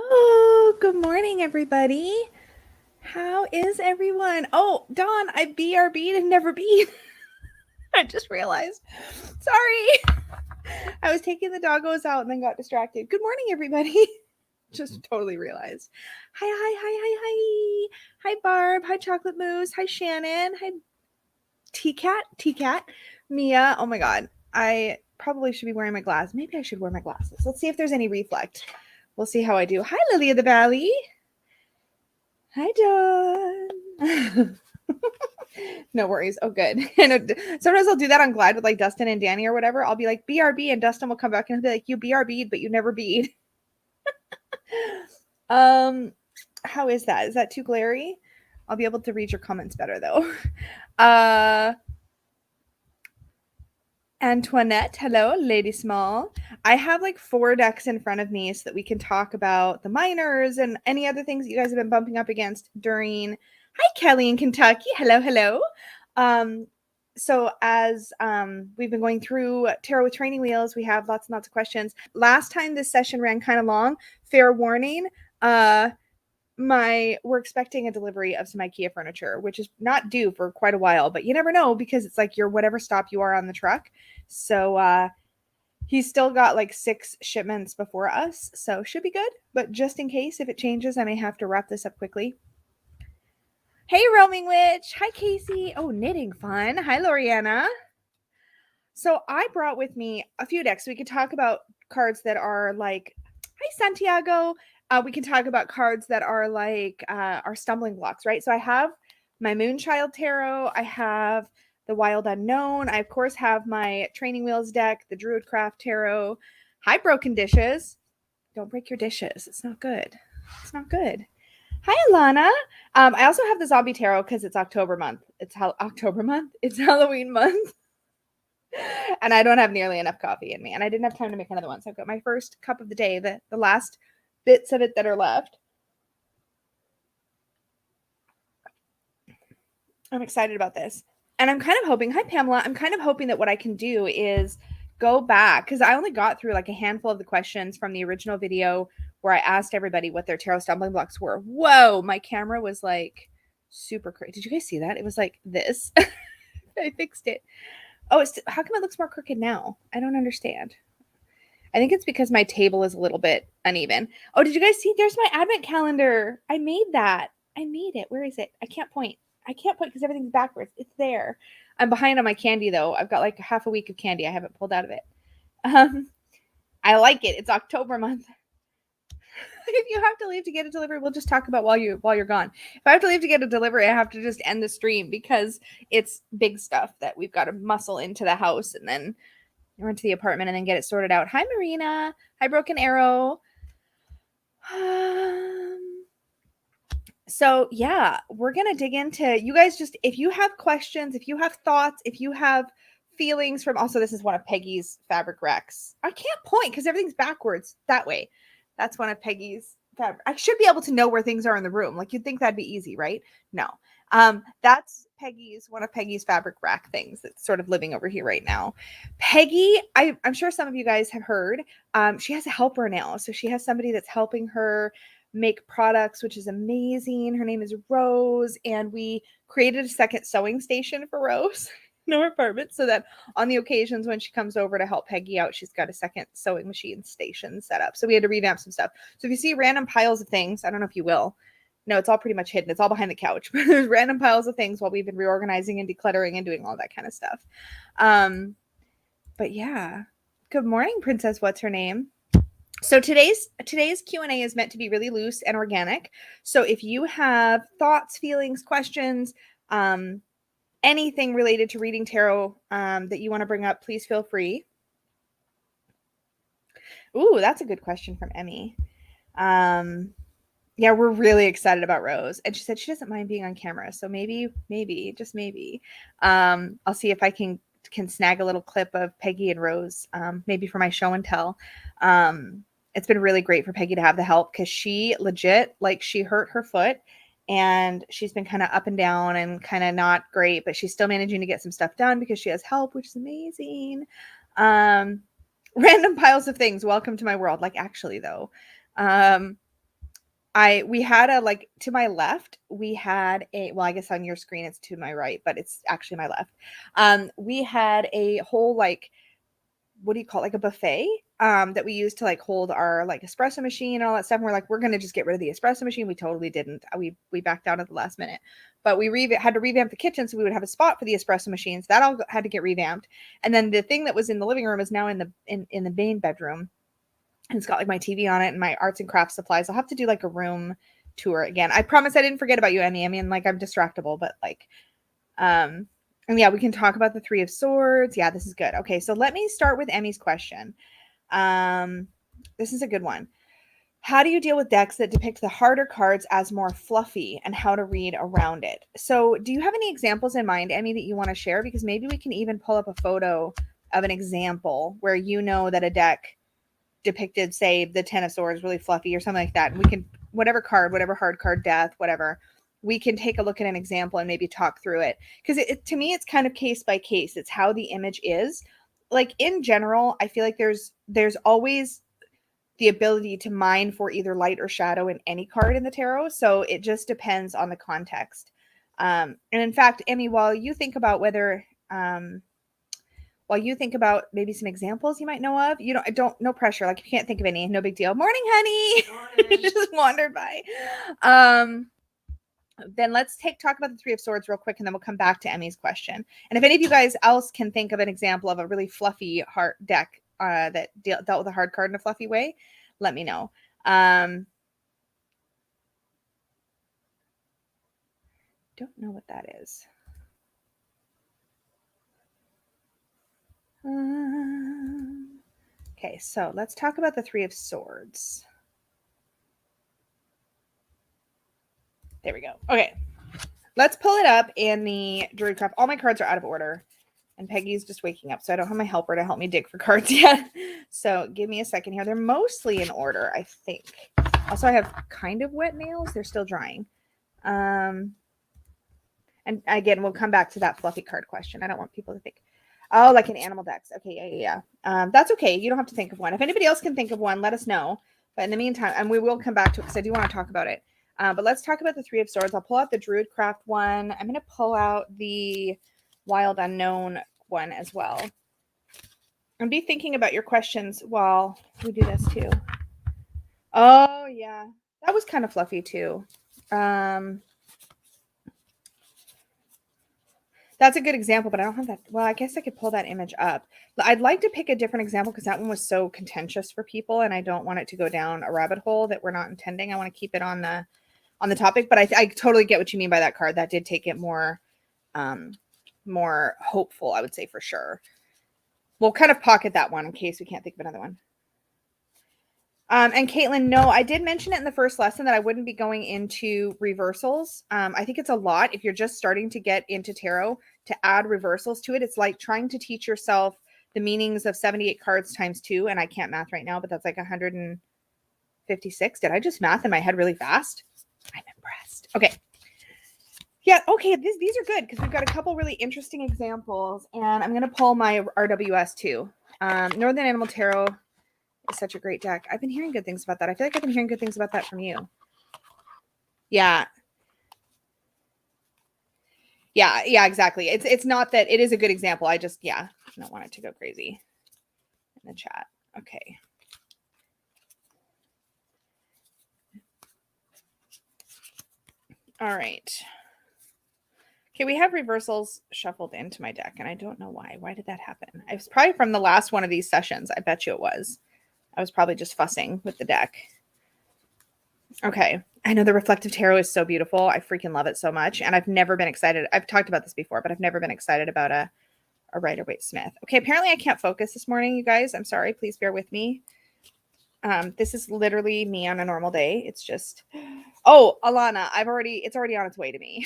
Hello, good morning, everybody. How is everyone? Oh, Dawn, I BRB'd and never beat. I just realized. Sorry. I was taking the doggos out and then got distracted. Good morning, everybody. Just totally realized. Hi. Hi, Barb. Hi, Chocolate Mousse. Hi, Shannon. Hi, T-Cat. Mia. Oh my God. I probably should be wearing my glasses. Maybe I should wear my glasses. Let's see if there's any reflect. We'll see how I do. Hi, Lily of the Valley. Hi, Dawn. No worries. Oh, good. And sometimes I'll do that on Glide with like Dustin and Danny or whatever. I'll be like, BRB, and Dustin will come back and he'll be like, you BRB'd, but you never bead. How is that? Is that too glary? I'll be able to read your comments better though. Antoinette, hello, Lady Small. I have like 4 decks in front of me so that we can talk about the minors and any other things that you guys have been bumping up against during. Hi, Kelly in Kentucky. Hello. So as we've been going through Tarot with Training Wheels, we have lots and lots of questions. Last time this session ran kind of long. Fair warning. We're expecting a delivery of some IKEA furniture, which is not due for quite a while, but you never know because it's like your whatever stop you are on the truck. So he's still got like 6 shipments before us, so should be good. But just in case, if it changes, I may have to wrap this up quickly. Hey, Roaming Witch. Hi, Casey. Oh, knitting fun. Hi, Loriana. So I brought with me a few decks. So we could talk about cards that are like, hi, Santiago. We can talk about cards that are like our stumbling blocks, right? So I have my Moonchild Tarot. I have the Wild Unknown. I, of course, have my Training Wheels deck, the Druid Craft Tarot. Hi, Broken Dishes. Don't break your dishes. It's not good. It's not good. Hi, Alana. I also have the Zombie Tarot because it's October month. It's October month. It's Halloween month. And I don't have nearly enough coffee in me. And I didn't have time to make another one. So I've got my first cup of the day, the last bits of it that are left. I'm excited about this. And I'm kind of hoping, hi, Pamela. I'm kind of hoping that what I can do is go back because I only got through like a handful of the questions from the original video where I asked everybody what their tarot stumbling blocks were. Whoa, my camera was like super crazy. Did you guys see that? It was like this. I fixed it. Oh, how come it looks more crooked now? I don't understand. I think it's because my table is a little bit uneven. Oh, did you guys see? There's my advent calendar. I made that. I made it. Where is it? I can't point because everything's backwards. It's there. I'm behind on my candy though. I've got like half a week of candy. I haven't pulled out of it. I like it. It's October month. If you have to leave to get a delivery, we'll just talk about while you're gone. If I have to leave to get a delivery, I have to just end the stream because it's big stuff that we've got to muscle into the house and then run to the apartment and then get it sorted out. Hi, Marina. Hi, Broken Arrow. So yeah, we're gonna dig into you guys. Just if you have questions, if you have thoughts, if you have feelings from. Also, this is one of Peggy's fabric racks. I can't point because everything's backwards that way. That's one of Peggy's fabric. I should be able to know where things are in the room. Like you'd think that'd be easy, right? No. That's one of Peggy's fabric rack things that's sort of living over here right now. Peggy, I'm sure some of you guys have heard, she has a helper now. So she has somebody that's helping her make products, which is amazing. Her name is Rose, and we created a second sewing station for Rose in our apartment so that on the occasions when she comes over to help Peggy out, she's got a second sewing machine station set up. So we had to revamp some stuff. So if you see random piles of things, I don't know if you will. No, it's all pretty much hidden. It's all behind the couch. But there's random piles of things while we've been reorganizing and decluttering and doing all that kind of stuff. But yeah. Good morning, Princess. What's her name? So today's Q&A is meant to be really loose and organic. So if you have thoughts, feelings, questions, anything related to reading tarot that you want to bring up, please feel free. Ooh, that's a good question from Emmy. Yeah, we're really excited about Rose. And she said she doesn't mind being on camera. So maybe, just maybe. I'll see if I can snag a little clip of Peggy and Rose, maybe for my show and tell. It's been really great for Peggy to have the help because she legit, like she hurt her foot and she's been kind of up and down and kind of not great, but she's still managing to get some stuff done because she has help, which is amazing. Random piles of things. Welcome to my world. Like actually though, we had a, like, to my left, we had a, well, I guess on your screen it's to my right, but it's actually my left. We had a whole, like, what do you call it? Like a buffet that we used to like hold our like espresso machine and all that stuff. And we're like, we're going to just get rid of the espresso machine. We totally didn't. We backed out at the last minute, but we had to revamp the kitchen so we would have a spot for the espresso machines. That all had to get revamped. And then the thing that was in the living room is now in the main bedroom. And it's got like my TV on it and my arts and crafts supplies. I'll have to do like a room tour again. I promise I didn't forget about you, Emmy. I mean, like, I'm distractible, but like, and yeah, we can talk about the Three of Swords. Yeah, this is good. Okay, so let me start with Emmy's question. This is a good one. How do you deal with decks that depict the harder cards as more fluffy and how to read around it? So do you have any examples in mind, Emmy, that you want to share? Because maybe we can even pull up a photo of an example where you know that a deck depicted, say, the Ten of Swords really fluffy or something like that. And we can, whatever card, whatever hard card, death, whatever, we can take a look at an example and maybe talk through it. Because to me, it's kind of case by case. It's how the image is. Like, in general, I feel like there's always the ability to mine for either light or shadow in any card in the tarot. So it just depends on the context. And in fact, Emmy, while you think about maybe some examples you might know of, no pressure. Like, if you can't think of any, no big deal. Morning, honey. Morning. Just wandered by. Then let's talk about the Three of Swords real quick, and then we'll come back to Emmy's question. And if any of you guys else can think of an example of a really fluffy heart deck that dealt with a hard card in a fluffy way, let me know. Don't know what that is. Okay, so let's talk about the Three of Swords. There we go. Okay, let's pull it up in the Druid craft. All my cards are out of order, and Peggy's just waking up, so I don't have my helper to help me dig for cards yet. So give me a second here. They're mostly in order, I think. Also, I have kind of wet nails. They're still drying. And again, we'll come back to that fluffy card question. I don't want people to think, oh, like an animal dex. Okay, yeah. That's okay. You don't have to think of one. If anybody else can think of one, let us know. But in the meantime, and we will come back to it because I do want to talk about it. But let's talk about the Three of Swords. I'll pull out the Druid craft one. I'm going to pull out the Wild Unknown one as well. And be thinking about your questions while we do this too. Oh, yeah. That was kind of fluffy too. That's a good example, but I don't have that. Well, I guess I could pull that image up. I'd like to pick a different example because that one was so contentious for people, and I don't want it to go down a rabbit hole that we're not intending. I want to keep it on the topic, but I totally get what you mean by that card. That did take it more hopeful, I would say, for sure. We'll kind of pocket that one in case we can't think of another one. And Caitlin, no, I did mention it in the first lesson that I wouldn't be going into reversals. I think it's a lot if you're just starting to get into tarot to add reversals to it. It's like trying to teach yourself the meanings of 78 cards times 2. And I can't math right now, but that's like 156. Did I just math in my head really fast? I'm impressed. Okay. Yeah, okay, these are good because we've got a couple really interesting examples. And I'm going to pull my RWS too. Northern Animal Tarot is such a great deck. I've been hearing good things about that. I feel like I've been hearing good things about that from you. Yeah. Yeah, exactly. It's not that it is a good example. I just, I don't want it to go crazy in the chat. Okay. All right. Okay, we have reversals shuffled into my deck, and I don't know why. Why did that happen? It was probably from the last one of these sessions. I bet you it was. I was probably just fussing with the deck. Okay. I know the Reflective Tarot is so beautiful. I freaking love it so much. And I've never been excited. I've talked about this before, but I've never been excited about a Rider-Waite-Smith. Okay, apparently I can't focus this morning, you guys. I'm sorry. Please bear with me. This is literally me on a normal day. It's just... Oh, Alana, it's already on its way to me.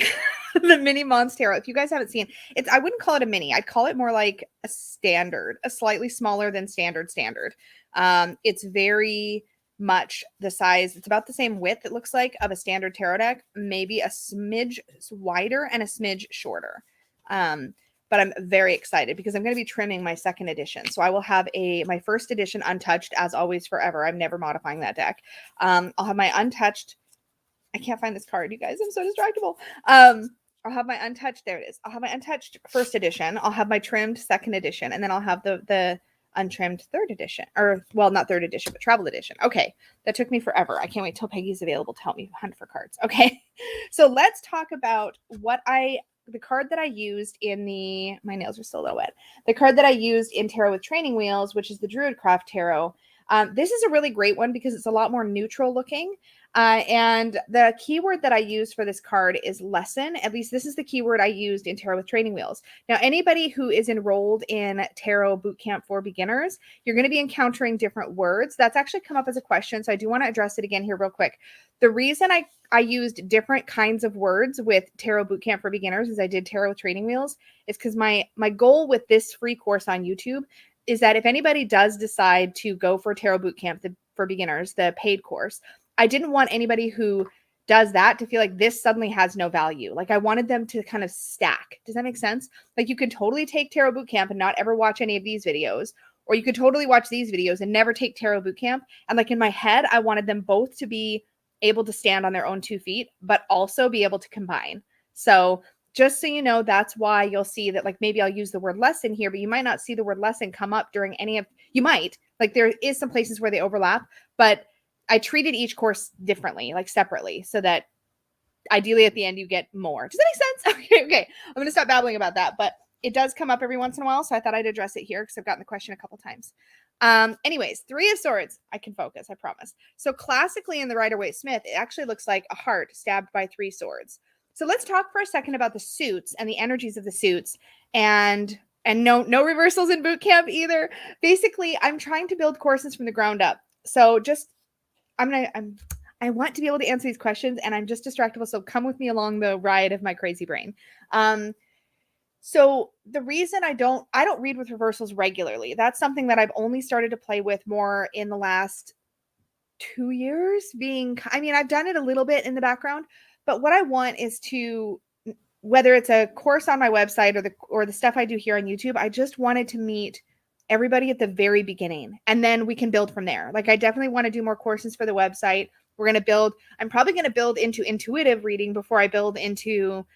The Mini Mons Tarot. If you guys haven't seen it, I wouldn't call it a mini. I'd call it more like a standard, a slightly smaller than standard. It's very much the size. It's about the same width, it looks like, of a standard tarot deck, maybe a smidge wider and a smidge shorter. But I'm very excited because I'm going to be trimming my second edition. So I will have my first edition untouched, as always, forever. I'm never modifying that deck. I'll have my untouched I can't find this card, you guys. I'm so distractible. I'll have my untouched. There it is. I'll have my untouched first edition. I'll have my trimmed second edition, and then I'll have the untrimmed third edition, or well, not third edition, but travel edition. Okay, that took me forever. I can't wait till Peggy's available to help me hunt for cards. Okay, so let's talk about the card that I used in my nails are still a little wet. The card that I used in Tarot with Training Wheels, which is the Druid Craft Tarot. This is a really great one because it's a lot more neutral looking. And the keyword that I use for this card is lesson. At least this is the keyword I used in Tarot with Training Wheels. Now, anybody who is enrolled in Tarot Bootcamp for Beginners, you're going to be encountering different words. That's actually come up as a question, so I do want to address it again here real quick. The reason I used different kinds of words with Tarot Bootcamp for Beginners as I did Tarot with Training Wheels is because my goal with this free course on YouTube is that if anybody does decide to go for Tarot Bootcamp for Beginners, the paid course, I didn't want anybody who does that to feel like this suddenly has no value. Like I wanted them to kind of stack. Does that make sense? Like you could totally take Tarot Bootcamp and not ever watch any of these videos, or you could totally watch these videos and never take Tarot Bootcamp. And like in my head, I wanted them both to be able to stand on their own 2 feet, but also be able to combine. So just so you know, that's why you'll see that like maybe I'll use the word lesson here, but you might not see the word lesson come up during you might, like there is some places where they overlap, but I treated each course differently, like separately, so that ideally at the end you get more. Does that make sense? Okay. I'm going to stop babbling about that, but it does come up every once in a while, so I thought I'd address it here because I've gotten the question a couple times. Anyways, Three of Swords. I can focus, I promise. So classically in the Rider-Waite-Smith, it actually looks like a heart stabbed by 3 swords. So let's talk for a second about the suits and the energies of the suits, and no reversals in boot camp either. Basically, I'm trying to build courses from the ground up. So just I want to be able to answer these questions, and I'm just distractible. So come with me along the ride of my crazy brain. So the reason I don't read with reversals regularly, that's something that I've only started to play with more in the last 2 years. I've done it a little bit in the background, but what I want is to, whether it's a course on my website or the stuff I do here on YouTube, I just wanted to meet everybody at the very beginning, and then we can build from there. Like I definitely want to do more courses for the website. I'm probably going to build into intuitive reading before I build into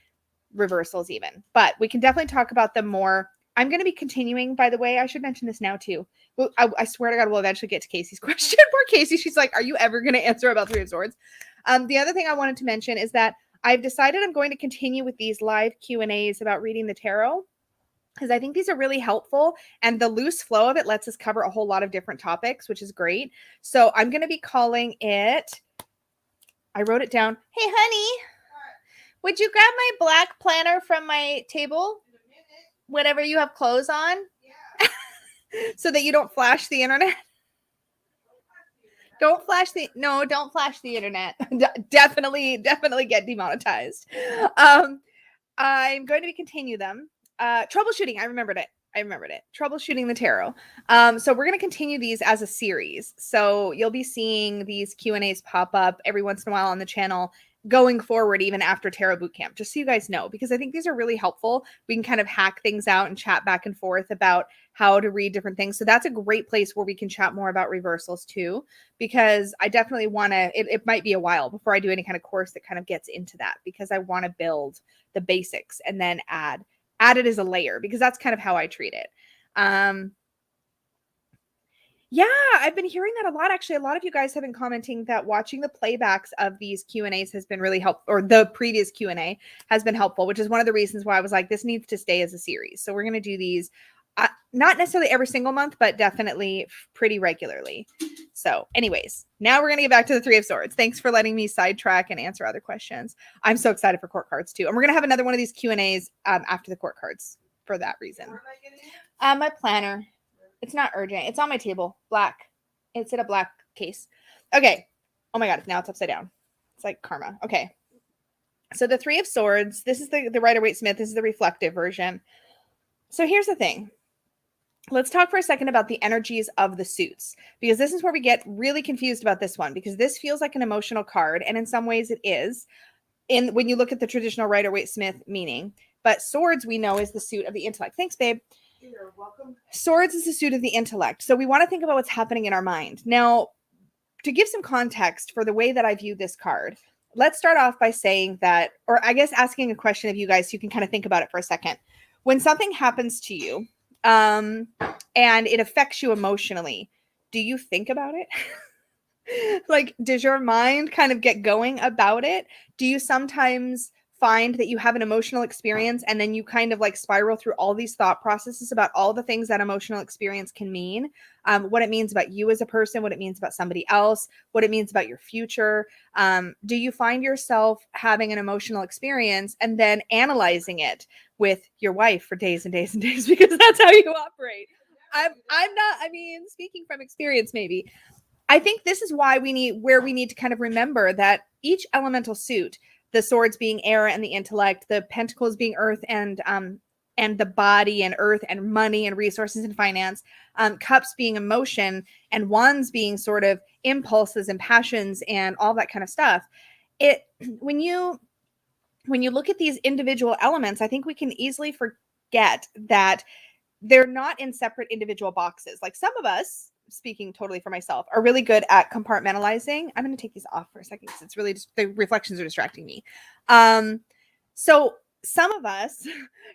reversals even, but we can definitely talk about them more. I'm going to be continuing, by the way, I should mention this now too. Well, I swear to God, we'll eventually get to Casey's question. Poor Casey. She's like, are you ever going to answer about Three of Swords? The other thing I wanted to mention is that I've decided I'm going to continue with these live Q&As about reading the tarot, because I think these are really helpful, and the loose flow of it lets us cover a whole lot of different topics, which is great. So I'm going to be calling it, I wrote it down. Hey, honey, would you grab my black planner from my table whenever you have clothes on? Yeah. So that you don't flash the internet? Don't flash the internet. Definitely get demonetized. I'm going to continue them. Troubleshooting. I remembered it. Troubleshooting the tarot. So we're going to continue these as a series. So you'll be seeing these Q&As pop up every once in a while on the channel going forward, even after Tarot Bootcamp, just so you guys know, because I think these are really helpful. We can kind of hack things out and chat back and forth about how to read different things. So that's a great place where we can chat more about reversals too, because I definitely want to, it might be a while before I do any kind of course that kind of gets into that, because I want to build the basics and then add it as a layer, because that's kind of how I treat it. Yeah, I've been hearing that a lot. Actually, a lot of you guys have been commenting that watching the playbacks of these Q&As has been really helpful, or the previous Q&A has been helpful, which is one of the reasons why I was like, this needs to stay as a series. So we're going to do these, not necessarily every single month, but definitely pretty regularly. So anyways, now we're going to get back to the Three of Swords. Thanks for letting me sidetrack and answer other questions. I'm so excited for court cards too. And we're going to have another one of these Q&As after the court cards for that reason. My planner. It's not urgent. It's on my table. Black. It's in a black case. Okay. Oh my God. Now it's upside down. It's like karma. Okay. So the Three of Swords, this is the Rider-Waite-Smith. This is the reflective version. So here's the thing. Let's talk for a second about the energies of the suits, because this is where we get really confused about this one, because this feels like an emotional card. And in some ways it is when you look at the traditional Rider-Waite-Smith meaning, but swords we know is the suit of the intellect. Thanks, babe. You're welcome. Swords is the suit of the intellect. So we want to think about what's happening in our mind. Now, to give some context for the way that I view this card, let's start off by saying that, or I guess asking a question of you guys so you can kind of think about it for a second. When something happens to you, and it affects you emotionally, do you think about it? Like, does your mind kind of get going about it? Do you sometimes find that you have an emotional experience and then you kind of like spiral through all these thought processes about all the things that emotional experience can mean, what it means about you as a person, what it means about somebody else, what it means about your future? Do you find yourself having an emotional experience and then analyzing it with your wife for days and days and days because that's how you operate? I'm not, I mean, speaking from experience, maybe. I think this is why we need to kind of remember that each elemental suit, the swords being air and the intellect, the pentacles being earth and the body and earth and money and resources and finance, cups being emotion, and wands being sort of impulses and passions and all that kind of stuff. It when you look at these individual elements, I think we can easily forget that they're not in separate individual boxes. Like some of us, speaking totally for myself, are really good at compartmentalizing. I'm going to take these off for a second because it's really just, the reflections are distracting me. So some of us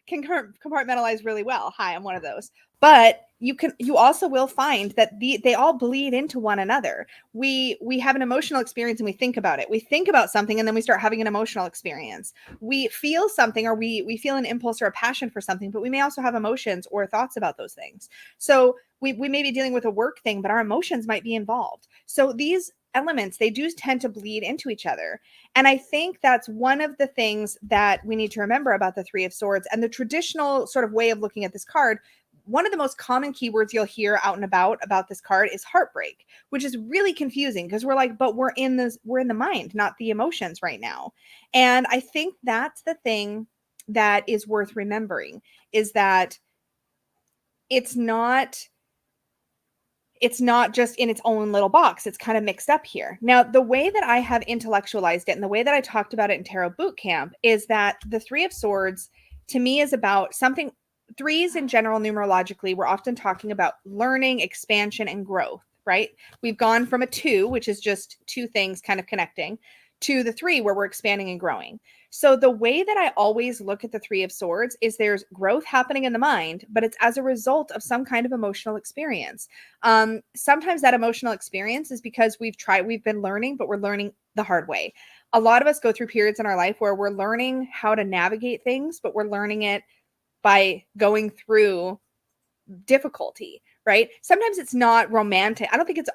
can compartmentalize really well. Hi, I'm one of those. But you also will find that they all bleed into one another. We have an emotional experience and we think about it. We think about something and then we start having an emotional experience. We feel something, or we feel an impulse or a passion for something, but we may also have emotions or thoughts about those things. So we may be dealing with a work thing, but our emotions might be involved. So these elements, they do tend to bleed into each other. And I think that's one of the things that we need to remember about the Three of Swords and the traditional sort of way of looking at this card. One of the most common keywords you'll hear out and about this card is heartbreak, which is really confusing because we're like, but we're in the mind, not the emotions right now. And I think that's the thing that is worth remembering, is that it's not just in its own little box. It's kind of mixed up here. Now, the way that I have intellectualized it and the way that I talked about it in Tarot Boot Camp is that the Three of Swords to me is about something. Threes in general, numerologically, we're often talking about learning, expansion, and growth, right? We've gone from a 2, which is just two things kind of connecting, to the 3 where we're expanding and growing. So the way that I always look at the Three of Swords is there's growth happening in the mind, but it's as a result of some kind of emotional experience. Sometimes that emotional experience is because we've been learning, but we're learning the hard way. A lot of us go through periods in our life where we're learning how to navigate things, but we're learning it by going through difficulty, right? Sometimes it's not romantic. I don't think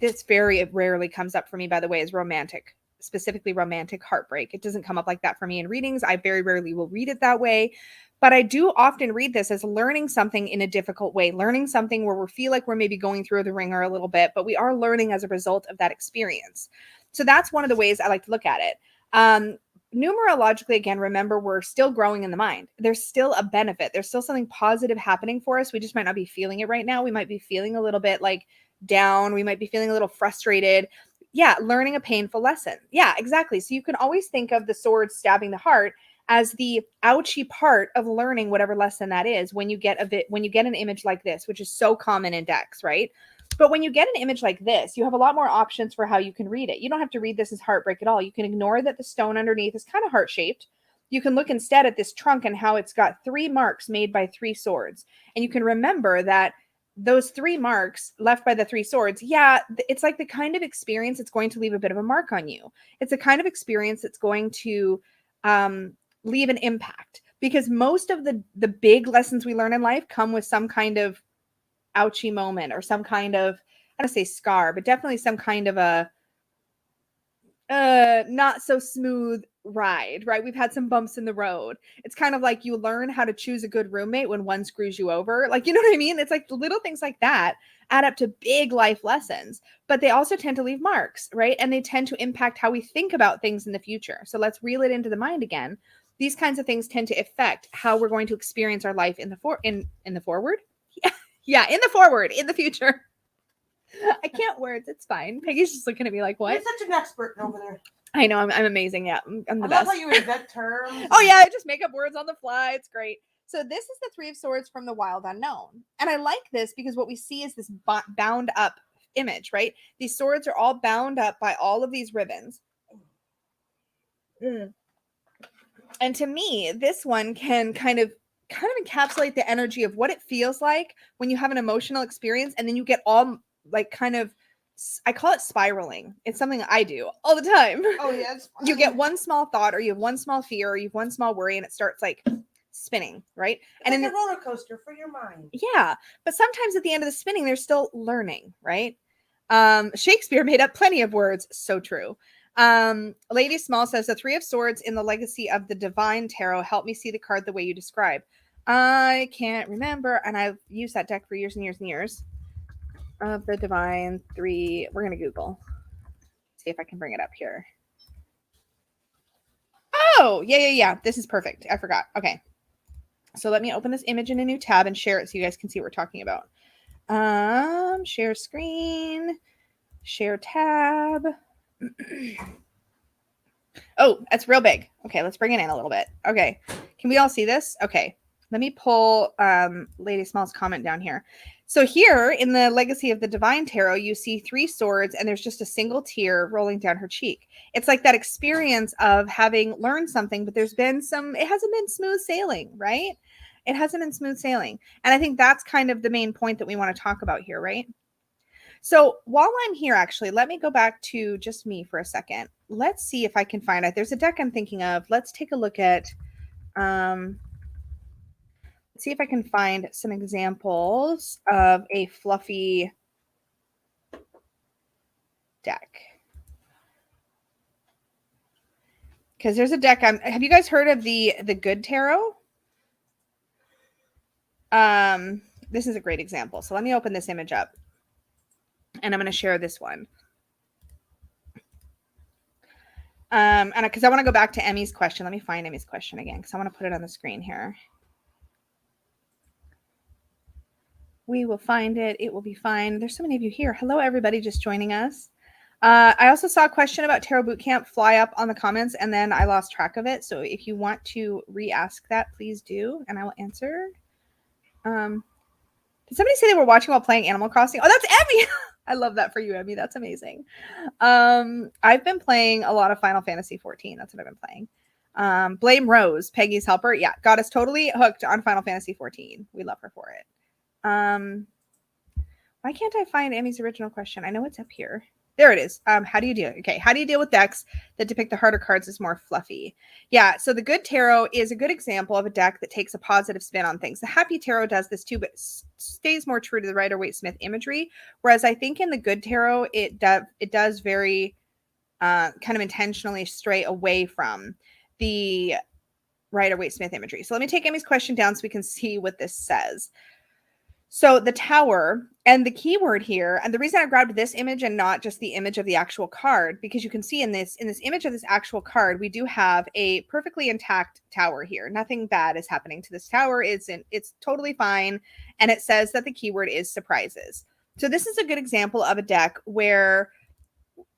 this very rarely comes up for me, by the way, is romantic, specifically romantic heartbreak. It doesn't come up like that for me in readings. I very rarely will read it that way, but I do often read this as learning something in a difficult way, learning something where we feel like we're maybe going through the ringer a little bit, but we are learning as a result of that experience. So that's one of the ways I like to look at it. Numerologically, again, remember, we're still growing in the mind. There's still a benefit. There's still something positive happening for us. We just might not be feeling it right now. We might be feeling a little bit like down. We might be feeling a little frustrated. Yeah, learning a painful lesson. Yeah, exactly. So you can always think of the sword stabbing the heart as the ouchy part of learning whatever lesson that is when you get an image like this, which is so common in decks, right? But when you get an image like this, you have a lot more options for how you can read it. You don't have to read this as heartbreak at all. You can ignore that the stone underneath is kind of heart-shaped. You can look instead at this trunk and how it's got 3 marks made by 3 swords. And you can remember that those 3 marks left by the 3 swords, yeah, it's like the kind of experience that's going to leave a bit of a mark on you. It's a kind of experience that's going to leave an impact, because most of the big lessons we learn in life come with some kind of ouchy moment or some kind of, I don't say scar, but definitely some kind of a not so smooth ride, right? We've had some bumps in the road. It's kind of like you learn how to choose a good roommate when one screws you over. Like, you know what I mean? It's like little things like that add up to big life lessons, but they also tend to leave marks, right? And they tend to impact how we think about things in the future. So let's reel it into the mind again. These kinds of things tend to affect how we're going to experience our life in the forward. Yeah, in the forward, in the future. I can't words. It's fine. Peggy's just looking at me like, what? You're such an expert over there. I know. I'm amazing. Yeah, I'm the I best. love how you invent terms. Oh yeah, I just make up words on the fly. It's great. So this is the Three of Swords from the Wild Unknown. And I like this because what we see is this bound up image, right? These swords are all bound up by all of these ribbons. Mm. And to me, this one can kind of encapsulate the energy of what it feels like when you have an emotional experience and then you get all like kind of, I call it spiraling. It's something I do all the time. Oh yeah, it's You fine. get one small thought or you have one small fear or you have one small worry and it starts like spinning, right? It's And like then a roller coaster for your mind. yeah, but sometimes at the end of the spinning, they're still learning, right? Shakespeare made up plenty of words. So true. Lady Small says the Three of Swords in the Legacy of the Divine Tarot help me see the card the way you describe. I can't remember, and I've used that deck for years and years and years. Of the Divine Three, we're gonna Google. See if I can bring it up here. Oh, yeah. This is perfect. I forgot. Okay. So let me open this image in a new tab and share it so you guys can see what we're talking about. Share screen, share tab. Oh, that's real big. Okay, let's bring it in a little bit. Okay. Can we all see this? Okay. Let me pull Lady Small's comment down here. So here in the Legacy of the Divine Tarot, you see 3 swords and there's just a single tear rolling down her cheek. It's like that experience of having learned something, but there's been it hasn't been smooth sailing, right? It hasn't been smooth sailing. And I think that's kind of the main point that we want to talk about here, right? So while I'm here, actually, let me go back to just me for a second. Let's see if I can find it. There's a deck I'm thinking of. Let's take a look at, see if I can find some examples of a fluffy deck. Because there's a deck. Have you guys heard of the Good Tarot? This is a great example. So let me open this image up. And I'm going to share this one. And because I want to go back to Emmy's question. Let me find Emmy's question again because I want to put it on the screen here. We will find it. It will be fine. There's so many of you here. Hello, everybody just joining us. I also saw a question about Tarot Bootcamp fly up on the comments, and then I lost track of it. So if you want to re-ask that, please do, and I will answer. Did somebody say they were watching while playing Animal Crossing? Oh, that's Emmy! I love that for you, Emmy. That's amazing. I've been playing a lot of Final Fantasy 14. That's what I've been playing. Blame Rose, Peggy's helper. Yeah, got us totally hooked on Final Fantasy 14. We love her for it. Why can't I find Emmy's original question? I know it's up here. There it is. How do you deal? Okay, how do you deal with decks that depict the harder cards as more fluffy? Yeah, so the Good Tarot is a good example of a deck that takes a positive spin on things. The Happy Tarot does this too, but stays more true to the Rider-Waite-Smith imagery. Whereas I think in the Good Tarot, it does very kind of intentionally stray away from the Rider-Waite-Smith imagery. So let me take Emmy's question down so we can see what this says. So the Tower, and the keyword here, and the reason I grabbed this image and not just the image of the actual card, because you can see in this image of this actual card, we do have a perfectly intact tower here. Nothing bad is happening to this tower. It's totally fine. And it says that the keyword is surprises. So this is a good example of a deck where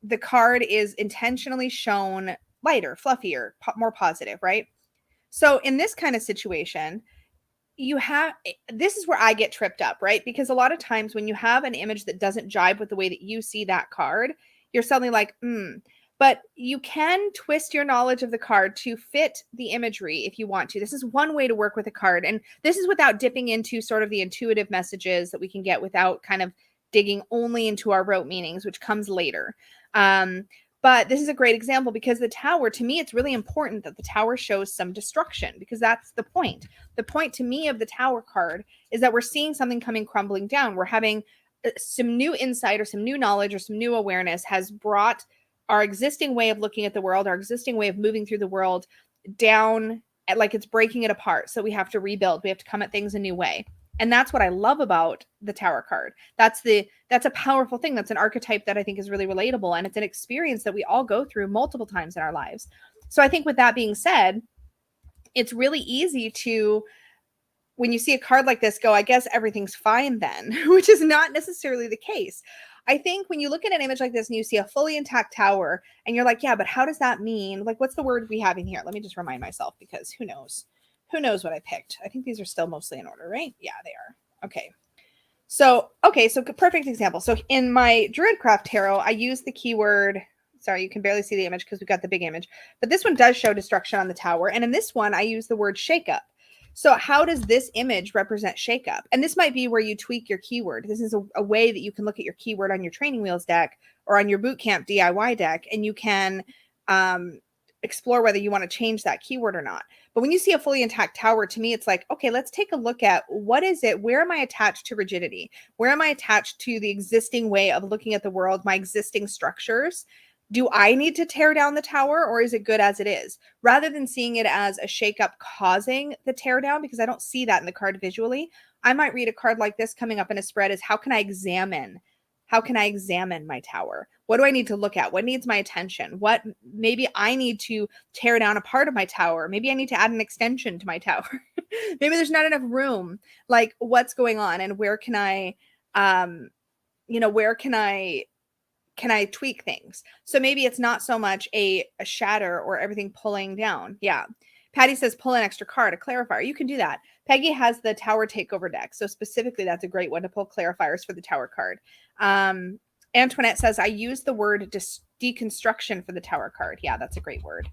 the card is intentionally shown lighter, fluffier, more positive, right? So in this kind of situation, this is where I get tripped up, right? Because a lot of times when you have an image that doesn't jibe with the way that you see that card, you're suddenly like, but you can twist your knowledge of the card to fit the imagery if you want to. This is one way to work with a card. And this is without dipping into sort of the intuitive messages that we can get without kind of digging only into our rote meanings, which comes later. But this is a great example because the Tower, to me, it's really important that the Tower shows some destruction because that's the point. The point to me of the Tower card is that we're seeing something coming crumbling down. We're having some new insight or some new knowledge or some new awareness has brought our existing way of looking at the world, our existing way of moving through the world down, like it's breaking it apart. So we have to rebuild. We have to come at things a new way. And that's what I love about the Tower card. That's a powerful thing. That's an archetype that I think is really relatable. And it's an experience that we all go through multiple times in our lives. So I think with that being said, it's really easy to, when you see a card like this, go, I guess everything's fine then, which is not necessarily the case. I think when you look at an image like this and you see a fully intact tower and you're like, yeah, but how does that mean? Like, what's the word we have in here? Let me just remind myself because who knows? Who knows what I picked? I think these are still mostly in order, right? Yeah, they are. Okay. So perfect example. So in my Druidcraft Tarot, I use the keyword, Sorry, you can barely see the image because we've got the big image. But this one does show destruction on the tower. And in this one, I use the word shakeup. So how does this image represent shakeup? And this might be where you tweak your keyword. This is a way that you can look at your keyword on your training wheels deck or on your bootcamp DIY deck, and you can explore whether you want to change that keyword or not. But when you see a fully intact tower, to me, it's like, okay, let's take a look at what is it? Where am I attached to rigidity? Where am I attached to the existing way of looking at the world, my existing structures? Do I need to tear down the tower, or is it good as it is? Rather than seeing it as a shakeup causing the tear down, because I don't see that in the card visually, I might read a card like this coming up in a spread as how can I examine my tower? What do I need to look at? What needs my attention? What maybe I need to tear down a part of my tower. Maybe I need to add an extension to my tower. Maybe there's not enough room. Like, what's going on, and where can I where can I tweak things? So maybe it's not so much a shatter or everything pulling down. Yeah. Patty says pull an extra card, a clarifier. You can do that. Peggy has the tower takeover deck. So specifically, that's a great one to pull clarifiers for the tower card. Antoinette says, I use the word deconstruction for the tower card. Yeah, that's a great word.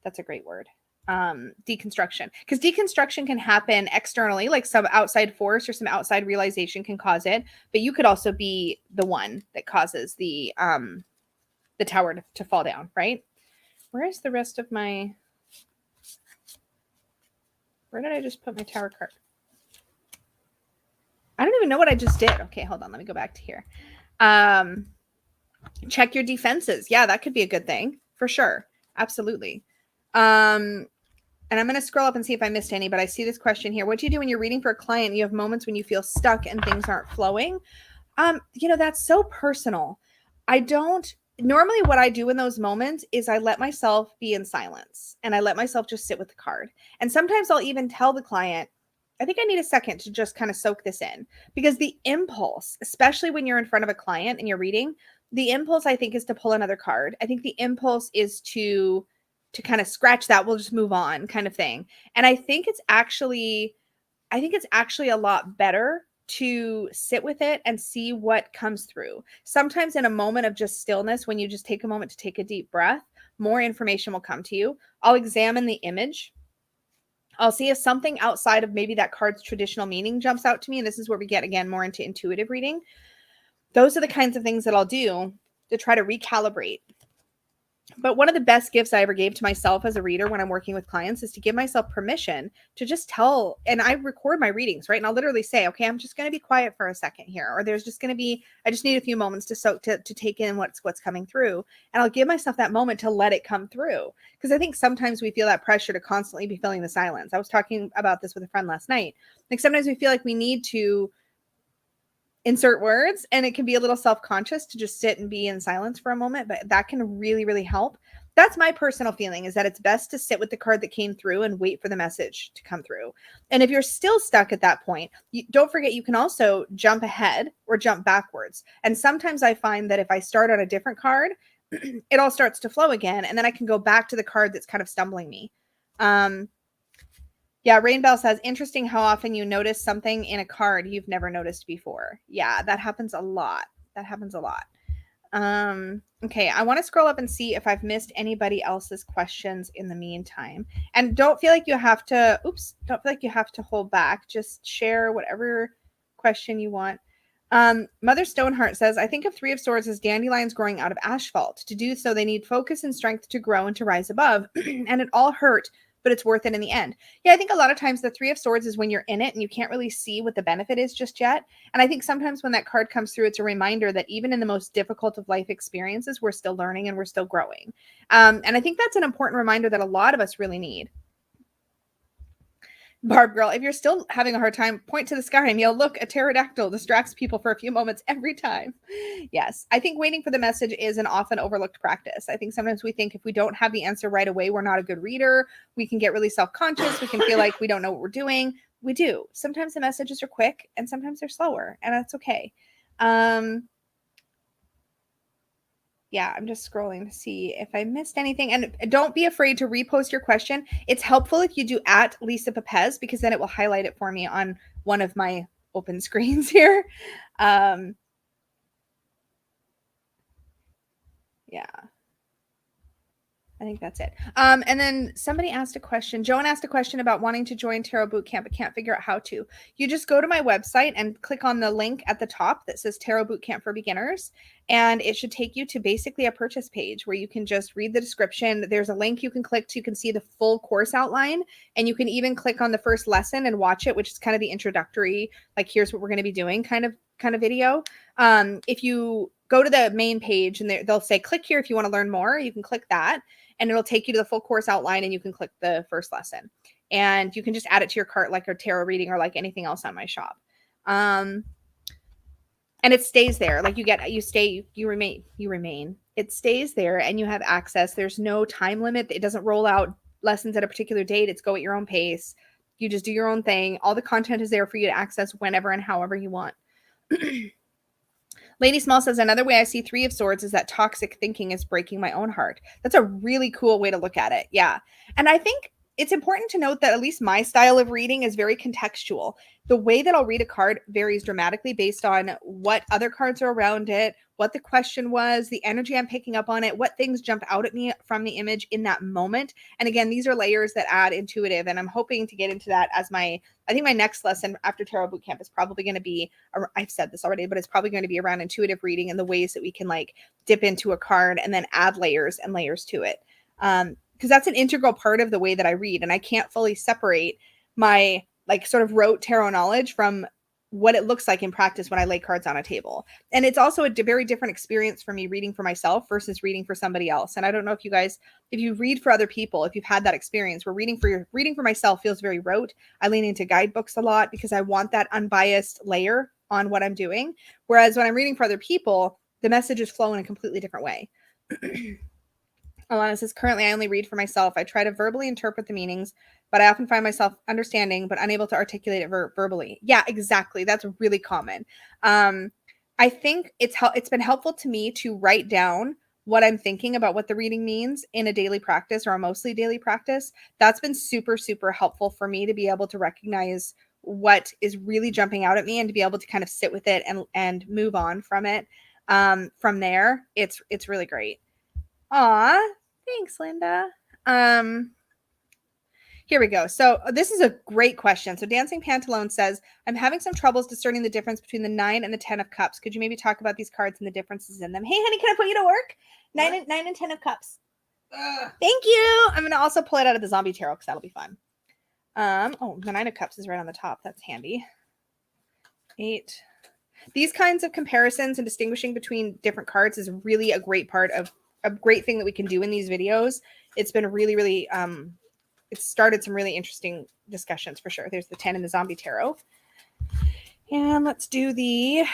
That's a great word. Deconstruction. Because deconstruction can happen externally, like some outside force or some outside realization can cause it. But you could also be the one that causes the tower to fall down, right? Where is the rest of my... Where did I just put my tower card? I don't even know what I just did. Okay, hold on. Let me go back to here. Check your defenses. Yeah, that could be a good thing for sure. Absolutely. And I'm going to scroll up and see if I missed any, but I see this question here. What do you do when you're reading for a client and you have moments when you feel stuck and things aren't flowing? That's so personal. Normally what I do in those moments is I let myself be in silence and I let myself just sit with the card. And sometimes I'll even tell the client, I think I need a second to just kind of soak this in, because the impulse, especially when you're in front of a client and you're reading, the impulse I think is to pull another card. I think the impulse is to kind of scratch that. We'll just move on kind of thing. And I think it's actually a lot better to sit with it and see what comes through. Sometimes in a moment of just stillness, when you just take a moment to take a deep breath, more information will come to you. I'll examine the image. I'll see if something outside of maybe that card's traditional meaning jumps out to me. And this is where we get, again, more into intuitive reading. Those are the kinds of things that I'll do to try to recalibrate. But one of the best gifts I ever gave to myself as a reader when I'm working with clients is to give myself permission to just tell, and I record my readings, right? And I'll literally say, okay, I'm just going to be quiet for a second here. Or there's just going to be, I just need a few moments to take in what's coming through. And I'll give myself that moment to let it come through. Because I think sometimes we feel that pressure to constantly be filling the silence. I was talking about this with a friend last night. Like sometimes we feel like we need to insert words, and it can be a little self-conscious to just sit and be in silence for a moment, but that can really, really help. That's my personal feeling, is that it's best to sit with the card that came through and wait for the message to come through. And if you're still stuck at that point, don't forget you can also jump ahead or jump backwards. And sometimes I find that if I start on a different card, it all starts to flow again, and then I can go back to the card that's kind of stumbling me. Yeah, Rainbell says, interesting how often you notice something in a card you've never noticed before. Yeah, that happens a lot. Okay, I want to scroll up and see if I've missed anybody else's questions in the meantime. And don't feel like you have to, hold back. Just share whatever question you want. Mother Stoneheart says, I think of Three of Swords as dandelions growing out of asphalt. To do so, they need focus and strength to grow and to rise above. And it all hurt, but it's worth it in the end. Yeah, I think a lot of times the Three of Swords is when you're in it and you can't really see what the benefit is just yet. And I think sometimes when that card comes through, it's a reminder that even in the most difficult of life experiences, we're still learning and we're still growing. And I think that's an important reminder that a lot of us really need. Barb girl, if you're still having a hard time, point to the sky and yell, look, a pterodactyl distracts people for a few moments every time. Yes, I think waiting for the message is an often overlooked practice. I think sometimes we think if we don't have the answer right away, we're not a good reader. We can get really self-conscious. We can feel like we don't know what we're doing. We do. Sometimes the messages are quick and sometimes they're slower, and that's okay. Yeah, I'm just scrolling to see if I missed anything. And don't be afraid to repost your question. It's helpful if you do at Lisa Papez, because then it will highlight it for me on one of my open screens here. Yeah. I think that's it. And then somebody asked a question. Joan asked a question about wanting to join Tarot Bootcamp, but can't figure out how to. You just go to my website and click on the link at the top that says Tarot Bootcamp for Beginners. And it should take you to basically a purchase page where you can just read the description. There's a link you can click to, you can see the full course outline. And you can even click on the first lesson and watch it, which is kind of the introductory, like here's what we're going to be doing kind of video. If you go to the main page and they'll say, click here if you want to learn more, you can click that. And it'll take you to the full course outline and you can click the first lesson. And you can just add it to your cart like a tarot reading or like anything else on my shop. And it stays there. Like you remain. It stays there and you have access. There's no time limit. It doesn't roll out lessons at a particular date. It's go at your own pace. You just do your own thing. All the content is there for you to access whenever and however you want. Lady Small says, another way I see Three of Swords is that toxic thinking is breaking my own heart. That's a really cool way to look at it. Yeah. And I think it's important to note that at least my style of reading is very contextual. The way that I'll read a card varies dramatically based on what other cards are around it, what the question was, the energy I'm picking up on it, what things jump out at me from the image in that moment. And again, these are layers that add intuitive. And I'm hoping to get into that as I think my next lesson after Tarot Bootcamp is probably going to be, I've said this already, but it's probably going to be around intuitive reading and the ways that we can like dip into a card and then add layers and layers to it. Because that's an integral part of the way that I read. And I can't fully separate my like sort of rote tarot knowledge from what it looks like in practice when I lay cards on a table. And it's also a very different experience for me reading for myself versus reading for somebody else. And I don't know if you read for other people, if you've had that experience where reading for myself feels very rote. I lean into guidebooks a lot because I want that unbiased layer on what I'm doing. Whereas when I'm reading for other people, the messages flow in a completely different way. Alana says, currently I only read for myself. I try to verbally interpret the meanings, but I often find myself understanding, but unable to articulate it verbally. Yeah, exactly. That's really common. I think it's been helpful to me to write down what I'm thinking about what the reading means in a daily practice or a mostly daily practice. That's been super, super helpful for me to be able to recognize what is really jumping out at me and to be able to kind of sit with it and move on from it. From there, it's really great. Aw, thanks, Linda. Here we go. So this is a great question. So Dancing Pantalone says, I'm having some troubles discerning the difference between the 9 and the 10 of cups. Could you maybe talk about these cards and the differences in them? Hey, honey, can I put you to work? 9 and 10 of cups. Thank you. I'm going to also pull it out of the zombie tarot because that'll be fun. Oh, the 9 of cups is right on the top. That's handy. 8. These kinds of comparisons and distinguishing between different cards is really a great part of a great thing that we can do in these videos. It's been really, really, it's started some really interesting discussions for sure. There's the 10 in the zombie tarot. And let's do the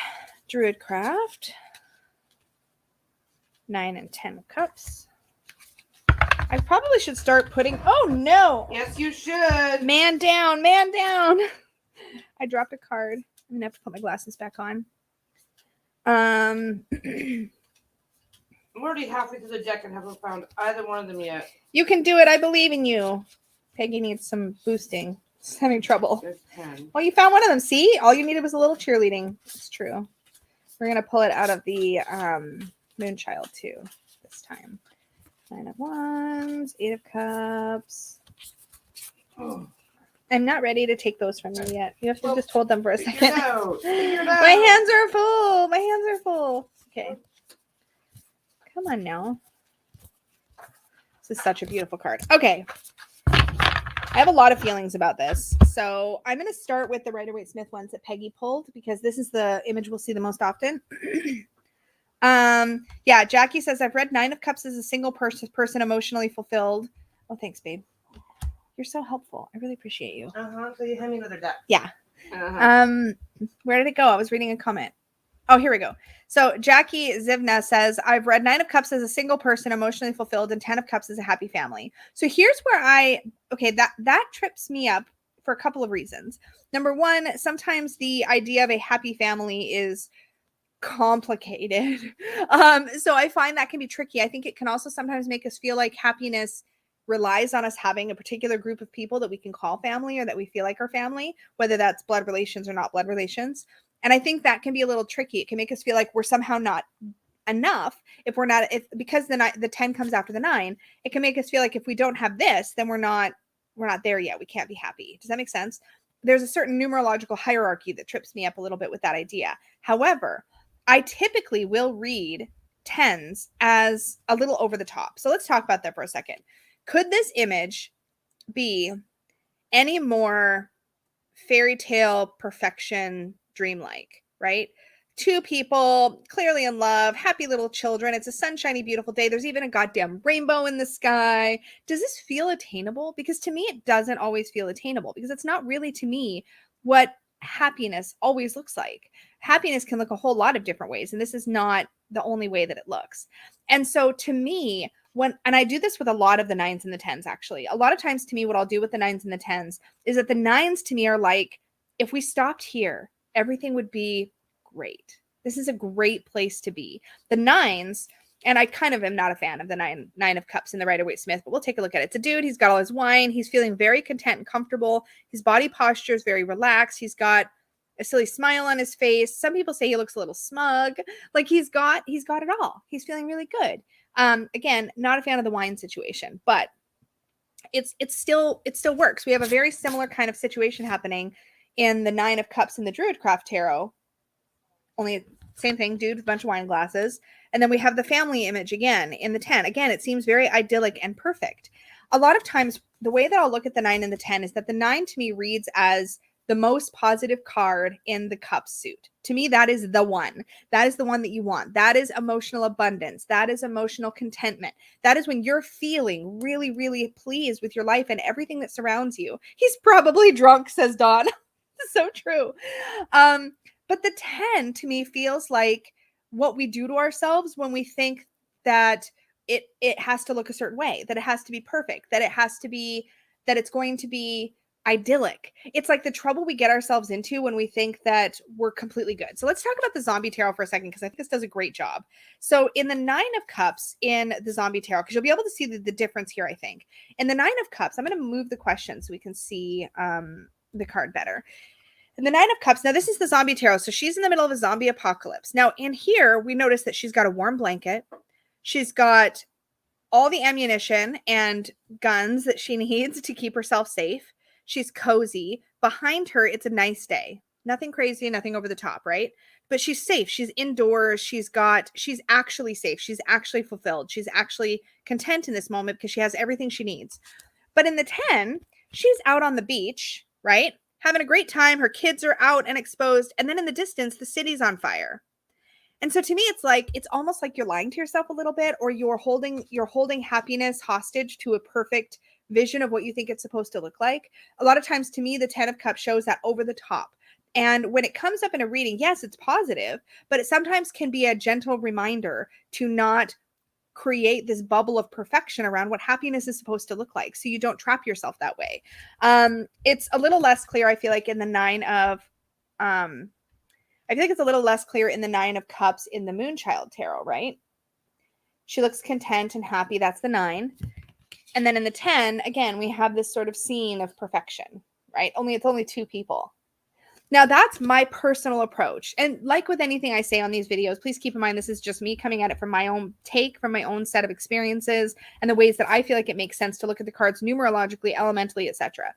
Druid craft. 9 and 10 of cups. I probably should start putting, oh no. Yes, you should. Man down, man down. I dropped a card. I'm gonna have to put my glasses back on. I'm already halfway through the deck and haven't found either one of them yet. You can do it. I believe in you. Peggy needs some boosting. She's having trouble. There's 10. Well, you found one of them. See? All you needed was a little cheerleading. It's true. We're going to pull it out of the Moonchild too this time. 9 of Wands, 8 of Cups. Oh. I'm not ready to take those from you yet. You have to just hold them for a second. Figure it out. My hands are full. My hands are full. Okay. Come on now. This is such a beautiful card. Okay. I have a lot of feelings about this. So I'm going to start with the Rider-Waite-Smith ones that Peggy pulled because this is the image we'll see the most often. Yeah, Jackie says, I've read 9 of Cups as a single person emotionally fulfilled. Oh, thanks, babe. You're so helpful. I really appreciate you. So you hand me another deck. Yeah. Where did it go? I was reading a comment. Oh, here we go. So Jackie Zivna says, I've read 9 of Cups as a single person emotionally fulfilled and 10 of Cups as a happy family. So here's where that trips me up for a couple of reasons. Number one, sometimes the idea of a happy family is complicated. So I find that can be tricky. I think it can also sometimes make us feel like happiness relies on us having a particular group of people that we can call family or that we feel like our family, whether that's blood relations or not blood relations. And I think that can be a little tricky. It can make us feel like we're somehow not enough, if we're not, if because the 10 comes after the 9, it can make us feel like if we don't have this, then we're not there yet. We can't be happy. Does that make sense? There's a certain numerological hierarchy that trips me up a little bit with that idea. However, I typically will read 10s as a little over the top. So let's talk about that for a second. Could this image be any more fairy tale perfection dreamlike, right? 2 people clearly in love, happy little children. It's a sunshiny, beautiful day. There's even a goddamn rainbow in the sky. Does this feel attainable? Because to me, it doesn't always feel attainable, because it's not really, to me, what happiness always looks like. Happiness can look a whole lot of different ways, and this is not the only way that it looks. And so to me, and I do this with a lot of the 9s and the 10s, actually. A lot of times to me, what I'll do with the 9s and the 10s is that the 9s to me are like, if we stopped here, everything would be great. This is a great place to be. The 9s, and I kind of am not a fan of the nine of cups in the Rider-Waite-Smith, but we'll take a look at it. It's a dude. He's got all his wine. He's feeling very content and comfortable. His body posture is very relaxed. He's got a silly smile on his face. Some people say he looks a little smug. Like he's got it all. He's feeling really good. Again, not a fan of the wine situation, but it still works. We have a very similar kind of situation happening in the 9 of cups in the Druidcraft Tarot. Only same thing, dude with a bunch of wine glasses. And then we have the family image again in the 10. Again, it seems very idyllic and perfect. A lot of times, the way that I'll look at the 9 and the 10 is that the 9 to me reads as the most positive card in the cup suit. To me, that is the one. That is the one that you want. That is emotional abundance. That is emotional contentment. That is when you're feeling really, really pleased with your life and everything that surrounds you. He's probably drunk, says Dawn. So true. But the 10 to me feels like what we do to ourselves when we think that it has to look a certain way, that it has to be perfect, that it's going to be idyllic. It's like the trouble we get ourselves into when we think that we're completely good. So let's talk about the Zombie Tarot for a second, because I think this does a great job. So in the 9 of Cups in the Zombie Tarot, because you'll be able to see the difference here, I think. In the 9 of Cups, I'm going to move the question so we can see the card better. And the 9 of Cups, now this is the Zombie Tarot. So she's in the middle of a zombie apocalypse. Now in here, we notice that she's got a warm blanket. She's got all the ammunition and guns that she needs to keep herself safe. She's cozy. Behind her, it's a nice day. Nothing crazy, nothing over the top, right? But she's safe. She's indoors. She's actually safe. She's actually fulfilled. She's actually content in this moment because she has everything she needs. But in the 10, she's out on the beach, right? Having a great time. Her kids are out and exposed. And then in the distance, the city's on fire. And so to me, it's almost like you're lying to yourself a little bit, or you're holding happiness hostage to a perfect vision of what you think it's supposed to look like. A lot of times to me, the 10 of Cups shows that over the top. And when it comes up in a reading, yes, it's positive, but it sometimes can be a gentle reminder to not create this bubble of perfection around what happiness is supposed to look like, so you don't trap yourself that way. It's a little less clear, I feel like, in the 9 of I feel like it's a little less clear in the 9 of Cups in the Moonchild Tarot, right? She looks content and happy. That's the 9. And then in the 10, again, we have this sort of scene of perfection, right? It's only 2 people. Now, that's my personal approach. And like with anything I say on these videos, please keep in mind this is just me coming at it from my own take, from my own set of experiences, and the ways that I feel like it makes sense to look at the cards numerologically, elementally, etc.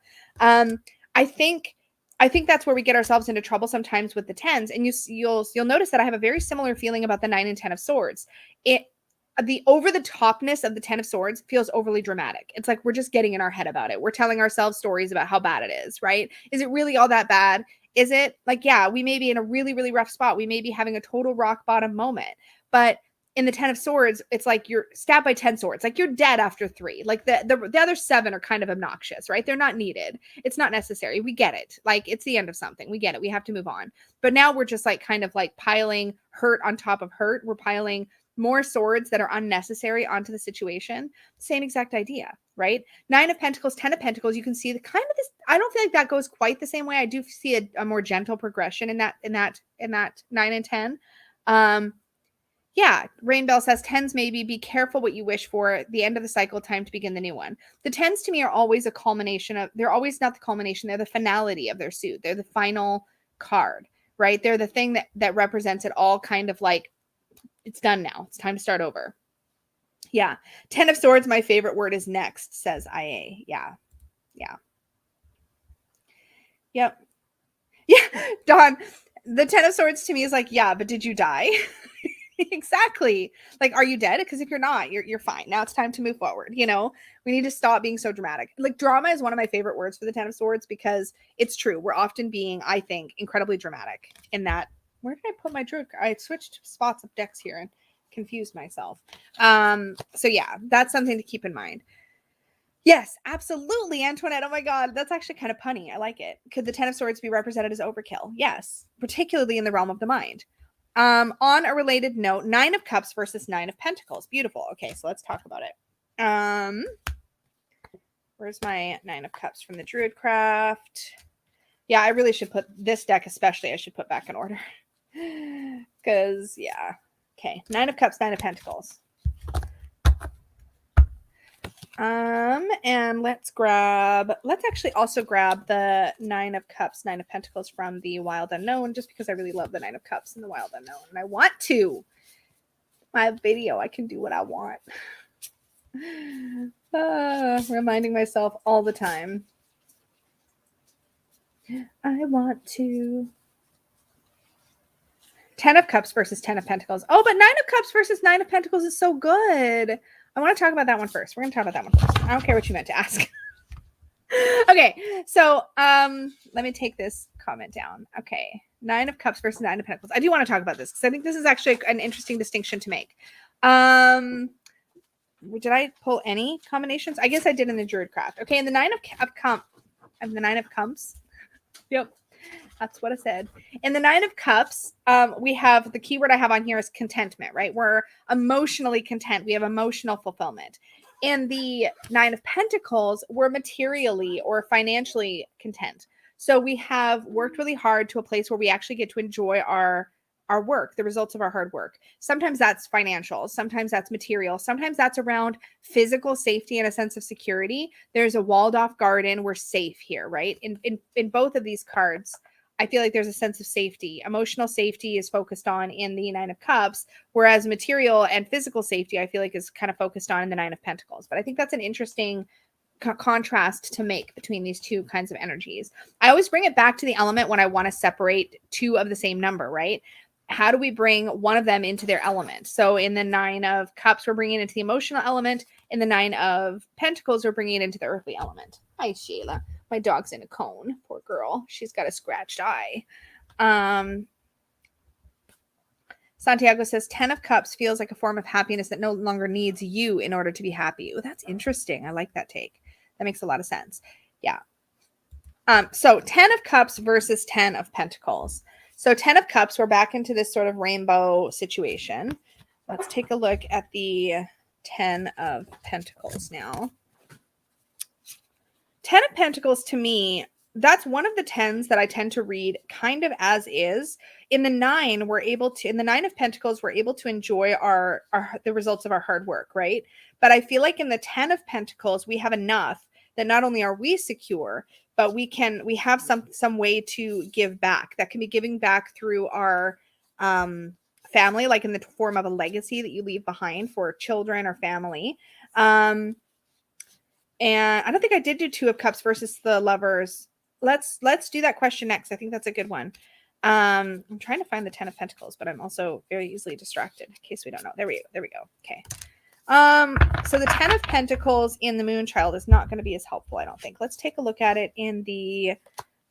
I think that's where we get ourselves into trouble sometimes with the 10s. And you'll notice that I have a very similar feeling about the 9 and 10 of Swords. The over-the-topness of the 10 of Swords feels overly dramatic. It's like we're just getting in our head about it. We're telling ourselves stories about how bad it is, right? Is it really all that bad? Is it? Like, yeah, we may be in a really, really rough spot. We may be having a total rock bottom moment. But in the 10 of Swords, it's like you're stabbed by 10 swords. Like you're dead after 3. Like the other 7 are kind of obnoxious, right? They're not needed. It's not necessary. We get it. Like it's the end of something. We get it. We have to move on. But now we're just like kind of like piling hurt on top of hurt. We're piling more swords that are unnecessary onto the situation. Same exact idea, right? 9 of Pentacles, 10 of Pentacles. You can see the kind of this. I don't feel like that goes quite the same way. I do see a more gentle progression in that 9 and 10. Yeah, Rainbell says 10s maybe be careful what you wish for. The end of the cycle, time to begin the new one. The 10s to me are always a culmination of. They're always not the culmination. They're the finality of their suit. They're the final card, right? They're the thing that represents it all, kind of like It's done now. It's time to start over. Yeah. 10 of Swords, my favorite word is next, says IA. Yeah. Yeah. Yep. Yeah. Dawn, the 10 of Swords to me is like, yeah, but did you die? Exactly. Like, are you dead? Because if you're not, you're fine. Now it's time to move forward. You know, we need to stop being so dramatic. Like, drama is one of my favorite words for the 10 of Swords because it's true. We're often being, I think, incredibly dramatic in that. Where did I put my Druid? I switched spots of decks here and confused myself. So yeah, that's something to keep in mind. Yes, absolutely, Antoinette. Oh my God, that's actually kind of punny. I like it. Could the 10 of Swords be represented as overkill? Yes, particularly in the realm of the mind. On a related note, 9 of Cups versus 9 of Pentacles. Beautiful. Okay, so let's talk about it. Where's my 9 of Cups from the Druid Craft? Yeah, I really should put this deck, especially, I should put back in order. Because, yeah. Okay, 9 of Cups, 9 of Pentacles. And let's actually also grab the 9 of Cups, 9 of Pentacles from the Wild Unknown, just because I really love the 9 of Cups and the Wild Unknown. And I want to. My video, I can do what I want. Reminding myself all the time. I want to. 10 of Cups versus 10 of Pentacles. Oh, but 9 of Cups versus 9 of Pentacles is so good. I want to talk about that one first. We're going to talk about that one first. I don't care what you meant to ask. Okay, so let me take this comment down. Okay, 9 of Cups versus 9 of Pentacles. I do want to talk about this because I think this is actually an interesting distinction to make. Did I pull any combinations? I guess I did in the Druid Craft. Okay, and the 9 of the 9 of Cups. Yep. That's what I said. In the 9 of Cups, we have the keyword I have on here is contentment, right? We're emotionally content. We have emotional fulfillment. In the 9 of Pentacles, we're materially or financially content. So we have worked really hard to a place where we actually get to enjoy our work, the results of our hard work. Sometimes that's financial. Sometimes that's material. Sometimes that's around physical safety and a sense of security. There's a walled off garden. We're safe here, right? In both of these cards, I feel like there's a sense of safety. Emotional safety is focused on in the 9 of Cups, whereas material and physical safety, I feel like, is kind of focused on in the 9 of Pentacles. But I think that's an interesting contrast to make between these two kinds of energies. I always bring it back to the element when I want to separate two of the same number, right? How do we bring one of them into their element? So in the 9 of Cups, we're bringing it into the emotional element. In the 9 of Pentacles, we're bringing it into the earthly element. Hi, Sheila. My dog's in a cone. Poor girl. She's got a scratched eye. Santiago says 10 of Cups feels like a form of happiness that no longer needs you in order to be happy. Oh, that's interesting. I like that take. That makes a lot of sense. Yeah. So 10 of Cups versus 10 of Pentacles. So 10 of Cups, we're back into this sort of rainbow situation. Let's take a look at the 10 of Pentacles now. 10 of Pentacles, to me, that's one of the 10s that I tend to read kind of as is. In the 9, in the 9 of Pentacles, we're able to enjoy the results of our hard work, right? But I feel like in the 10 of Pentacles, we have enough that not only are we secure, but we have some way to give back. That can be giving back through our family, like in the form of a legacy that you leave behind for children or family. And I don't think I did do 2 of Cups versus the Lovers. Let's do that question next. I think that's a good one. I'm trying to find the 10 of Pentacles, but I'm also very easily distracted in case we don't know. There we go. Okay. So the 10 of Pentacles in the Moonchild is not going to be as helpful, I don't think. Let's take a look at it in the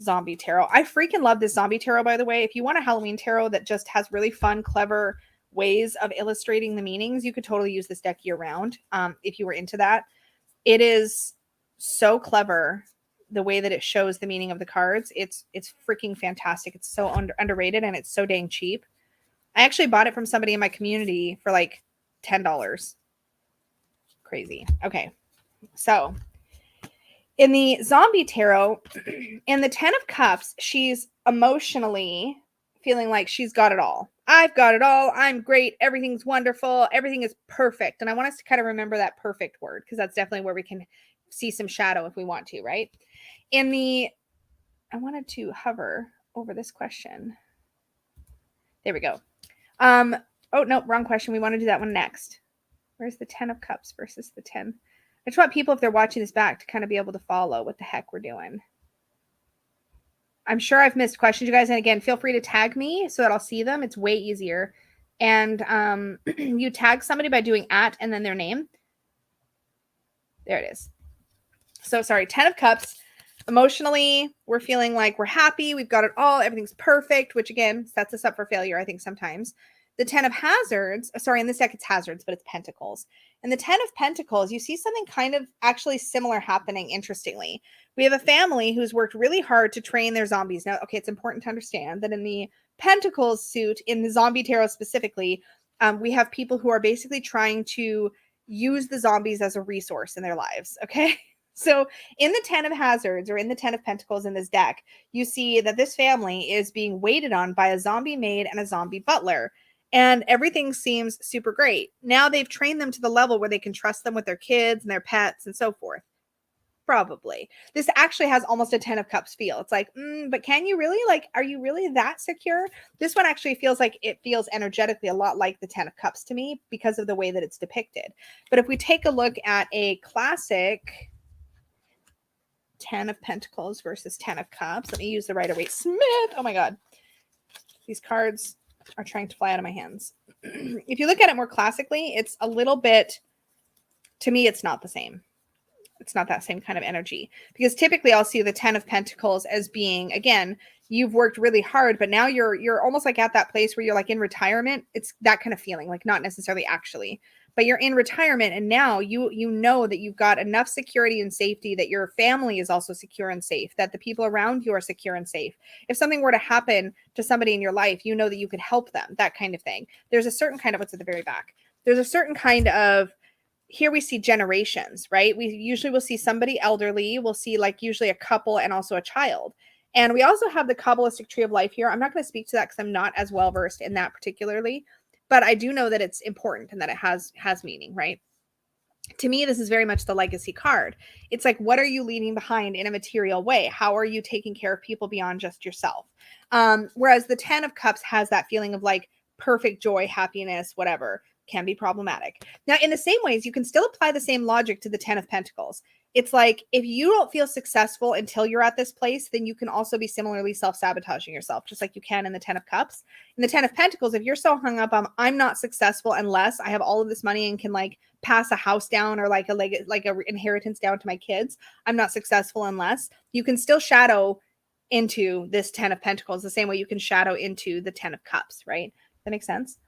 Zombie Tarot. I freaking love this Zombie Tarot, by the way. If you want a Halloween tarot that just has really fun, clever ways of illustrating the meanings, you could totally use this deck year round, if you were into that. It is so clever the way that it shows the meaning of the cards. It's freaking fantastic. It's so underrated and it's so dang cheap. I actually bought it from somebody in my community for like $10. Crazy. Okay. So in the Zombie Tarot, in the 10 of Cups, she's emotionally feeling like she's got it all. I've got it all. I'm great. Everything's wonderful. Everything is perfect. And I want us to kind of remember that perfect word because that's definitely where we can see some shadow if we want to, right? I wanted to hover over this question. There we go. Oh, no, wrong question. We want to do that one next. Where's the 10 of Cups versus the 10? I just want people, if they're watching this back, to kind of be able to follow what the heck we're doing. I'm sure I've missed questions, you guys. And again, feel free to tag me so that I'll see them. It's way easier. And you tag somebody by doing @ and then their name. There it is. So sorry, 10 of Cups. Emotionally, we're feeling like we're happy. We've got it all. Everything's perfect, which again sets us up for failure, I think, sometimes. The 10 of Hazards, sorry, in this deck it's Hazards, but it's Pentacles. And the 10 of Pentacles, you see something kind of actually similar happening, interestingly. We have a family who's worked really hard to train their zombies. Now, okay, it's important to understand that in the Pentacles suit, in the Zombie Tarot specifically, we have people who are basically trying to use the zombies as a resource in their lives, okay? So in the 10 of Hazards, or in the 10 of Pentacles in this deck, you see that this family is being waited on by a zombie maid and a zombie butler. And everything seems super great. Now they've trained them to the level where they can trust them with their kids and their pets and so forth. Probably. This actually has almost a 10 of Cups feel. It's like, but can you really? Like, are you really that secure? This one actually feels like it feels energetically a lot like the 10 of Cups to me because of the way that it's depicted. But if we take a look at a classic 10 of Pentacles versus 10 of Cups. Let me use the Rider-Waite Smith. Oh my God. These cards are trying to fly out of my hands. If you look at it more classically, it's a little bit, to me, it's not the same. It's not that same kind of energy. Because typically I'll see the 10 of Pentacles as being, again, you've worked really hard, but now you're almost like at that place where you're like in retirement. It's that kind of feeling, like not necessarily actually, but you're in retirement, and now you know that you've got enough security and safety, that your family is also secure and safe, that the people around you are secure and safe. If something were to happen to somebody in your life, you know that you could help them, that kind of thing. There's a certain kind of, what's at the very back? There's a certain kind of, here we see generations, right? We usually will see somebody elderly. We'll see like usually a couple and also a child. And we also have the Kabbalistic Tree of Life here. I'm not going to speak to that because I'm not as well versed in that particularly, but I do know that it's important and that it has meaning, right? To me, this is very much the legacy card. It's like, what are you leaving behind in a material way? How are you taking care of people beyond just yourself? Whereas the 10 of Cups has that feeling of like perfect joy, happiness, whatever. Can be problematic. Now, in the same ways, you can still apply the same logic to the 10 of Pentacles. It's like, if you don't feel successful until you're at this place, then you can also be similarly self-sabotaging yourself, just like you can in the 10 of Cups. In the 10 of Pentacles, if you're so hung up on, I'm not successful unless I have all of this money and can like pass a house down or like a inheritance down to my kids, I'm not successful unless, you can still shadow into this 10 of Pentacles the same way you can shadow into the 10 of Cups, right? That makes sense?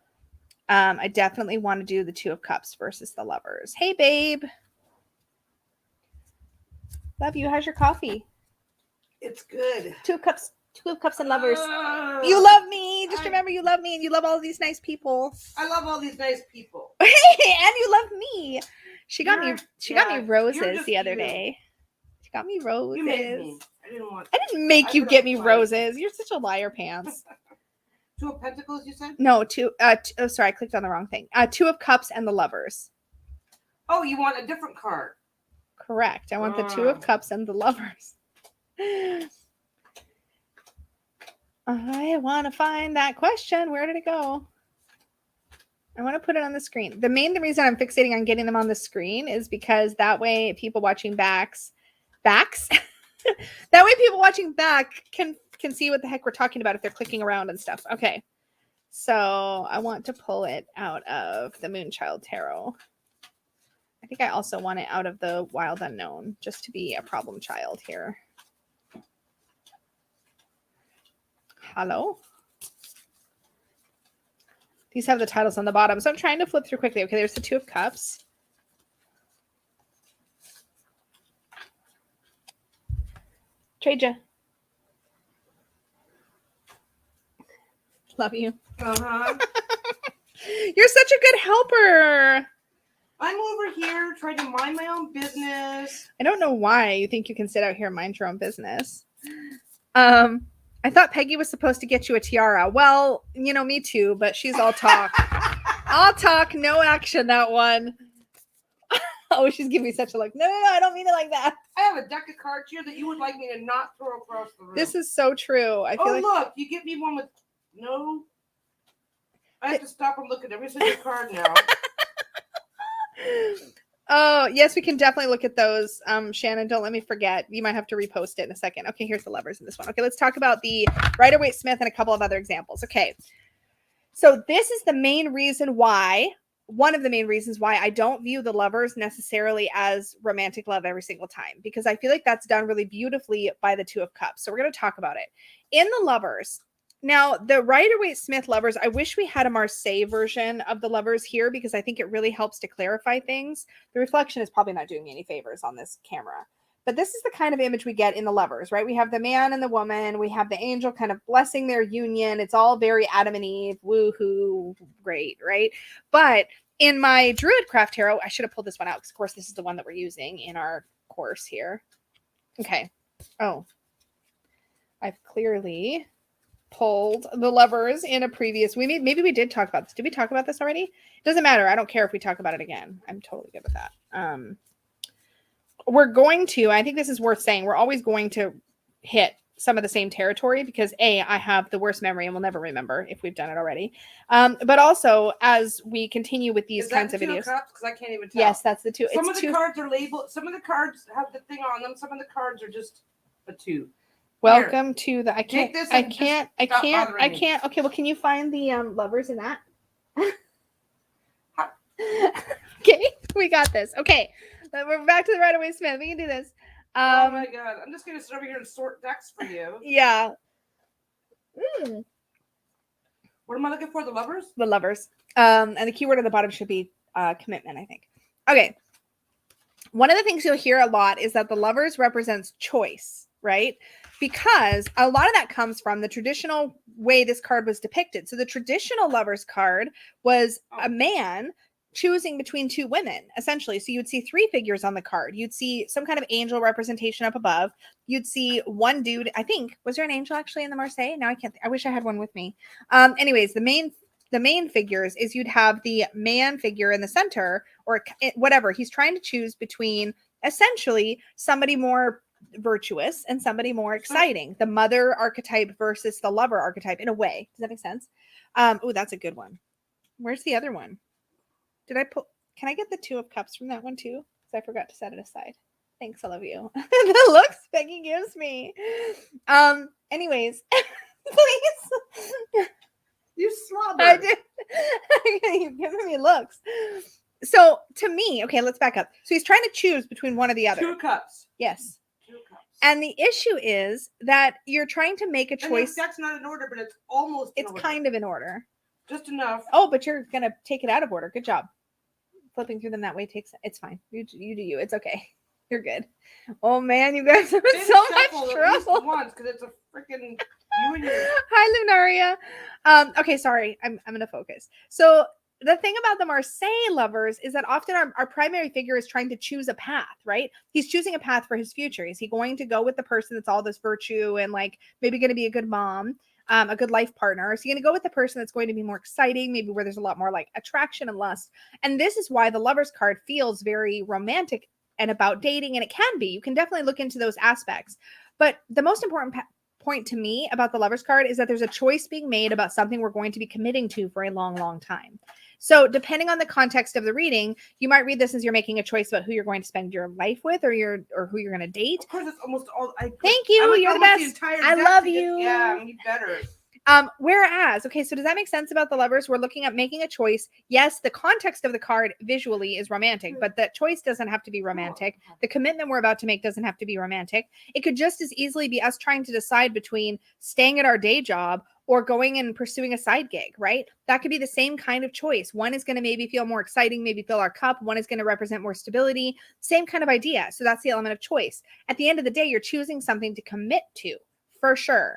I definitely want to do the 2 of Cups versus the Lovers. Hey, babe. Love you. How's your coffee? It's good. 2 of Cups and Lovers. You love me. Just remember, you love me, and you love all these nice people. I love all these nice people. And you love me. She got me roses the other day. She got me roses. You made me. I didn't make you get me roses. You're such a liar, Pants. 2 of Pentacles, you said? No, sorry, I clicked on the wrong thing. 2 of Cups and the Lovers. Oh, you want a different card? Correct. I want the 2 of Cups and the Lovers. I want to find that question. Where did it go? I want to put it on the screen. The reason I'm fixating on getting them on the screen is because that way people watching backs, that way people watching back can see what the heck we're talking about if they're clicking around and stuff. Okay. So I want to pull it out of the Moonchild Tarot. I think I also want it out of the Wild Unknown, just to be a problem child here. Hello? These have the titles on the bottom, so I'm trying to flip through quickly. Okay, there's the 2 of Cups. Traja. Love you. Uh-huh. You're such a good helper. I'm over here trying to mind my own business. I don't know why you think you can sit out here and mind your own business. I thought Peggy was supposed to get you a tiara. Well, you know, me too, but she's all talk. All talk, no action, that one. Oh, she's giving me such a look. No, I don't mean it like that. I have a deck of cards here that you would like me to not throw across the room. This is so true. I feel like... look, you get me one with no... I have to stop and look at every single card now. Oh, yes, we can definitely look at those. Shannon, don't let me forget. You might have to repost it in a second. Okay, here's the Lovers in this one. Okay, let's talk about the Rider-Waite-Smith and a couple of other examples. Okay, so this is the main reason why, one of the main reasons why I don't view the Lovers necessarily as romantic love every single time, because I feel like that's done really beautifully by the Two of Cups. So we're going to talk about it. In the Lovers, now, the Rider-Waite-Smith Lovers, I wish we had a Marseille version of the Lovers here because I think it really helps to clarify things. The reflection is probably not doing me any favors on this camera. But this is the kind of image we get in the Lovers, right? We have the man and the woman. We have the angel kind of blessing their union. It's all very Adam and Eve. Woohoo. Great, right? But in my Druid Craft Tarot, I should have pulled this one out because, of course, this is the one that we're using in our course here. Okay. Oh. I've clearly pulled the Lovers in a previous, maybe we did talk about this. Did we talk about this already? It doesn't matter. I don't care if we talk about it again. I'm totally good with that. We're going to, I think this is worth saying, we're always going to hit some of the same territory because I have the worst memory and will never remember if we've done it already. But also as we continue with these kinds of videos. Because I can't even tell. Yes, that's the two. Some of the cards are labeled. Some of the cards have the thing on them. Some of the cards are just a two. Welcome to the, I can't. Okay, well, can you find the Lovers in that? Okay, we got this. Okay, we're back to the Rider-Waite-Smith. We can do this. Oh my god, I'm just gonna sit over here and sort decks for you. Yeah. What am I looking for? The Lovers? The Lovers. And the keyword at the bottom should be commitment, I think. Okay. One of the things you'll hear a lot is that the Lovers represents choice, right? Because a lot of that comes from the traditional way this card was depicted. So the traditional Lovers card was a man choosing between two women, essentially. So you'd see three figures on the card. You'd see some kind of angel representation up above. You'd see one dude, I think, was there an angel actually in the Marseille? Now I can't, I wish I had one with me. Anyways, the main figures is you'd have the man figure in the center or whatever. He's trying to choose between essentially somebody more virtuous and somebody more exciting. The mother archetype versus the lover archetype in a way. Does that make sense? Oh, that's a good one. Where's the other one? Did I put, can I get the Two of Cups from that one too? Because I forgot to set it aside. Thanks, I love you. The looks Becky gives me. Anyways, please. You slobber. I did. You're giving me looks. So to me, okay, let's back up. So he's trying to choose between one or the other. Two of Cups. Yes. Two of Cups. And the issue is that you're trying to make a choice. That's not in order, but it's almost in order. Kind of in order. Just enough. Oh, but you're going to take it out of order. Good job. Flipping through them that way takes, it's fine. You do you. It's okay. You're good. Oh man, you guys are in so much trouble. Once, because it's a freaking you and your... Hi, Lunaria. Okay, sorry. I'm going to focus. So the thing about the Marseille Lovers is that often our primary figure is trying to choose a path, right? He's choosing a path for his future. Is he going to go with the person that's all this virtue and like maybe going to be a good mom? A good life partner? Is he going to go with the person that's going to be more exciting, maybe where there's a lot more like attraction and lust? And this is why the Lovers card feels very romantic and about dating, and it can be. You can definitely look into those aspects. But the most important point to me about the Lovers card is that there's a choice being made about something we're going to be committing to for a long, long time. So depending on the context of the reading, you might read this as you're making a choice about who you're going to spend your life with or who you're going to date. Of course, it's almost all. Thank you. You're the best. I love you. Yeah, you better. Whereas, okay, so does that make sense about the Lovers? We're looking at making a choice. Yes, the context of the card visually is romantic, but that choice doesn't have to be romantic. The commitment we're about to make doesn't have to be romantic. It could just as easily be us trying to decide between staying at our day job or going and pursuing a side gig, right? That could be the same kind of choice. One is going to maybe feel more exciting, maybe fill our cup. One is going to represent more stability. Same kind of idea. So that's the element of choice. At the end of the day, you're choosing something to commit to, for sure.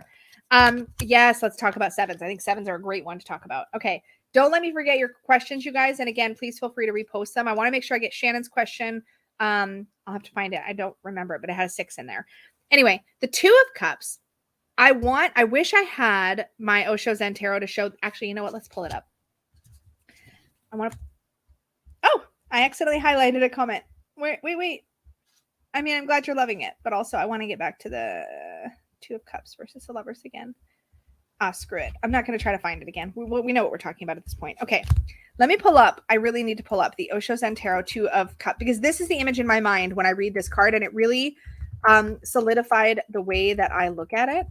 Yes, let's talk about sevens. I think sevens are a great one to talk about. Okay. Don't let me forget your questions, you guys. And again, please feel free to repost them. I want to make sure I get Shannon's question. I'll have to find it. I don't remember it, but it has 6 in there. Anyway, the Two of Cups. I wish I had my Osho Zen Tarot to show. Actually, you know what? Let's pull it up. Oh, I accidentally highlighted a comment. Wait. I mean, I'm glad you're loving it, but also I want to get back to the Two of Cups versus the Lovers again. Screw it. I'm not going to try to find it again. We know what we're talking about at this point. Okay. Let me pull up. I really need to pull up the Osho Zen Tarot 2 of Cups, because this is the image in my mind when I read this card, and it really solidified the way that I look at it.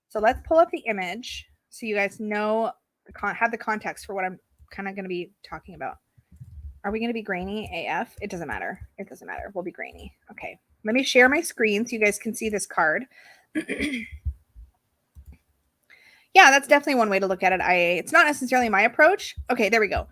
So let's pull up the image so you guys know, have the context for what I'm kind of going to be talking about. Are we going to be grainy AF? It doesn't matter. It doesn't matter. We'll be grainy. Okay. Let me share my screen so you guys can see this card. Yeah, that's definitely one way to look at it, IA. It's not necessarily my approach. Okay, there we go.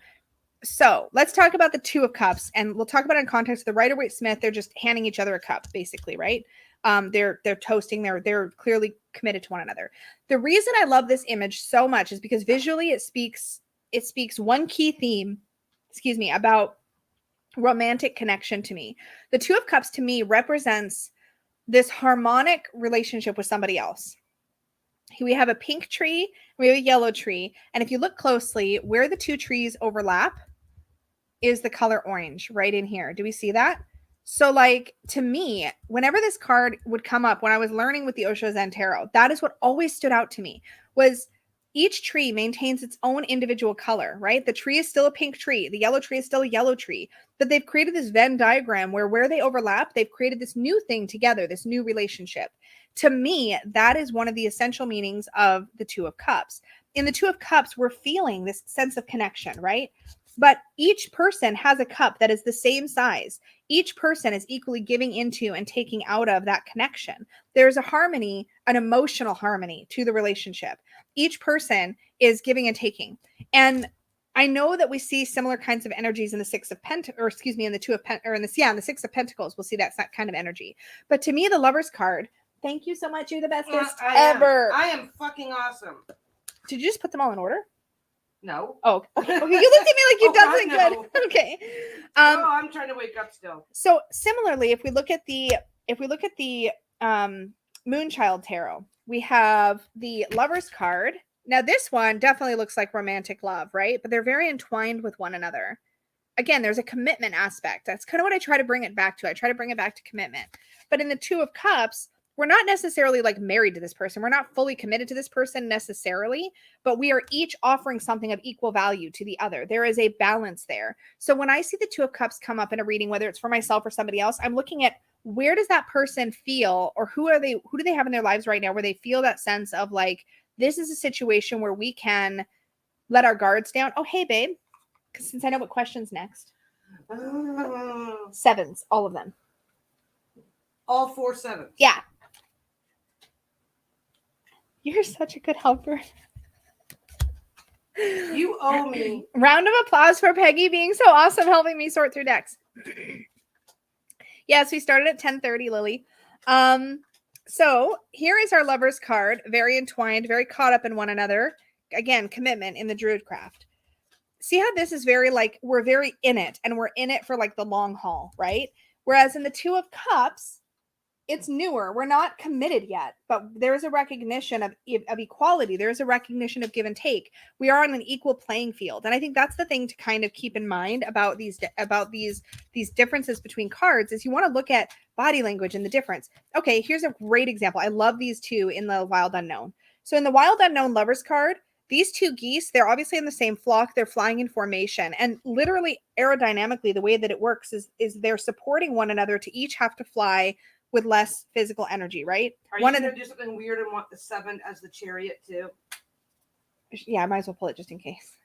So let's talk about the 2 of Cups, and we'll talk about it in context of the Rider-Waite-Smith. They're just handing each other a cup, basically, right? They're toasting. They're clearly committed to one another. The reason I love this image so much is because visually it speaks one key theme, about romantic connection to me. The 2 of Cups to me represents this harmonic relationship with somebody else. We have a pink tree, we have a yellow tree, and if you look closely, where the 2 trees overlap is the color orange right in here. Do we see that? So like, to me, whenever this card would come up, when I was learning with the Osho Zen Tarot, that is what always stood out to me, was each tree maintains its own individual color, right? The tree is still a pink tree. The yellow tree is still a yellow tree. But they've created this Venn diagram where they overlap, they've created this new thing together, this new relationship. To me, that is one of the essential meanings of the 2 of Cups. In the 2 of Cups, we're feeling this sense of connection, right? But each person has a cup that is the same size. Each person is equally giving into and taking out of that connection. There's a harmony, an emotional harmony to the relationship. Each person is giving and taking. And I know that we see similar kinds of energies in the 6 of Pentacles, in the 2 of in the 6 of Pentacles. We'll see that kind of energy. But to me, the Lover's card, thank you so much. You're the bestest ever. I am fucking awesome. Did you just put them all in order? No. Oh, okay. You looked at me like you've done something good. Okay. No, I'm trying to wake up still. So similarly, if we look at the Moonchild Tarot, we have the Lover's card. Now this one definitely looks like romantic love, right? But they're very entwined with one another. Again, there's a commitment aspect. That's kind of what I try to bring it back to. I try to bring it back to commitment. But in the 2 of Cups, we're not necessarily like married to this person. We're not fully committed to this person necessarily, but we are each offering something of equal value to the other. There is a balance there. So when I see the 2 of Cups come up in a reading, whether it's for myself or somebody else, I'm looking at where does that person feel, or who do they have in their lives right now where they feel that sense of like, this is a situation where we can let our guards down. Oh, hey, babe. Since I know what question's next. 7s, all of them. All 4 7s. Yeah. You're such a good helper. You owe me. Round of applause for Peggy being so awesome, helping me sort through decks. Yes, we started at 10:30, Lily. So here is our Lover's card, very entwined, very caught up in one another. Again, commitment in the Druid craft. See how this is very like, we're very in it, and we're in it for like the long haul, right? Whereas in the 2 of Cups, it's newer. We're not committed yet, but there's a recognition of equality. There's a recognition of give and take. We are on an equal playing field. And I think that's the thing to kind of keep in mind about these differences between cards, is you want to look at body language and the difference. Okay, here's a great example. I love these 2 in the Wild Unknown. So in the Wild Unknown Lover's card, these 2 geese, they're obviously in the same flock. They're flying in formation. And literally aerodynamically, the way that it works is they're supporting one another to each have to fly with less physical energy, right? Are you going to do something weird and want the 7 as the chariot too? Yeah, I might as well pull it just in case.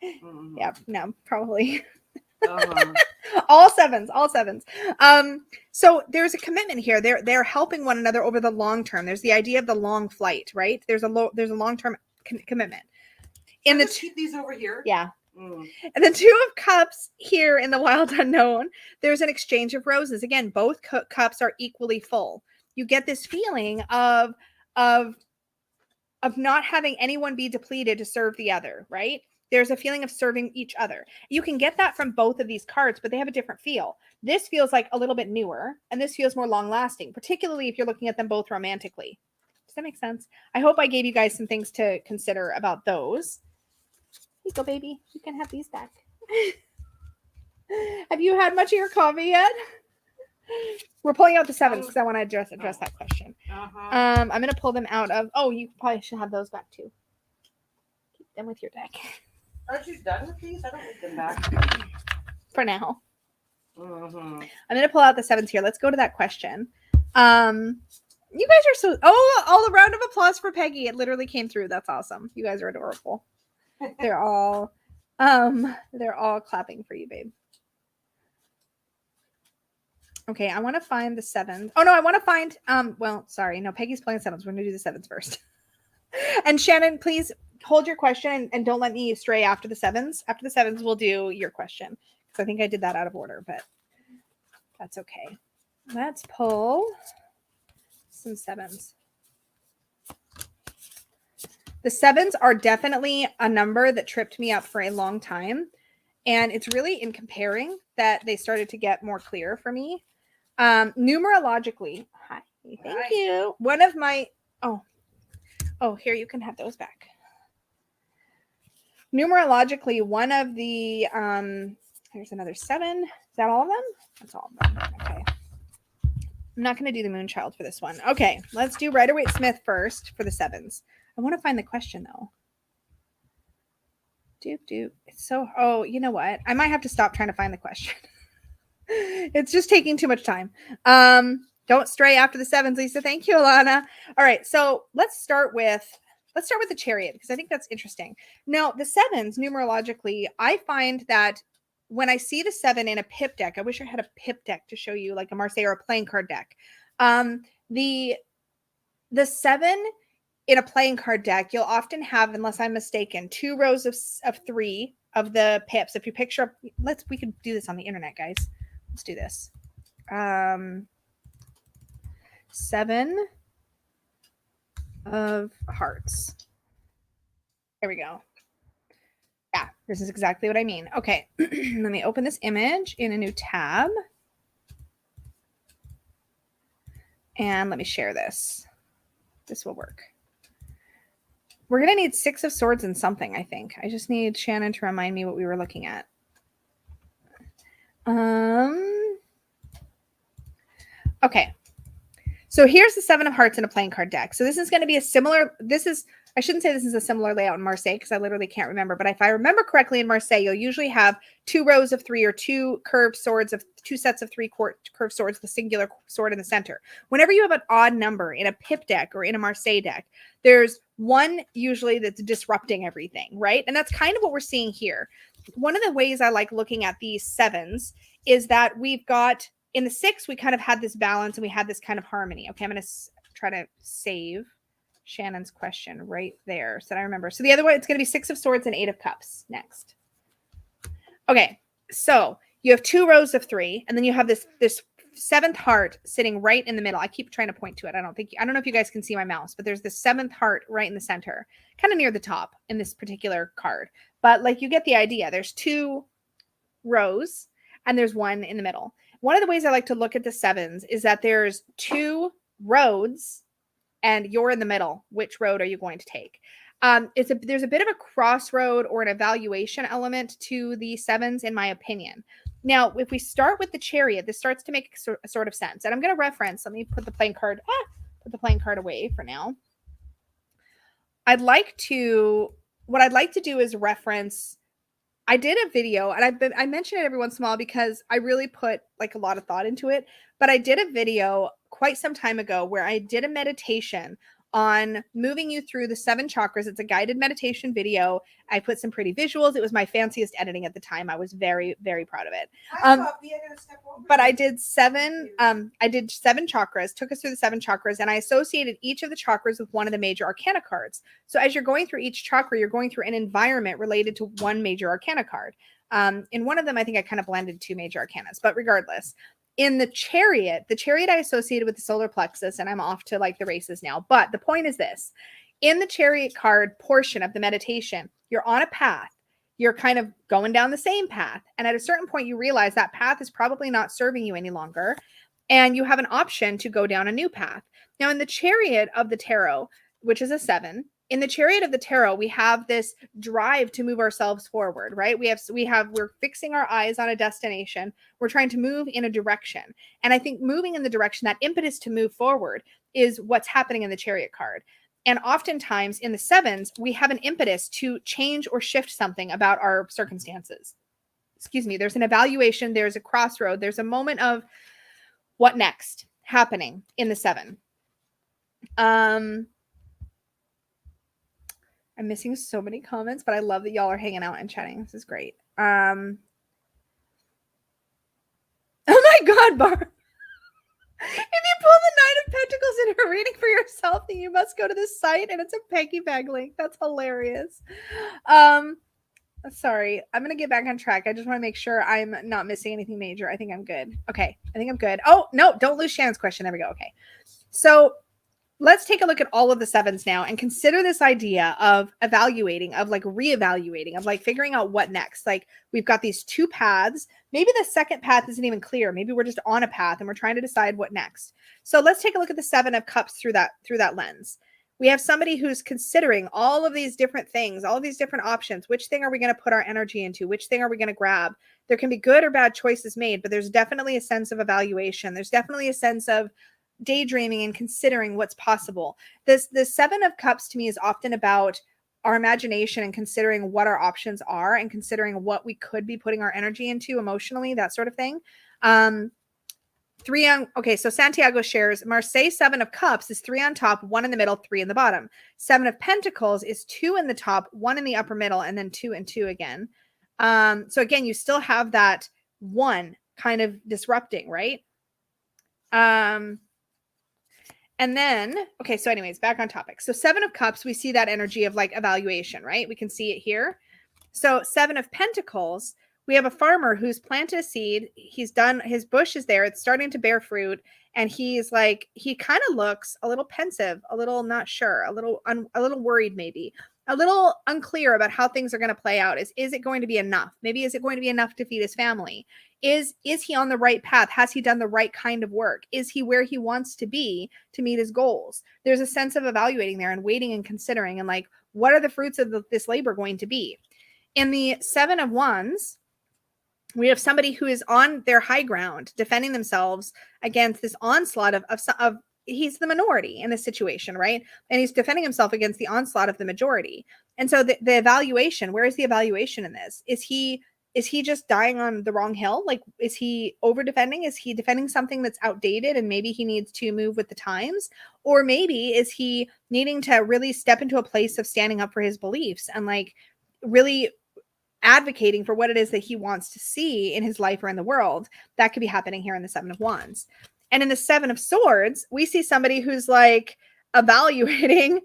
Mm-hmm. Yeah, no, probably. All sevens. So there's a commitment here. They're helping one another over the long term. There's the idea of the long flight, right? There's a long-term commitment. Keep these over here. Yeah. And the 2 of Cups here in the Wild Unknown, there's an exchange of roses. Again, both cups are equally full. You get this feeling of not having anyone be depleted to serve the other, right? There's a feeling of serving each other. You can get that from both of these cards, but they have a different feel. This feels like a little bit newer, and this feels more long-lasting, particularly if you're looking at them both romantically. Does that make sense? I hope I gave you guys some things to consider about those. Here you go, baby. You can have these back. Have you had much of your coffee yet? We're pulling out the sevens because I want to address that question. Uh-huh. I'm going to pull them out of. Oh, you probably should have those back too. Keep them with your deck Aren't you done with these? I don't need them back. for now. Mm-hmm. I'm going to pull out the sevens here. Let's go to that question. You guys are so. Oh, all a round of applause for Peggy. It literally came through. That's awesome. You guys are adorable. They're all clapping for you, babe. Okay, I want to find the sevens. Oh no, I want to find well, sorry. No, Peggy's playing sevens. We're going to do the sevens first. And Shannon, please hold your question and don't let me stray after the sevens. After the sevens, we'll do your question. Because I think I did that out of order, but that's okay. Let's pull some sevens. The sevens are definitely a number that tripped me up for a long time. And it's really in comparing that they started to get more clear for me. Numerologically, hi, thank you. One of my, oh, here, you can have those back. Numerologically, one of the, here's another 7. Is that all of them? That's all of them. Okay. I'm not going to do the Moonchild for this one. Okay, let's do Rider-Waite-Smith first for the sevens. I want to find the question though. Doop. It's so, oh, you know what? I might have to stop trying to find the question. It's just taking too much time. Don't stray after the sevens, Lisa. Thank you, Alana. All right, so let's start with the Chariot because I think that's interesting. Now, the sevens numerologically, I find that when I see the 7 in a pip deck, I wish I had a pip deck to show you, like a Marseille or a playing card deck. The 7 in a playing card deck, you'll often have, unless I'm mistaken, 2 rows of 3 of the pips. If you picture up, we could do this on the internet, guys. Let's do this. 7 of hearts. There we go. Yeah, this is exactly what I mean. Okay, let me open this image in a new tab. And let me share this. This will work. We're going to need 6 of swords and something, I think. I just need Shannon to remind me what we were looking at. Okay. So here's the 7 of hearts in a playing card deck. So this is going to be a similar, I shouldn't say this is a similar layout in Marseille because I literally can't remember. But if I remember correctly, in Marseille, you'll usually have 2 rows of 3 or 2 curved swords of 2 sets of 3 curved swords, the singular sword in the center. Whenever you have an odd number in a pip deck or in a Marseille deck, there's one usually that's disrupting everything, right? And that's kind of what we're seeing here. One of the ways I like looking at these 7s is that we've got, in the 6, we kind of had this balance and we had this kind of harmony. Okay, I'm going to try to save Shannon's question right there so that I remember. So the other one, it's going to be 6 of swords and 8 of cups next. Okay, so you have 2 rows of 3, and then you have this 7th heart sitting right in the middle. I keep trying to point to it. I don't know if you guys can see my mouse, but there's this 7th heart right in the center, kind of near the top in this particular card. But like, you get the idea. There's 2 rows and there's 1 in the middle. One of the ways I like to look at the 7s is that there's 2 roads and you're in the middle. Which road are you going to take? There's a bit of a crossroad or an evaluation element to the 7s, in my opinion. Now, if we start with the Chariot, this starts to make a sort of sense. And I'm going to reference, let me put the playing card away for now. What I'd like to do is reference, I did a video, and I mention it every once in a while because I really put like a lot of thought into it. But I did a video quite some time ago where I did a meditation on moving you through the 7 chakras. It's a guided meditation video. I put some pretty visuals. It was my fanciest editing at the time. I was very, very proud of it. But I did 7 chakras, took us through the 7 chakras, and I associated each of the chakras with one of the major arcana cards. So as you're going through each chakra, you're going through an environment related to one major arcana card. In one of them, I think I kind of blended 2 major arcanas, but regardless. In the Chariot I associated with the solar plexus, and I'm off to like the races now. But the point is this. In the Chariot card portion of the meditation, you're on a path. You're kind of going down the same path. And at a certain point, you realize that path is probably not serving you any longer. And you have an option to go down a new path. Now, in the Chariot of the tarot, which is a 7, in the Chariot of the Tarot, we have this drive to move ourselves forward, right? We're fixing our eyes on a destination. We're trying to move in a direction. And I think moving in the direction, that impetus to move forward is what's happening in the Chariot card. And oftentimes in the sevens, we have an impetus to change or shift something about our circumstances. Excuse me. There's an evaluation. There's a crossroad. There's a moment of what next happening in the seven. I'm missing so many comments, but I love that y'all are hanging out and chatting. This is great. Oh my God, Barb. If you pull the Nine of Pentacles in her reading for yourself, then you must go to this site, and it's a Peggy bag link. That's hilarious. Sorry. I'm going to get back on track. I just want to make sure I'm not missing anything major. I think I'm good. Okay. I think I'm good. Oh, no, don't lose Shannon's question. There we go. Okay. So let's take a look at all of the sevens now and consider this idea of evaluating, of like reevaluating, of like figuring out what next. Like we've got these two paths. Maybe the second path isn't even clear. Maybe we're just on a path and we're trying to decide what next. So let's take a look at the Seven of Cups through that lens. We have somebody who's considering all of these different things, all of these different options. Which thing are we going to put our energy into? Which thing are we going to grab? There can be good or bad choices made, but there's definitely a sense of evaluation. There's definitely a sense of daydreaming and considering what's possible. The Seven of Cups to me is often about our imagination and considering what our options are and considering what we could be putting our energy into emotionally, that sort of thing. Okay, so Santiago shares Marseille Seven of Cups is 3 on top, 1 in the middle, 3 in the bottom. Seven of Pentacles is 2 in the top, 1 in the upper middle, and then 2 and 2 again. So again, you still have that 1 kind of disrupting, right? And then, okay, so anyways, back on topic. So Seven of Cups, we see that energy of like evaluation, right? We can see it here. So Seven of Pentacles, we have a farmer who's planted a seed. He's done, his bush is there. It's starting to bear fruit. And he's like, he kind of looks a little pensive, a little not sure, a little worried maybe, a little unclear about how things are going to play out. Is it going to be enough? Maybe is it going to be enough to feed his family? Is he on the right path? Has he done the right kind of work? Is he where he wants to be to meet his goals? There's a sense of evaluating there and waiting and considering and like, what are the fruits of this labor going to be? In the Seven of Wands, we have somebody who is on their high ground, defending themselves against this onslaught of he's the minority in this situation, right? And he's defending himself against the onslaught of the majority. And so the evaluation, where is the evaluation in this? Is he just dying on the wrong hill? Like, is he over defending? Is he defending something that's outdated and maybe he needs to move with the times? Or maybe is he needing to really step into a place of standing up for his beliefs and like really advocating for what it is that he wants to see in his life or in the world? That could be happening here in the Seven of Wands. And in the Seven of Swords, we see somebody who's like evaluating,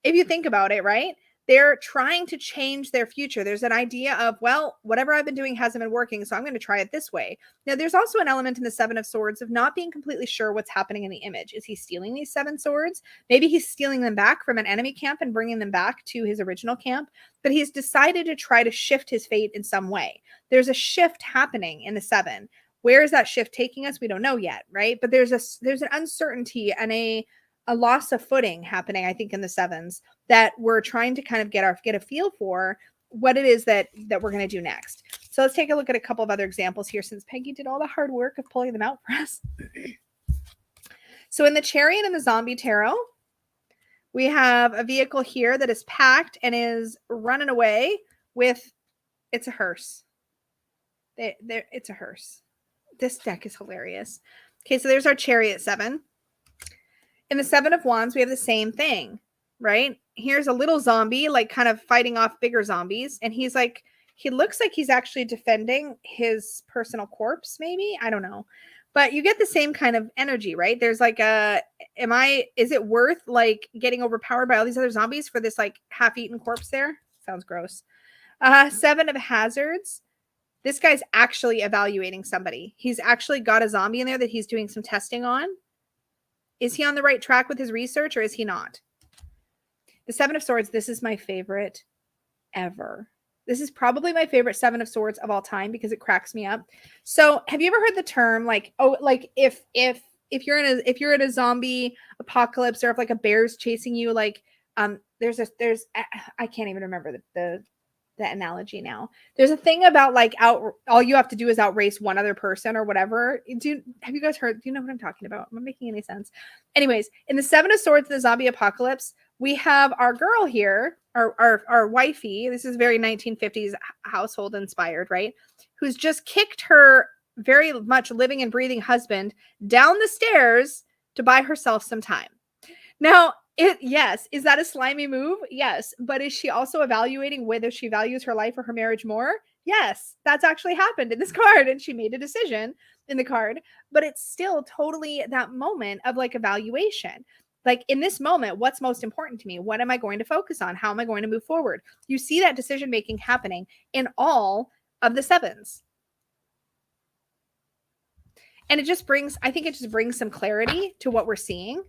if you think about it, right? They're trying to change their future. There's an idea of, well, whatever I've been doing hasn't been working, so I'm going to try it this way. Now, there's also an element in the Seven of Swords of not being completely sure what's happening in the image. Is he stealing these 7 swords? Maybe he's stealing them back from an enemy camp and bringing them back to his original camp, but he's decided to try to shift his fate in some way. There's a shift happening in the 7. Where is that shift taking us? We don't know yet, right? But there's an uncertainty and a loss of footing happening, I think, in the 7s that we're trying to kind of get a feel for what it is that we're going to do next. So let's take a look at a couple of other examples here since Peggy did all the hard work of pulling them out for us. So in the Chariot and the Zombie Tarot, we have a vehicle here that is packed and is running away with, it's a hearse. It's a hearse. This deck is hilarious. Okay, so there's our Chariot 7. In the Seven of Wands, we have the same thing, right? Here's a little zombie, like kind of fighting off bigger zombies. And he's like, he looks like he's actually defending his personal corpse, maybe? I don't know. But you get the same kind of energy, right? There's like is it worth like getting overpowered by all these other zombies for this like half-eaten corpse there? Sounds gross. Seven of Hazards. This guy's actually evaluating somebody. He's actually got a zombie in there that he's doing some testing on. Is he on the right track with his research or is he not? The Seven of Swords, this is my favorite ever. This is probably my favorite Seven of Swords of all time because it cracks me up. So have you ever heard the term like, oh, like if you're in a zombie apocalypse or if like a bear's chasing you, like there's I can't even remember the analogy now. There's a thing about like all you have to do is outrace one other person or whatever. Have you guys heard? Do you know what I'm talking about? Am I making any sense? Anyways, in the Seven of Swords, the zombie apocalypse, we have our girl here, our wifey. This is very 1950s household inspired, right? Who's just kicked her very much living and breathing husband down the stairs to buy herself some time. Now, yes, is that a slimy move? Yes. But is she also evaluating whether she values her life or her marriage more? Yes, that's actually happened in this card. And she made a decision in the card, but it's still totally that moment of like evaluation. Like in this moment, what's most important to me? What am I going to focus on? How am I going to move forward? You see that decision making happening in all of the sevens. And it just brings, I think it just brings some clarity to what we're seeing.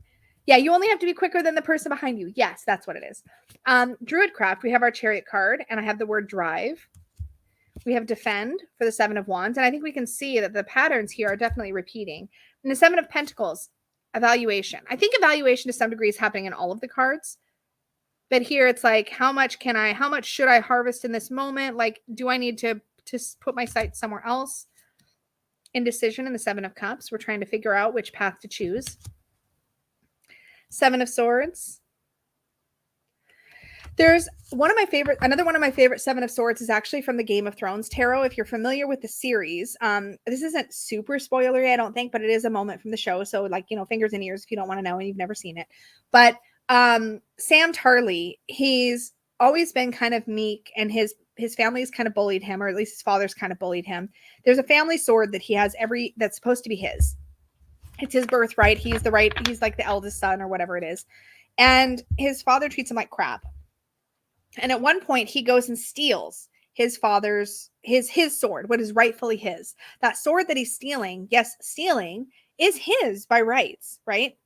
Yeah, you only have to be quicker than the person behind you. Yes, that's what it is. Druidcraft, we have our Chariot card, and I have the word drive. We have defend for the Seven of Wands, and I think we can see that the patterns here are definitely repeating. And the Seven of Pentacles, evaluation. I think evaluation to some degree is happening in all of the cards. But here it's like, how much should I harvest in this moment? Like, do I need to put my sights somewhere else? Indecision in the Seven of Cups. We're trying to figure out which path to choose. Seven of Swords. There's another one of my favorite Seven of Swords is actually from the Game of Thrones tarot. If you're familiar with the series, this isn't super spoilery, I don't think, but it is a moment from the show. So like, fingers in ears if you don't want to know and you've never seen it. But Sam Tarly, he's always been kind of meek, and his family's kind of bullied him, or at least his father's kind of bullied him. There's a family sword that he has that's supposed to be his. It's his birthright. He's like the eldest son or whatever it is. And his father treats him like crap. And at one point he goes and steals his father's, his sword, what is rightfully his. That sword that he's stealing, is his by rights, right?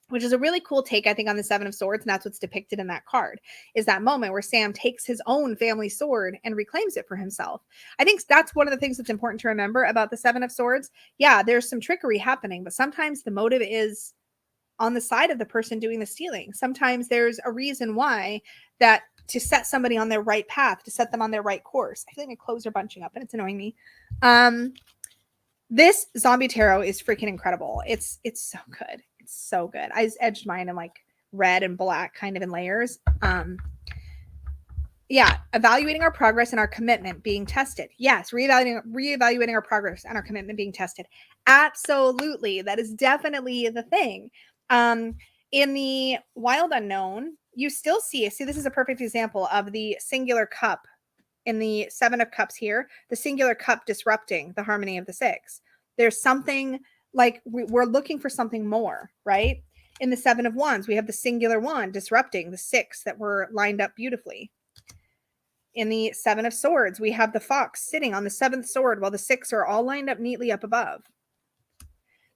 Which is a really cool take, I think, on the Seven of Swords. And that's what's depicted in that card, is that moment where Sam takes his own family sword and reclaims it for himself. I think that's one of the things that's important to remember about the Seven of Swords. Yeah, there's some trickery happening, but sometimes the motive is on the side of the person doing the stealing. Sometimes there's a reason why, that to set somebody on their right path, to set them on their right course. I feel like my clothes are bunching up and it's annoying me. This zombie tarot is freaking incredible. It's so good. So good. I edged mine in like red and black kind of in layers. Yeah, evaluating our progress and our commitment being tested. Yes, reevaluating our progress and our commitment being tested. Absolutely. That is definitely the thing. In the Wild Unknown, you still see this is a perfect example of the singular cup in the Seven of Cups here, the singular cup disrupting the harmony of the six. There's something like we're looking for something more, right? In the Seven of Wands, we have the singular wand disrupting the six that were lined up beautifully. In the Seven of Swords, we have the fox sitting on the seventh sword while the six are all lined up neatly up above.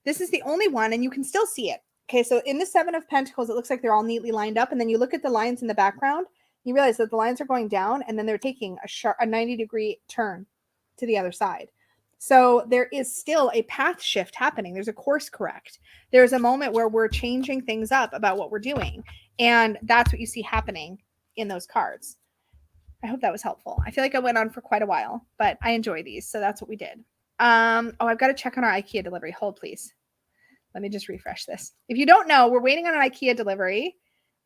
This is the only one, and you can still see it. Okay, so in the Seven of Pentacles, it looks like they're all neatly lined up, and then you look at the lines in the background, you realize that the lines are going down, and then they're taking a 90-degree turn to the other side. So there is still a path shift happening. There's a course correct. There's a moment where we're changing things up about what we're doing. And that's what you see happening in those cards. I hope that was helpful. I feel like I went on for quite a while, but I enjoy these. So that's what we did. I've got to check on our IKEA delivery. Hold, please. Let me just refresh this. If you don't know, we're waiting on an IKEA delivery.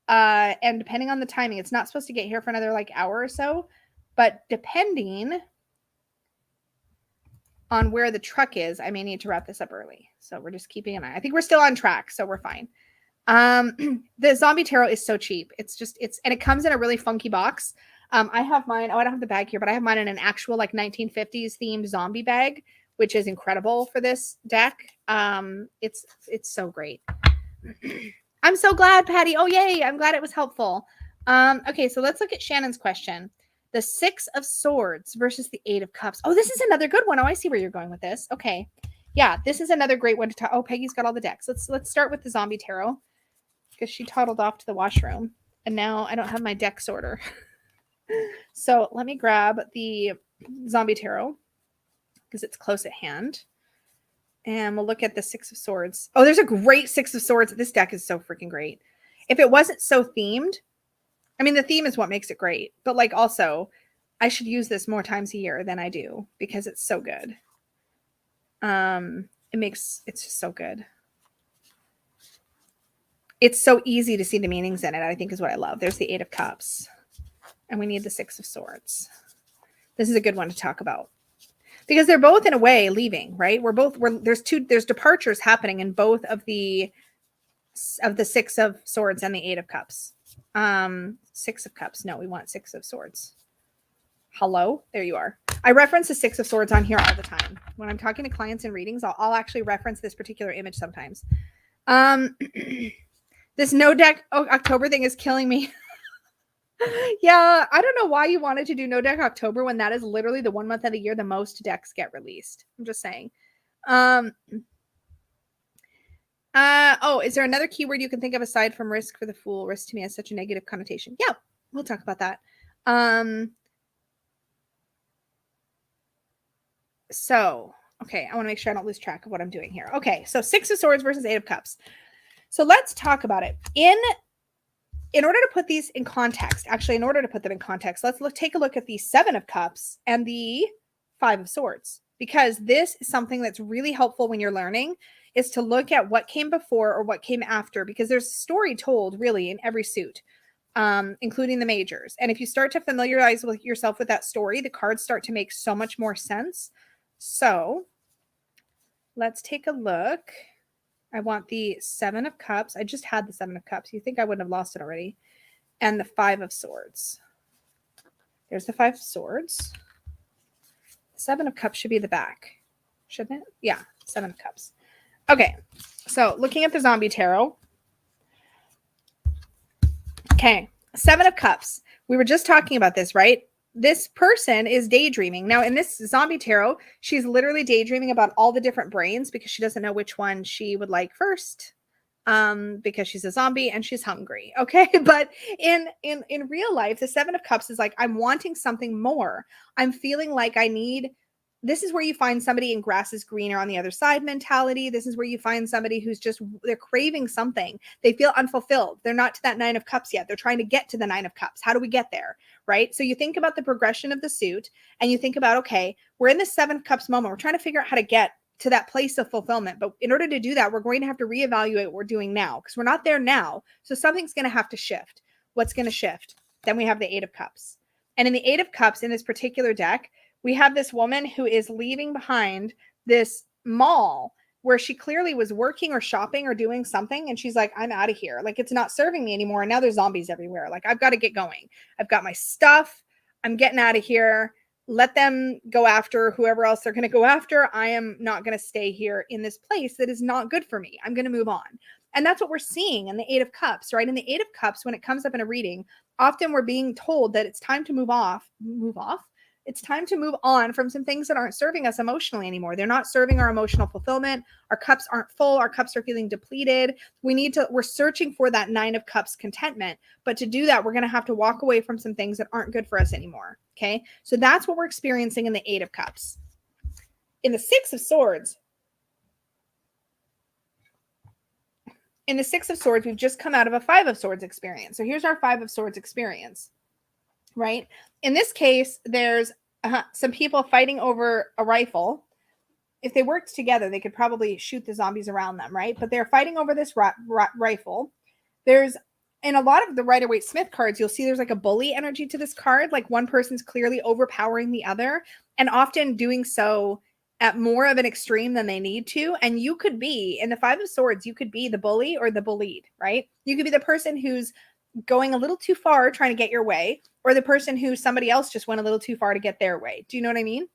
And depending on the timing, it's not supposed to get here for another like hour or so. But depending on where the truck is, I may need to wrap this up early. So we're just keeping an eye. I think we're still on track, so we're fine. The zombie tarot is so cheap. And it comes in a really funky box. I have mine. I don't have the bag here, but I have mine in an actual like 1950s themed zombie bag, which is incredible for this deck. It's so great. I'm so glad, Patty. Oh, yay. I'm glad it was helpful. Okay, so let's look at Shannon's question. The Six of Swords versus the Eight of Cups. Oh, this is another good one. Oh, I see where you're going with this. Okay. Yeah, this is another great one to talk. Oh, Peggy's got all the decks. Let's start with the zombie tarot because she toddled off to the washroom. And now I don't have my deck sorter. So let me grab the zombie tarot because it's close at hand. And we'll look at the Six of Swords. Oh, there's a great Six of Swords. This deck is so freaking great. If it wasn't so themed, I mean, the theme is what makes it great, but like also I should use this more times a year than I do because it's so good. It's just so good. It's so easy to see the meanings in it, I think is what I love. There's the 8 of Cups. And we need the 6 of Swords. This is a good one to talk about. Because they're both in a way leaving, right? There's departures happening in both of the 6 of Swords and the 8 of Cups. 6 of Cups. No, we want 6 of Swords. Hello, there you are. I reference the 6 of Swords on here all the time. When I'm talking to clients in readings, I'll actually reference this particular image sometimes. This no deck October thing is killing me. Yeah, I don't know why you wanted to do no deck October when that is literally the 1 month of the year the most decks get released. I'm just saying. Is there another keyword you can think of aside from risk for the Fool? Risk to me has such a negative connotation. Yeah, we'll talk about that. Okay, I want to make sure I don't lose track of what I'm doing here. Okay, so 6 of Swords versus 8 of Cups. So let's talk about it. In order to put these in context, actually, in order to put them in context, let's take a look at the 7 of Cups and the 5 of Swords, because this is something that's really helpful when you're learning, is to look at what came before or what came after, because there's a story told really in every suit, including the majors. And if you start to familiarize with yourself with that story, the cards start to make so much more sense. So let's take a look. I want the 7 of Cups. I just had the 7 of Cups. You think I wouldn't have lost it already. And the 5 of Swords. There's the 5 of Swords. The 7 of Cups should be the back. Shouldn't it? Yeah, 7 of Cups. Okay, so looking at the Zombie Tarot. Okay, 7 of Cups. We were just talking about this, right? This person is daydreaming. Now, in this Zombie Tarot, she's literally daydreaming about all the different brains because she doesn't know which one she would like first, because she's a zombie and she's hungry. Okay, but in real life, the 7 of Cups is like, I'm wanting something more. I'm feeling like I need. This is where you find somebody in grass is greener on the other side mentality. This is where you find somebody who's just, they're craving something. They feel unfulfilled. They're not to that 9 of Cups yet. They're trying to get to the 9 of Cups. How do we get there? Right? So you think about the progression of the suit and you think about, okay, we're in the 7 of Cups moment. We're trying to figure out how to get to that place of fulfillment. But in order to do that, we're going to have to reevaluate what we're doing now because we're not there now. So something's going to have to shift. What's going to shift? Then we have the 8 of Cups. And in the 8 of Cups, in this particular deck, we have this woman who is leaving behind this mall where she clearly was working or shopping or doing something. And she's like, I'm out of here. Like, it's not serving me anymore. And now there's zombies everywhere. Like, I've got to get going. I've got my stuff. I'm getting out of here. Let them go after whoever else they're going to go after. I am not going to stay here in this place that is not good for me. I'm going to move on. And that's what we're seeing in the 8 of Cups, right? In the 8 of Cups, when it comes up in a reading, often we're being told that it's time to move off. It's time to move on from some things that aren't serving us emotionally anymore. They're not serving our emotional fulfillment. Our cups aren't full. Our cups are feeling depleted. We're searching for that 9 of Cups contentment. But to do that, we're going to have to walk away from some things that aren't good for us anymore. Okay. So that's what we're experiencing in the 8 of Cups. In the 6 of Swords, we've just come out of a 5 of Swords experience. So here's our 5 of Swords experience. Right? In this case, there's some people fighting over a rifle. If they worked together, they could probably shoot the zombies around them, right? But they're fighting over this rifle. There's, in a lot of the Rider-Waite-Smith cards, you'll see there's like a bully energy to this card. Like one person's clearly overpowering the other and often doing so at more of an extreme than they need to. And you could be, in the 5 of Swords, you could be the bully or the bullied, right? You could be the person who's going a little too far trying to get your way, or the person who somebody else just went a little too far to get their way. Do you know what I mean?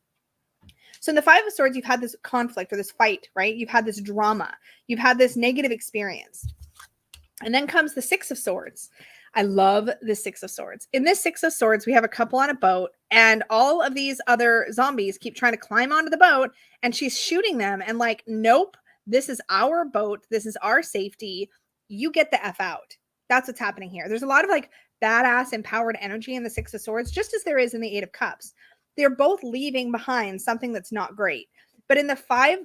So in the 5 of Swords, you've had this conflict or this fight, right? You've had this drama. You've had this negative experience. And then comes the 6 of Swords. I love the 6 of Swords. In this 6 of Swords, we have a couple on a boat, and all of these other zombies keep trying to climb onto the boat, and she's shooting them and like, nope, this is our boat. This is our safety. You get the F out. That's what's happening here. There's a lot of like badass empowered energy in the 6 of Swords, just as there is in the 8 of Cups. They're both leaving behind something that's not great. But in the 5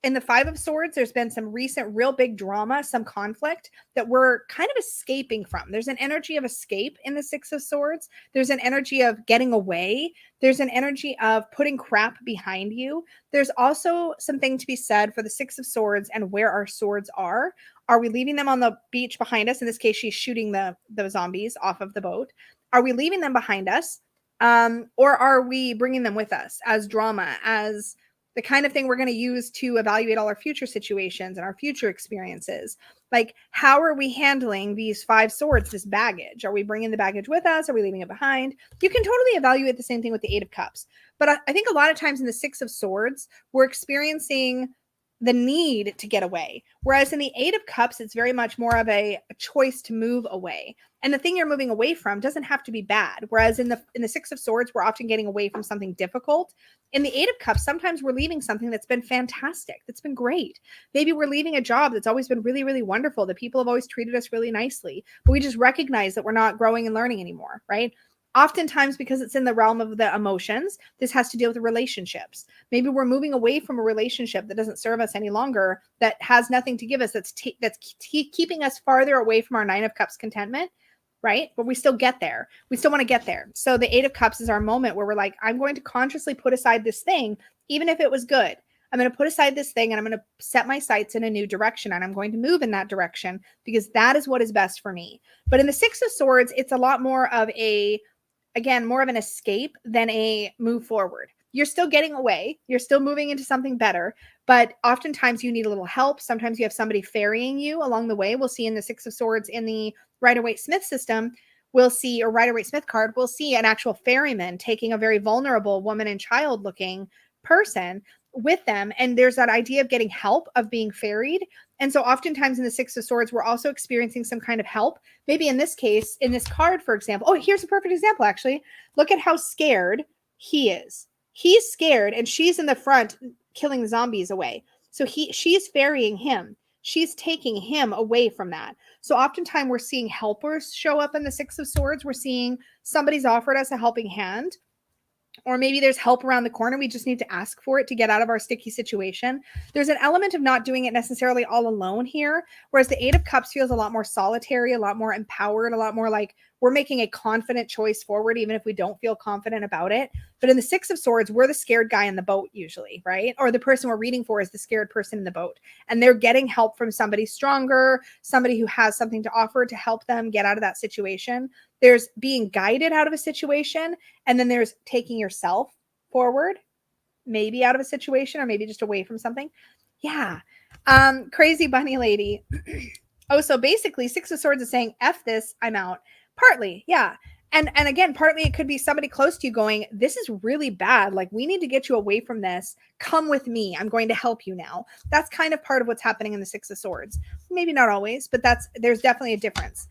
in the Five of Swords, there's been some recent real big drama, some conflict that we're kind of escaping from. There's an energy of escape in the Six of Swords. There's an energy of getting away. There's an energy of putting crap behind you. There's also something to be said for the Six of Swords and where our swords are. Are we leaving them on the beach behind us? In this case, she's shooting the zombies off of the boat. Are we leaving them behind us? Or are we bringing them with us as drama, as the kind of thing we're going to use to evaluate all our future situations and our future experiences? Like, how are we handling these five swords, this baggage? Are we bringing the baggage with us? Are we leaving it behind? You can totally evaluate the same thing with the Eight of Cups. But I think a lot of times in the Six of Swords, we're experiencing the need to get away. Whereas in the Eight of Cups, it's very much more of a choice to move away. And the thing you're moving away from doesn't have to be bad. Whereas in the Six of Swords, we're often getting away from something difficult. In the Eight of Cups, sometimes we're leaving something that's been fantastic, that's been great. Maybe we're leaving a job that's always been really, really wonderful, that people have always treated us really nicely, but we just recognize that we're not growing and learning anymore, right? Oftentimes, because it's in the realm of the emotions, this has to deal with the relationships. Maybe we're moving away from a relationship that doesn't serve us any longer, that has nothing to give us, that's keeping us farther away from our Nine of Cups contentment, right? But we still get there. We still want to get there. So the Eight of Cups is our moment where we're like, I'm going to consciously put aside this thing, even if it was good. I'm going to put aside this thing and I'm going to set my sights in a new direction, and I'm going to move in that direction because that is what is best for me. But in the Six of Swords, it's a lot more of more of an escape than a move forward. You're still getting away. You're still moving into something better, but oftentimes you need a little help. Sometimes you have somebody ferrying you along the way. We'll see in the Six of Swords in the Rider-Waite-Smith system, we'll see, or Rider-Waite-Smith card, we'll see an actual ferryman taking a very vulnerable woman and child looking person with them. And there's that idea of getting help, of being ferried. And so oftentimes in the Six of Swords, we're also experiencing some kind of help. Maybe in this case, in this card, for example, oh, here's a perfect example, actually. Look at how scared he is. He's scared and she's in the front killing the zombies away. So she's ferrying him. She's taking him away from that. So oftentimes we're seeing helpers show up in the Six of Swords. We're seeing somebody's offered us a helping hand. Or maybe there's help around the corner. We just need to ask for it to get out of our sticky situation. There's an element of not doing it necessarily all alone here, whereas the Eight of Cups feels a lot more solitary, a lot more empowered, a lot more like we're making a confident choice forward, even if we don't feel confident about it. But in the Six of Swords, we're the scared guy in the boat usually, right? Or the person we're reading for is the scared person in the boat. And they're getting help from somebody stronger, somebody who has something to offer to help them get out of that situation. There's being guided out of a situation, and then there's taking yourself forward, maybe out of a situation or maybe just away from something. Yeah. Crazy bunny lady. Oh, so basically Six of Swords is saying, F this, I'm out. Partly, yeah. And again, partly it could be somebody close to you going, this is really bad. Like, we need to get you away from this. Come with me. I'm going to help you now. That's kind of part of what's happening in the Six of Swords. Maybe not always, but there's definitely a difference.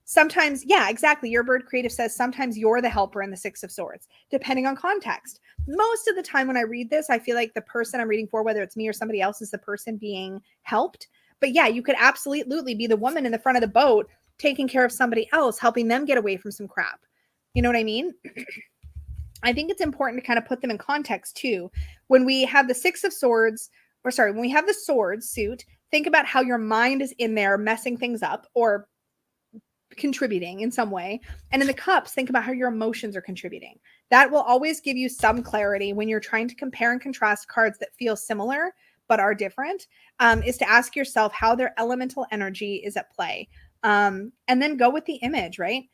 Sometimes, yeah, exactly. Your Bird Creative says sometimes you're the helper in the Six of Swords, depending on context. Most of the time when I read this, I feel like the person I'm reading for, whether it's me or somebody else, is the person being helped. But yeah, you could absolutely be the woman in the front of the boat taking care of somebody else, helping them get away from some crap. You know what I mean? I think it's important to kind of put them in context too. When we have the Six of Swords, when we have the Swords suit, think about how your mind is in there messing things up or contributing in some way. And in the Cups, think about how your emotions are contributing. That will always give you some clarity when you're trying to compare and contrast cards that feel similar but are different, is to ask yourself how their elemental energy is at play. And then go with the image, right?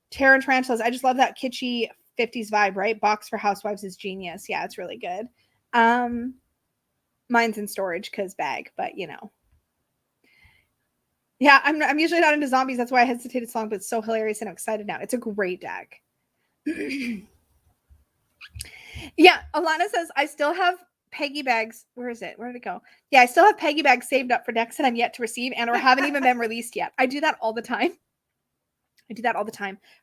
Terra and Tarantulas. I just love that kitschy 50s vibe, right? Box for Housewives is genius. Yeah, it's really good. Mine's in storage because bag, but you know. Yeah, I'm usually not into zombies. That's why I hesitated so long, but it's so hilarious and I'm excited now. It's a great deck. Yeah, Alana says, I still have Peggy bags. Where is it? Where did it go? Yeah, I still have Peggy bags saved up for decks that I'm yet to receive and or haven't even been released yet. I do that all the time.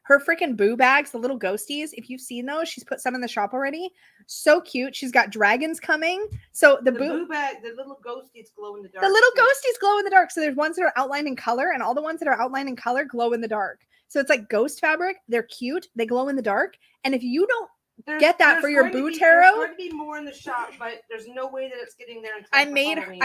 Her freaking boo bags, the little ghosties, if you've seen those, she's put some in the shop already. So cute. She's got dragons coming. So the boo bag, the little ghosties glow in the dark. The little ghosties glow in the dark. So there's ones that are outlined in color, and all the ones that are outlined in color glow in the dark. So it's like ghost fabric. They're cute. They glow in the dark. And if you don't Get that for your Boo Tarot. There's going to be more in the shop, but there's no way that it's getting there. I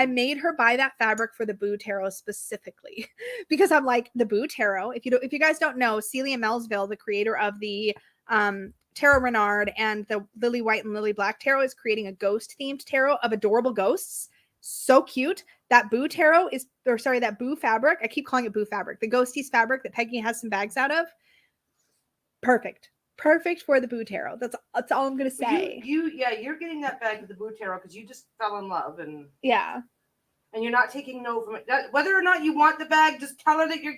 made her buy that fabric for the Boo Tarot specifically because I'm like, the Boo Tarot. If you guys don't know, Celia Melville, the creator of the Tarot Renard and the Lily White and Lily Black Tarot, is creating a ghost themed tarot of adorable ghosts. So cute. That Boo Tarot that Boo fabric. I keep calling it Boo fabric. The Ghosties fabric that Peggy has some bags out of. Perfect for the Boo Tarot. That's all I'm gonna say. You're getting that bag of the Boo Tarot because you just fell in love and you're not taking no from it. Whether or not you want the bag, just tell her that you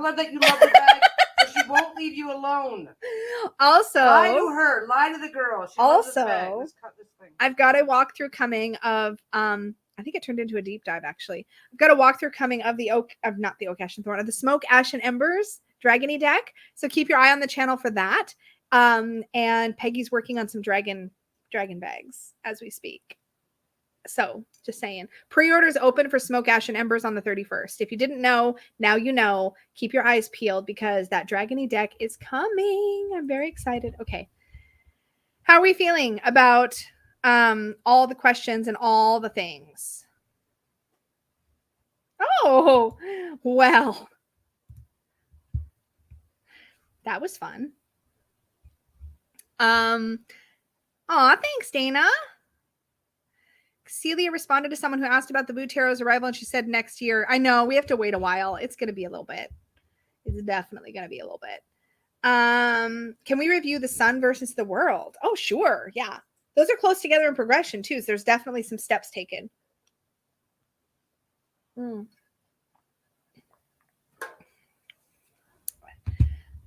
love the bag, so she won't leave you alone. Also, lie to her, lie to the girl. She loves this bag. Let's cut this thing. I've got a walkthrough coming of I think it turned into a deep dive actually. I've got a walkthrough coming of the not the Oak Ash and Thorn, of the Smoke, Ash, and Embers Dragony deck. So keep your eye on the channel for that. And Peggy's working on some dragon bags as we speak. So just saying, pre-orders open for Smoke, Ash, and Embers on the 31st. If you didn't know, now you know. Keep your eyes peeled because that dragony deck is coming. I'm very excited. Okay. How are we feeling about all the questions and all the things? Oh, well, that was fun. Thanks, Dana. Celia responded to someone who asked about the Boo Tarot's arrival, and she said next year. I know we have to wait a while. It's going to be a little bit. It's definitely going to be a little bit. Can we review the Sun versus the World? Oh, sure. Yeah. Those are close together in progression too. So there's definitely some steps taken.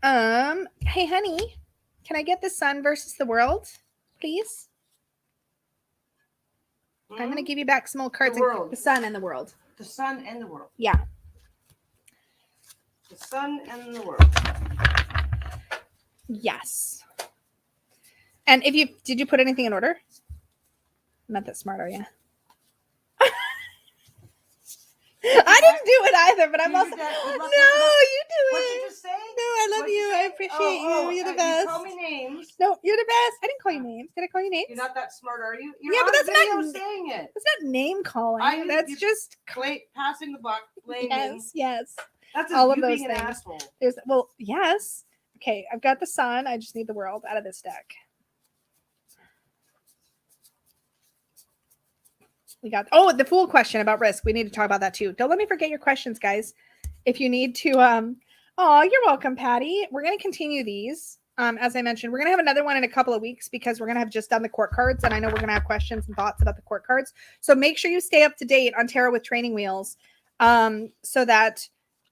Hey, honey, can I get the Sun versus the World, please? I'm going to give you back some old cards. The Sun and the World. The Sun and the World. Yeah. The Sun and the World. Yes. And did you put anything in order? Not that smart, are you? I didn't do it either, but I'm also. No, you do it. What did you just say? No, I love you. I appreciate you. You're the best. You call me names. No, you're the best. I didn't call you names. Did I call you names? You're not that smart, are you? Yeah, but that's not saying it. That's not name calling. That's just passing the buck. Blaming. Yes. That's all of those being things. An asshole. Yes. Okay, I've got the Sun. I just need the World out of this deck. We got the Fool question about risk. We need to talk about that too. Don't let me forget your questions, guys. If you need to you're welcome, Patty. We're going to continue these. As I mentioned, we're going to have another one in a couple of weeks because we're going to have just done the court cards, and I know we're going to have questions and thoughts about the court cards. So make sure you stay up to date on Tarot with Training Wheels, so that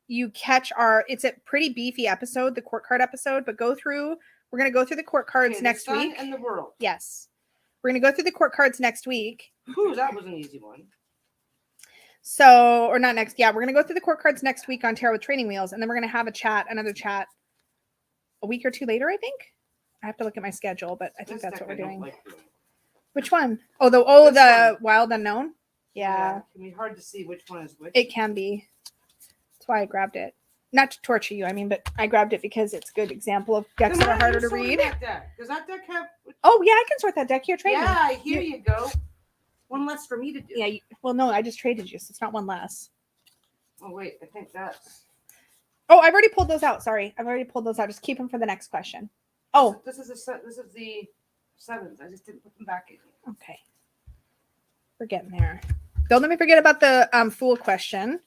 you catch it's a pretty beefy episode, the court card episode, but we're going to go through the court cards next week. And the World. Yes. We're going to go through the court cards next week. Ooh, that was an easy one. So, or not next. Yeah, we're going to go through the court cards next week on Tarot with Training Wheels, and then we're going to have another chat a week or two later, I think. I have to look at my schedule, but I think that's what we're doing. Which one? The Wild Unknown? Yeah. It can be hard to see which one is which. It can be. That's why I grabbed it. Not to torture you, but I grabbed it because it's a good example of decks that are harder to read. Does that deck have... Oh, yeah, I can sort that deck here. Trade me. Yeah, here you go. One less for me to do. Yeah, no, I just traded you, so it's not one less. Oh, wait, I think that's... Oh, I've already pulled those out. Sorry, I've already pulled those out. Just keep them for the next question. Oh. This is the sevens. I just didn't put them back in. Okay. We're getting there. Don't let me forget about the Fool question.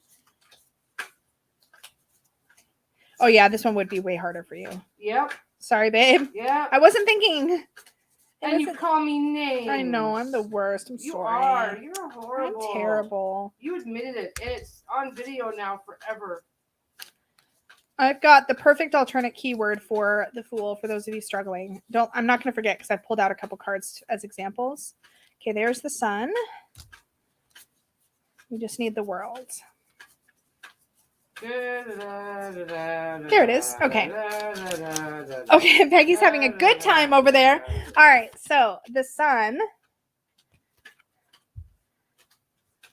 Oh, yeah, this one would be way harder for you. Yep. Sorry, babe. Yeah. I wasn't thinking. And you call me names. I know, I'm the worst. I'm sorry. You're horrible. I'm terrible. You admitted it. It's on video now forever. I've got the perfect alternate keyword for the Fool for those of you struggling. I'm not going to forget because I've pulled out a couple cards as examples. Okay, there's the Sun. We just need the World. There it is. Okay. Okay, Peggy's having a good time over there. All right, so the Sun.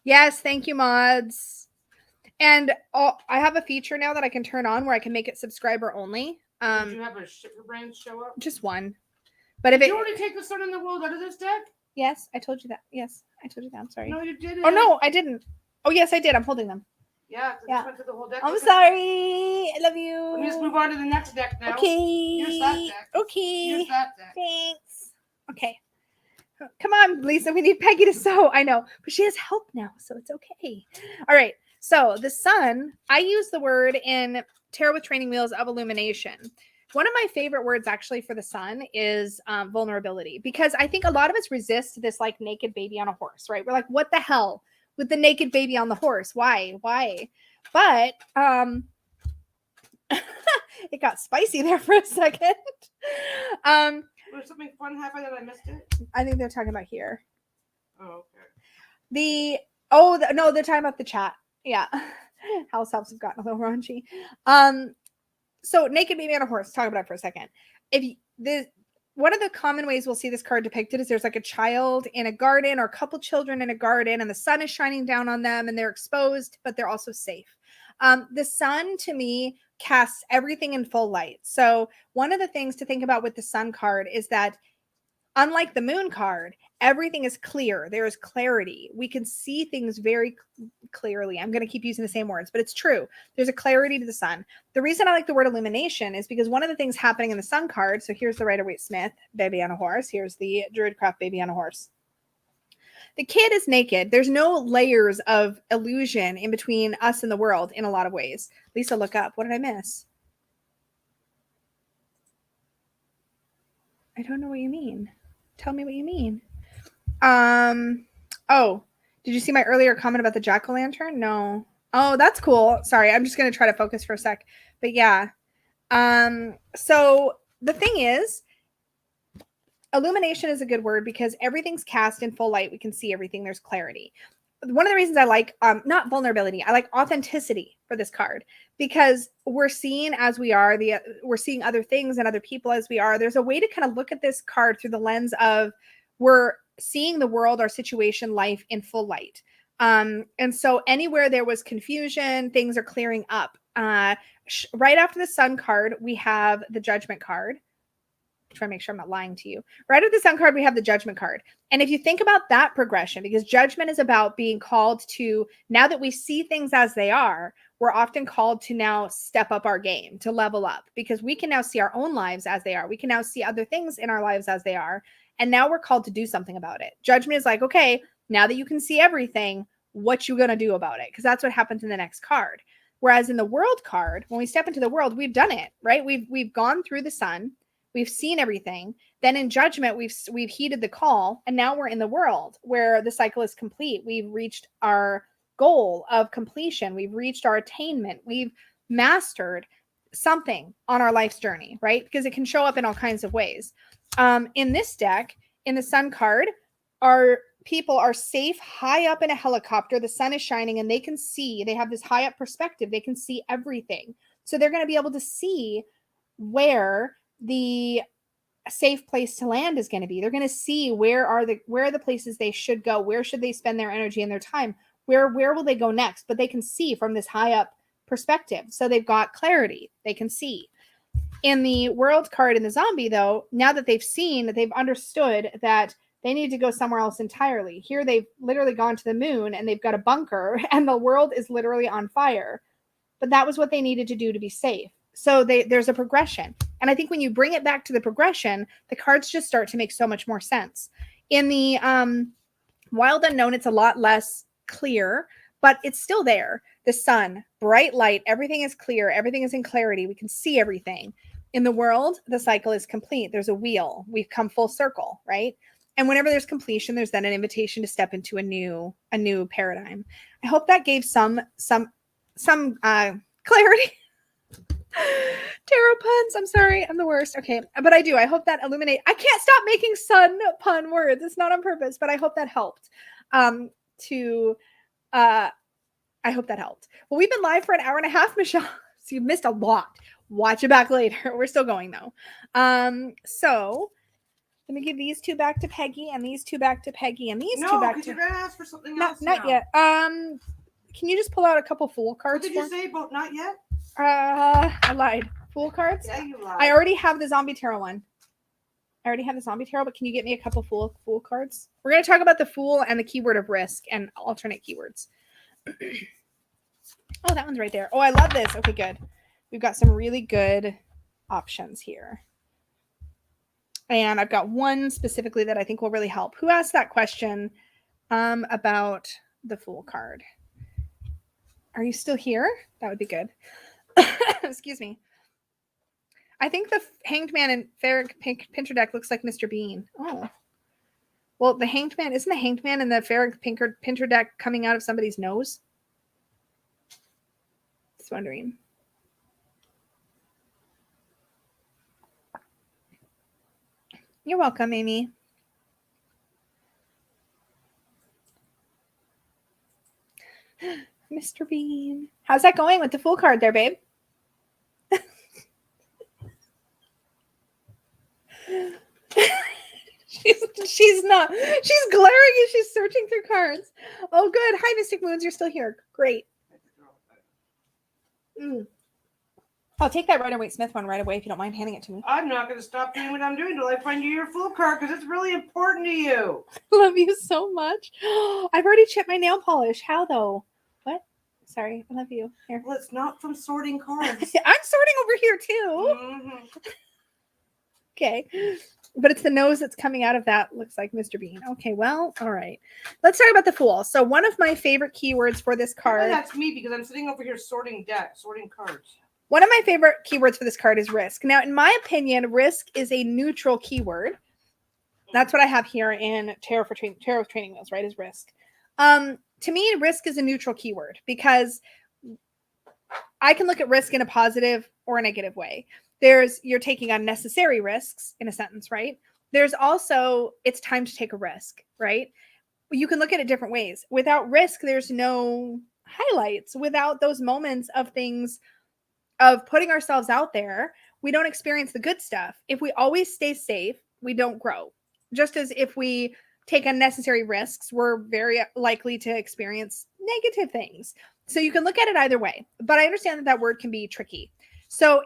Yes, thank you, mods. And I have a feature now that I can turn on where I can make it subscriber only. Did you have a brand show up? Just one. But if Did you already take the sun in the world out of this deck? Yes, I told you that. Yes, I told you that. I'm sorry. No, you didn't. Oh no, I didn't. Oh yes, I did. I'm holding them. Yeah, just went through the whole deck. I'm sorry. I love you. Let me just move on to the next deck now. Okay. Here's that deck. Okay. Here's that deck. Thanks. Okay. Come on, Lisa. We need Peggy to sew. I know, but she has help now, so it's okay. All right. So the sun, I use the word in Tarot with Training Wheels of Illumination. One of my favorite words actually for the sun is vulnerability, because I think a lot of us resist this like naked baby on a horse, right? We're like, what the hell with the naked baby on the horse? Why? But it got spicy there for a second. Was something fun happen that I missed it? I think they're talking about here. Oh, okay. No, they're talking about the chat. Yeah. House helps have gotten a little raunchy. So naked baby on a horse, talk about it for a second. One of the common ways we'll see this card depicted is there's like a child in a garden or a couple children in a garden, and the sun is shining down on them and they're exposed, but they're also safe. The sun to me casts everything in full light. So one of the things to think about with the sun card is that unlike the moon card, everything is clear. There is clarity. We can see things very clearly. I'm going to keep using the same words, but it's true. There's a clarity to the sun. The reason I like the word illumination is because one of the things happening in the sun card, so here's the Rider-Waite-Smith baby on a horse. Here's the Druidcraft baby on a horse. The kid is naked. There's no layers of illusion in between us and the world in a lot of ways. Lisa, look up. What did I miss? I don't know what you mean. Tell me what you mean. Oh, did you see my earlier comment about the jack-o'-lantern? No. Oh, that's cool. Sorry, I'm just going to try to focus for a sec. But yeah. So the thing is, illumination is a good word because everything's cast in full light. We can see everything. There's clarity. One of the reasons I like, not vulnerability, I like authenticity for this card, because we're seen as we are. We're seeing other things and other people as we are. There's a way to kind of look at this card through the lens of we're seeing the world, our situation, life in full light. And so anywhere there was confusion, things are clearing up. Right after the sun card, we have the judgment card. Try to make sure I'm not lying to you. Right at the sun card, we have the judgment card. And if you think about that progression, because judgment is about being called to, now that we see things as they are, we're often called to now step up our game, to level up, because we can now see our own lives as they are. We can now see other things in our lives as they are. And now we're called to do something about it. Judgment is like, okay, now that you can see everything, what you going to do about it? Because that's what happens in the next card. Whereas in the world card, when we step into the world, we've done it, right? We've gone through the sun. We've seen everything. Then in judgment, we've heeded the call, and now we're in the world where the cycle is complete. We've reached our goal of completion. We've reached our attainment. We've mastered something on our life's journey, right? Because it can show up in all kinds of ways. In this deck, in the sun card, our people are safe high up in a helicopter. The sun is shining, and they can see. They have this high up perspective. They can see everything. So they're going to be able to see where the safe place to land is going to be. They're going to see where are the places they should go, where should they spend their energy and their time, where will they go next, but they can see from this high up perspective. So they've got clarity. They can see. In the world card in the zombie, though, now that they've seen, they've understood that they need to go somewhere else entirely. Here they've literally gone to the moon and they've got a bunker and the world is literally on fire. But that was what they needed to do to be safe. So there's a progression. And I think when you bring it back to the progression, the cards just start to make so much more sense. In the Wild Unknown, it's a lot less clear, but it's still there. The sun, bright light, everything is clear. Everything is in clarity. We can see everything. In the world, the cycle is complete. There's a wheel. We've come full circle, right? And whenever there's completion, there's then an invitation to step into a new paradigm. I hope that gave some clarity. Tarot puns. I'm sorry. I'm the worst. Okay. But I do. I hope that illuminate. I can't stop making sun pun words. It's not on purpose, but I hope that helped. I hope that helped. Well, we've been live for an hour and a half, Michelle. So you've missed a lot. Watch it back later. We're still going though. So let me give these two back to Peggy and these two back to Peggy and these two back to. You're gonna ask for something else. Not yet. Can you just pull out a couple Fool cards? What did you say about not yet? I lied. Fool cards? Yeah, you lied. I already have the Zombie Tarot one. I already have the Zombie Tarot, but can you get me a couple Fool cards? We're going to talk about the Fool and the keyword of risk and alternate keywords. Oh, that one's right there. Oh, I love this. Okay, good. We've got some really good options here. And I've got one specifically that I think will really help. Who asked that question about the Fool card? Are you still here? That would be good. Excuse me. I think the Hanged Man and Ferric Pinter deck looks like Mr. Bean. Oh. Well, the Hanged Man, isn't the Hanged Man and the Ferric Pinter deck coming out of somebody's nose? Just wondering. You're welcome, Amy. Mr. Bean. How's that going with the Fool card there, babe? She's not. She's glaring as she's searching through cards. Oh, good. Hi, Mystic Moons. You're still here. Great. I'll take that Rider-Waite-Smith one right away if you don't mind handing it to me. I'm not going to stop doing what I'm doing until I find you your Fool card because it's really important to you. I love you so much. I've already chipped my nail polish. How, though? What? Sorry. I love you. Here. Well, it's not from sorting cards. I'm sorting over here, too. Mm-hmm. Okay. But it's the nose that's coming out of that. Looks like Mr. Bean. Okay, well, all right. Let's talk about the Fool. So one of my favorite keywords for this card. Well, that's me because I'm sitting over here sorting cards. One of my favorite keywords for this card is risk. Now, in my opinion, risk is a neutral keyword. That's what I have here in Tarot Training Wheels, right, is risk. To me, risk is a neutral keyword because I can look at risk in a positive or a negative way. You're taking unnecessary risks in a sentence, right? There's also, it's time to take a risk, right? You can look at it different ways. Without risk, there's no highlights. Without those moments of things, of putting ourselves out there, we don't experience the good stuff. If we always stay safe, we don't grow. Just as if we take unnecessary risks, we're very likely to experience negative things. So you can look at it either way, but I understand that that word can be tricky. So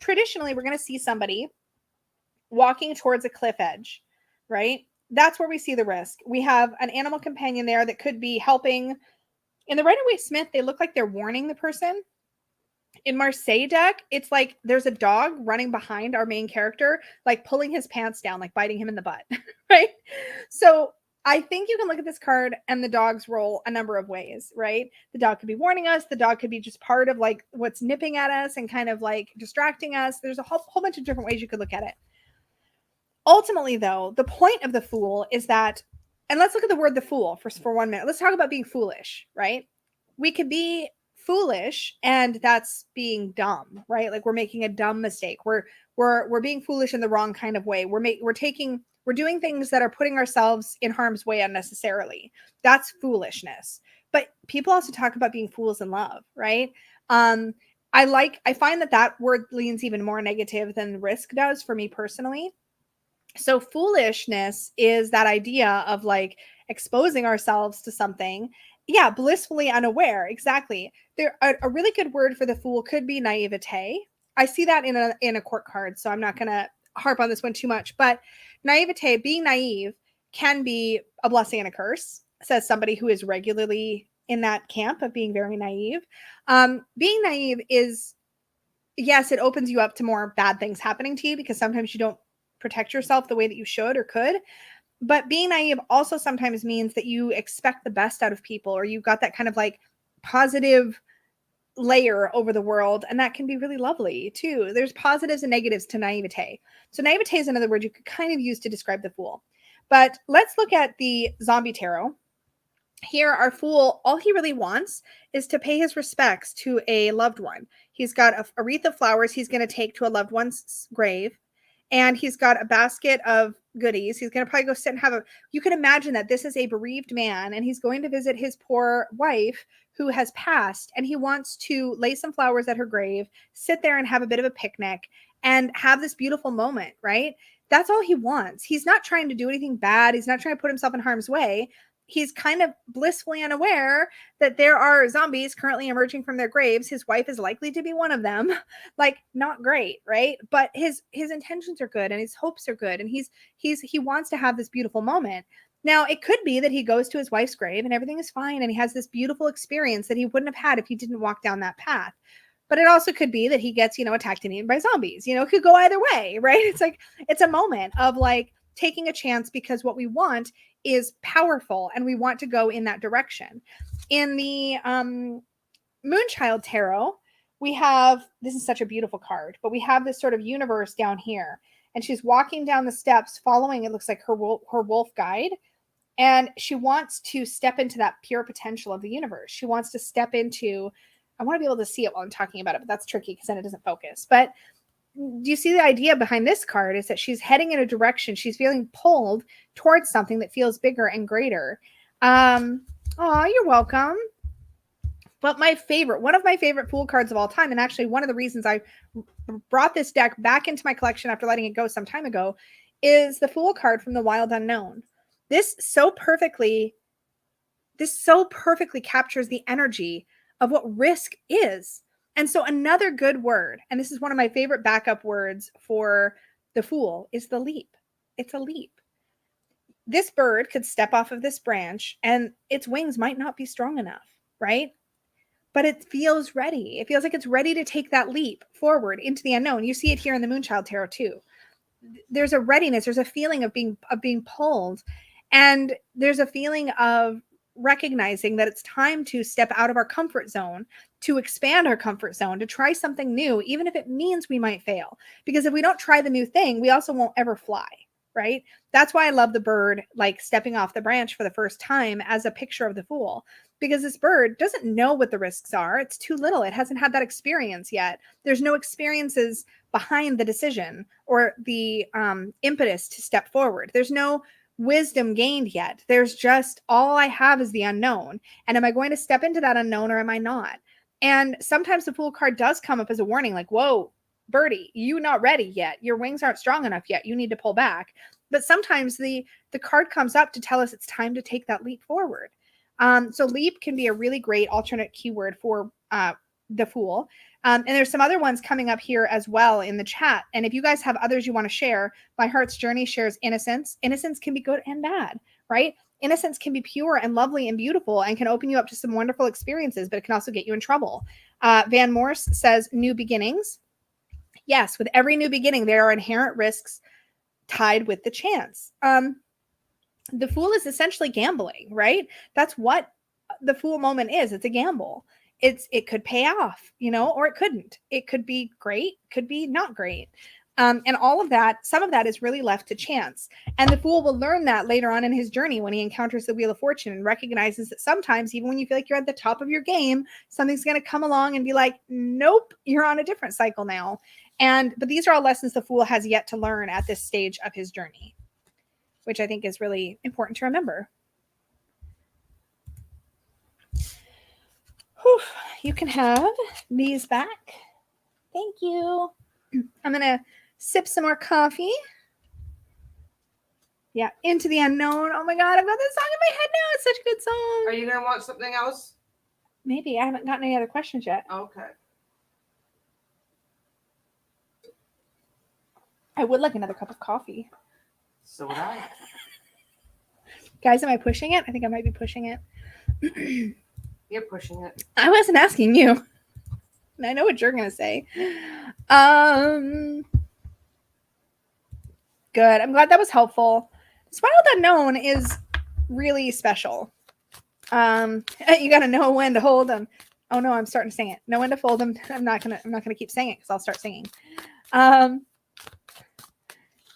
traditionally, we're going to see somebody walking towards a cliff edge, right? That's where we see the risk. We have an animal companion there that could be helping. In the Rider-Waite-Smith, they look like they're warning the person. In Marseille deck, it's like there's a dog running behind our main character, like pulling his pants down, like biting him in the butt, right? So I think you can look at this card and the dog's role a number of ways, right? The dog could be warning us. The dog could be just part of like what's nipping at us and kind of like distracting us. There's a whole bunch of different ways you could look at it. Ultimately, though, the point of the Fool is that, and let's look at the word the Fool for 1 minute. Let's talk about being foolish, right? We could be foolish and that's being dumb, right? Like we're making a dumb mistake. We're being foolish in the wrong kind of way. We're doing things that are putting ourselves in harm's way unnecessarily. That's foolishness. But people also talk about being fools in love, right? I find that word leans even more negative than risk does for me personally. So foolishness is that idea of like exposing ourselves to something. Yeah, blissfully unaware. Exactly. A really good word for the Fool could be naivete. I see that in a court card, so I'm not going to harp on this one too much. But naivete, being naive, can be a blessing and a curse, says somebody who is regularly in that camp of being very naive. Being naive is, yes, it opens you up to more bad things happening to you because sometimes you don't protect yourself the way that you should or could. But being naive also sometimes means that you expect the best out of people, or you've got that kind of like positive layer over the world. And that can be really lovely too. There's positives and negatives to naivete. So naivete is another word you could kind of use to describe the Fool. But let's look at the Zombie Tarot. Here, our Fool, all he really wants is to pay his respects to a loved one. He's got a wreath of flowers he's going to take to a loved one's grave. And he's got a basket of goodies. He's going to probably go sit and you can imagine that this is a bereaved man and he's going to visit his poor wife who has passed. And he wants to lay some flowers at her grave, sit there and have a bit of a picnic and have this beautiful moment, right? That's all he wants. He's not trying to do anything bad. He's not trying to put himself in harm's way. he's kind of blissfully unaware that there are zombies currently emerging from their graves. His wife is likely to be one of them. Like, not great, right? But his intentions are good and his hopes are good, and he wants to have this beautiful moment. Now, it could be that he goes to his wife's grave and everything is fine and he has this beautiful experience that he wouldn't have had if he didn't walk down that path. But it also could be that he gets, attacked and eaten by zombies. It could go either way, right? It's like, it's a moment of like taking a chance because what we want is powerful and we want to go in that direction. In the Moonchild Tarot, we have, this is such a beautiful card, but we have this sort of universe down here, and she's walking down the steps following, it looks like her wolf guide, and she wants to step into that pure potential of the universe. She wants to step into, I want to be able to see it while I'm talking about it, but that's tricky because then it doesn't focus. But do you see the idea behind this card is that she's heading in a direction. She's feeling pulled towards something that feels bigger and greater. You're welcome. But one of my favorite Fool cards of all time, and actually one of the reasons I brought this deck back into my collection after letting it go some time ago, is the Fool card from the Wild Unknown. This so perfectly captures the energy of what risk is. And so another good word, and this is one of my favorite backup words for the Fool, is the leap. It's a leap. This bird could step off of this branch and its wings might not be strong enough, right? But it feels ready. It feels like it's ready to take that leap forward into the unknown. You see it here in the Moonchild Tarot too. There's a readiness. There's a feeling of being pulled. And there's a feeling of recognizing that it's time to step out of our comfort zone, to expand our comfort zone, to try something new, even if it means we might fail. Because if we don't try the new thing, we also won't ever fly, right? That's why I love the bird, like stepping off the branch for the first time as a picture of the Fool, because this bird doesn't know what the risks are. It's too little. It hasn't had that experience yet. There's no experiences behind the decision or the impetus to step forward. There's no wisdom gained yet. There's just, all I have is the unknown. And am I going to step into that unknown or am I not? And sometimes the Fool card does come up as a warning, like, whoa, birdie, you're not ready yet. Your wings aren't strong enough yet. You need to pull back. But sometimes the card comes up to tell us it's time to take that leap forward. So leap can be a really great alternate keyword for the Fool. And there's some other ones coming up here as well in the chat. And if you guys have others you want to share, My Heart's Journey shares innocence. Innocence can be good and bad, right? Innocence can be pure and lovely and beautiful and can open you up to some wonderful experiences, but it can also get you in trouble. Van Morse says new beginnings. Yes, with every new beginning, there are inherent risks tied with the chance. The Fool is essentially gambling, right? That's what the Fool moment is. It's a gamble. It could pay off, or it couldn't. It could be great, could be not great. And all of that, some of that is really left to chance. And the Fool will learn that later on in his journey when he encounters the Wheel of Fortune and recognizes that sometimes, even when you feel like you're at the top of your game, something's going to come along and be like, nope, you're on a different cycle now. But these are all lessons the Fool has yet to learn at this stage of his journey, which I think is really important to remember. Whew, you can have these back. Thank you. I'm going to sip some more coffee. Yeah, Into the Unknown. Oh my God, I've got this song in my head now. It's such a good song. Are you going to watch something else? Maybe. I haven't gotten any other questions yet. Okay. I would like another cup of coffee. So would I. Guys, am I pushing it? I think I might be pushing it. You're pushing it. I wasn't asking you. I know what you're going to say. Good. I'm glad that was helpful. This Wild Unknown is really special. You got to know when to hold them. Oh no, I'm starting to sing it. Know when to fold them. I'm not gonna keep saying it because I'll start singing.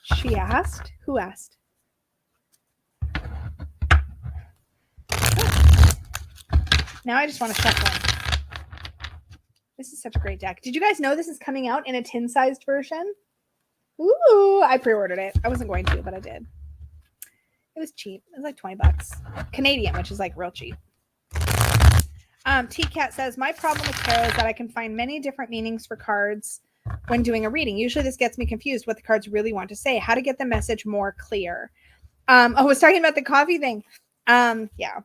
She asked. Who asked? Now I just want to shuffle. This is such a great deck. Did you guys know this is coming out in a tin-sized version? Ooh, I pre-ordered it. I wasn't going to, but I did. It was cheap. It was like $20 Canadian, which is like real cheap. T-Cat says, my problem with tarot is that I can find many different meanings for cards when doing a reading. Usually this gets me confused what the cards really want to say. How to get the message more clear. I was talking about the coffee thing. Yeah.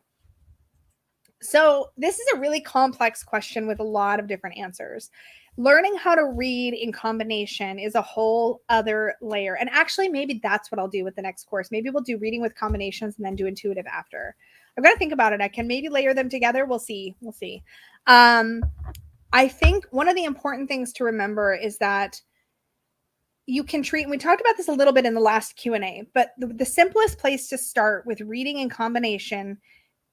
So this is a really complex question with a lot of different answers. Learning how to read in combination is a whole other layer. And actually, maybe that's what I'll do with the next course. Maybe we'll do reading with combinations and then do intuitive after. I've got to think about it. I can maybe layer them together. We'll see. We'll see. I think one of the important things to remember is that you can treat, and we talked about this a little bit in the last Q&A, but the simplest place to start with reading in combination,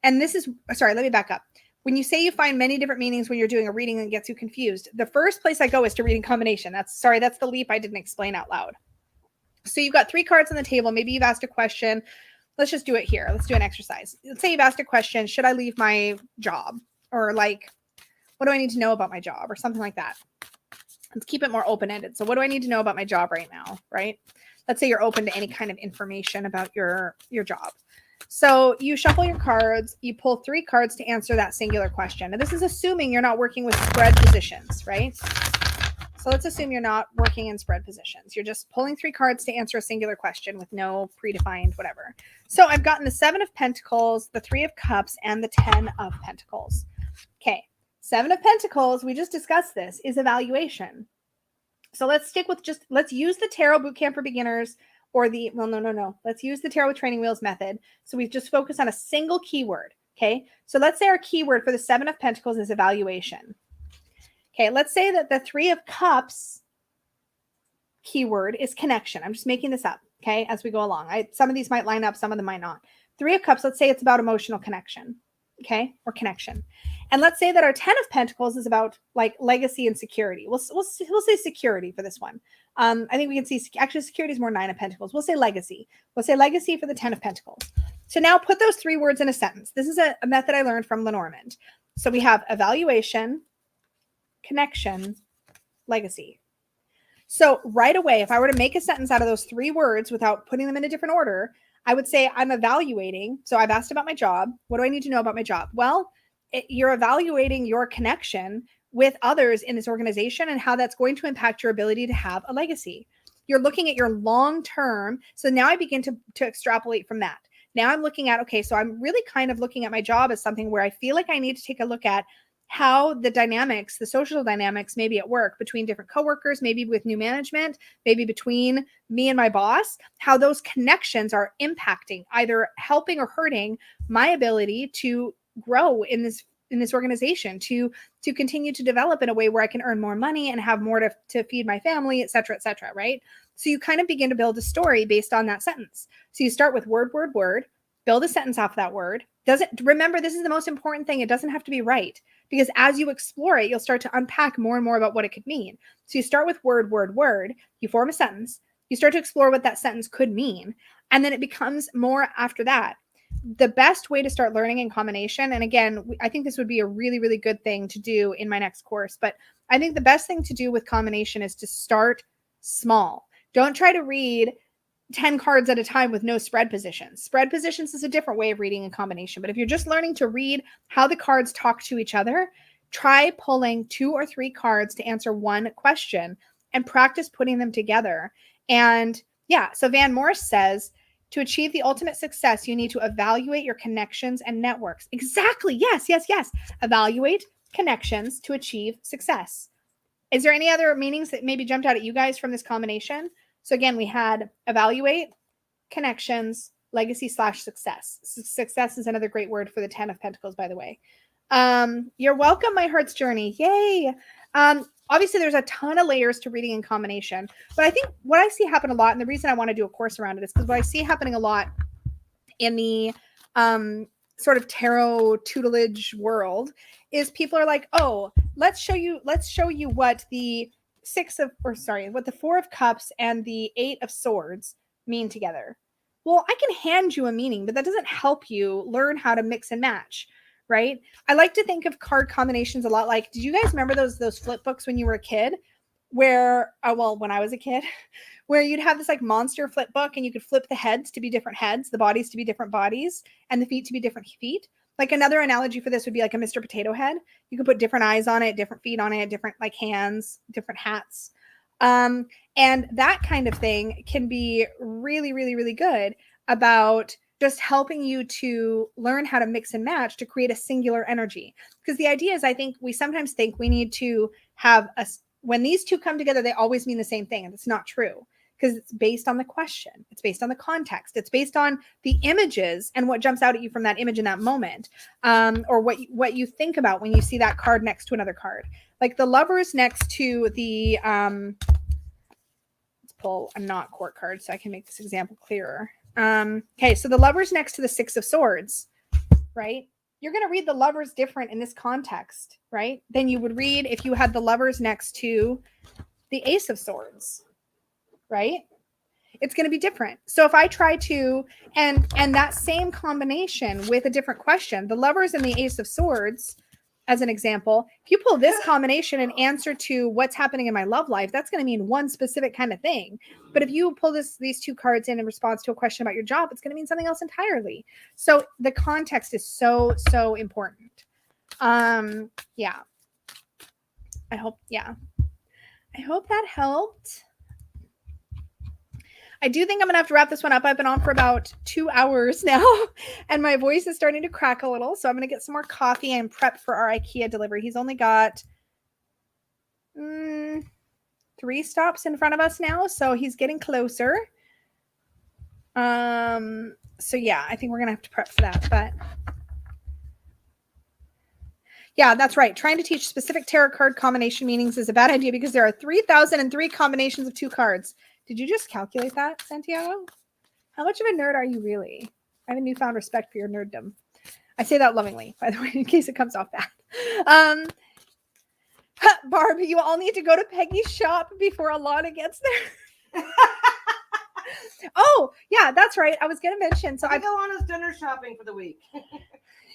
and this is, sorry, let me back up. When you say you find many different meanings when you're doing a reading and gets you confused, the first place I go is to read in combination. That's the leap I didn't explain out loud. So you've got 3 cards on the table. Maybe you've asked a question. Let's just do it here. Let's do an exercise. Let's say you've asked a question, should I leave my job? Or like, what do I need to know about my job? Or something like that. Let's keep it more open-ended. So what do I need to know about my job right now, right? Let's say you're open to any kind of information about your job. So you shuffle your cards, you pull 3 cards to answer that singular question. And this is assuming you're not working with spread positions, right? So let's assume you're not working in spread positions. You're just pulling 3 cards to answer a singular question with no predefined whatever. So I've gotten the 7 of Pentacles, the 3 of Cups, and the 10 of Pentacles. Okay, 7 of Pentacles, we just discussed this, is evaluation. So let's stick with let's use the Tarot Bootcamp for Beginners or no. Let's use the Tarot with Training Wheels method. So we've just focused on a single keyword, okay? So let's say our keyword for the 7 of Pentacles is evaluation. Okay, let's say that the 3 of Cups keyword is connection. I'm just making this up, okay, as we go along. Some of these might line up, some of them might not. 3 of Cups, let's say it's about emotional connection, okay, or connection. And let's say that our 10 of Pentacles is about like legacy and security. We'll say security for this one. I think we can see, actually security is more 9 of Pentacles. We'll say legacy. We'll say legacy for the 10 of Pentacles. So now put those 3 words in a sentence. This is a method I learned from Lenormand. So we have evaluation, connection, legacy. So right away, if I were to make a sentence out of those 3 words without putting them in a different order, I would say I'm evaluating. So I've asked about my job. What do I need to know about my job? Well, you're evaluating your connection with others in this organization and how that's going to impact your ability to have a legacy. You're looking at your long term. So now I begin to extrapolate from that. Now I'm looking at, okay, so I'm really kind of looking at my job as something where I feel like I need to take a look at how the dynamics, the social dynamics, maybe at work between different coworkers, maybe with new management, maybe between me and my boss, how those connections are impacting, either helping or hurting my ability to grow in this organization, to continue to develop in a way where I can earn more money and have more to feed my family, et cetera, right? So you kind of begin to build a story based on that sentence. So you start with word, build a sentence off that word. Remember, this is the most important thing. It doesn't have to be right, because as you explore it, you'll start to unpack more and more about what it could mean. So you start with word, you form a sentence, you start to explore what that sentence could mean, and then it becomes more after that. The best way to start learning in combination, and again, I think this would be a really, really good thing to do in my next course, but I think the best thing to do with combination is to start small. Don't try to read 10 cards at a time with no spread positions. Spread positions is a different way of reading a combination. But if you're just learning to read how the cards talk to each other, try pulling 2 or 3 cards to answer one question and practice putting them together. And yeah, so Van Morse says, to achieve the ultimate success, you need to evaluate your connections and networks. Exactly. Yes. Evaluate connections to achieve success. Is there any other meanings that maybe jumped out at you guys from this combination? So again, we had evaluate, connections, legacy/success. Success is another great word for the 10 of Pentacles, by the way. You're welcome, my heart's journey. Yay. Obviously, there's a ton of layers to reading in combination. But I think what I see happen a lot, and the reason I want to do a course around it is because what I see happening a lot in the sort of tarot tutelage world is people are like, oh, let's show you what the 4 of Cups and the 8 of Swords mean together. Well, I can hand you a meaning, but that doesn't help you learn how to mix and match, right? I like to think of card combinations a lot like, did you guys remember those flip books when you were a kid? Where, when I was a kid, where you'd have this like monster flip book and you could flip the heads to be different heads, the bodies to be different bodies, and the feet to be different feet. Like another analogy for this would be like a Mr. Potato Head. You could put different eyes on it, different feet on it, different like hands, different hats. And that kind of thing can be really, really, really good about just helping you to learn how to mix and match to create a singular energy. Because the idea is, I think we sometimes think we need to have when these two come together, they always mean the same thing. And it's not true, because it's based on the question. It's based on the context. It's based on the images and what jumps out at you from that image in that moment. Or what you think about when you see that card next to another card. Like the Lovers next to the, let's pull a not court card so I can make this example clearer. Okay, so the Lovers next to the Six of Swords, right? You're going to read the Lovers different in this context, right? Than you would read if you had the Lovers next to the Ace of Swords, right? It's going to be different. So if I try to, and that same combination with a different question, the Lovers and the Ace of Swords, as an example, if you pull this combination and answer to what's happening in my love life, that's going to mean one specific kind of thing. But if you pull these two cards in response to a question about your job, it's going to mean something else entirely. So the context is so, so important. Yeah. I hope that helped. I do think I'm going to have to wrap this one up. I've been on for about 2 hours now, and my voice is starting to crack a little. So I'm going to get some more coffee and prep for our IKEA delivery. He's only got 3 stops in front of us now, so he's getting closer. So yeah, I think we're going to have to prep for that. But yeah, that's right. Trying to teach specific tarot card combination meanings is a bad idea because there are 3,003 combinations of 2 cards. Did you just calculate that, Santiago? How much of a nerd are you really? I have a newfound respect for your nerddom. I say that lovingly, by the way, in case it comes off bad. Barb, you all need to go to Peggy's shop before Alana gets there. Oh, yeah, that's right. I was going to mention. So I think Alana's done her shopping for the week.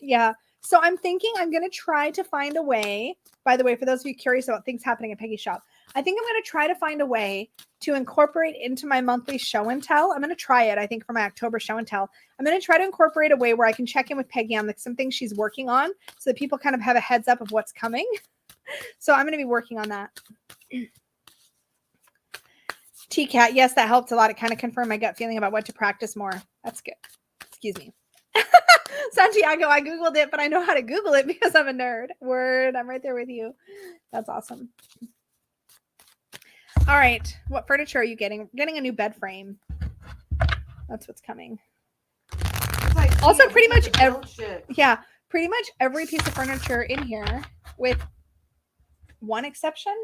Yeah. So I'm thinking I'm going to try to find a way, by the way, for those of you curious about things happening at Peggy's shop, I think I'm going to try to find a way to incorporate into my monthly show and tell. I'm going to try it, I think, for my October show and tell. I'm going to try to incorporate a way where I can check in with Peggy on some things she's working on so that people kind of have a heads up of what's coming. So I'm going to be working on that. T-Cat, yes, that helped a lot. It kind of confirmed my gut feeling about what to practice more. That's good. Excuse me. Santiago, I Googled it, but I know how to Google it because I'm a nerd. Word, I'm right there with you. That's awesome. All right. What furniture are you getting? I'm getting a new bed frame. That's what's coming. Like, also, pretty much pretty much every piece of furniture in here, with 1 exception,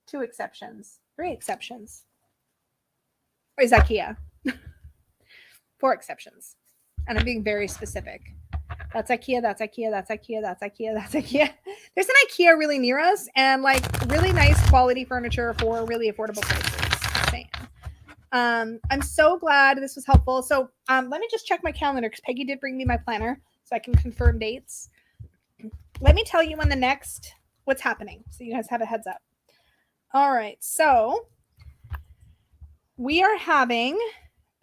2 exceptions, 3 exceptions, is IKEA. 4 exceptions. And I'm being very specific. That's IKEA, that's IKEA, that's IKEA, that's IKEA, that's IKEA. There's an IKEA really near us and like really nice quality furniture for really affordable prices. I'm so glad this was helpful. So let me just check my calendar because Peggy did bring me my planner so I can confirm dates. Let me tell you when what's happening so you guys have a heads up. All right. So we are having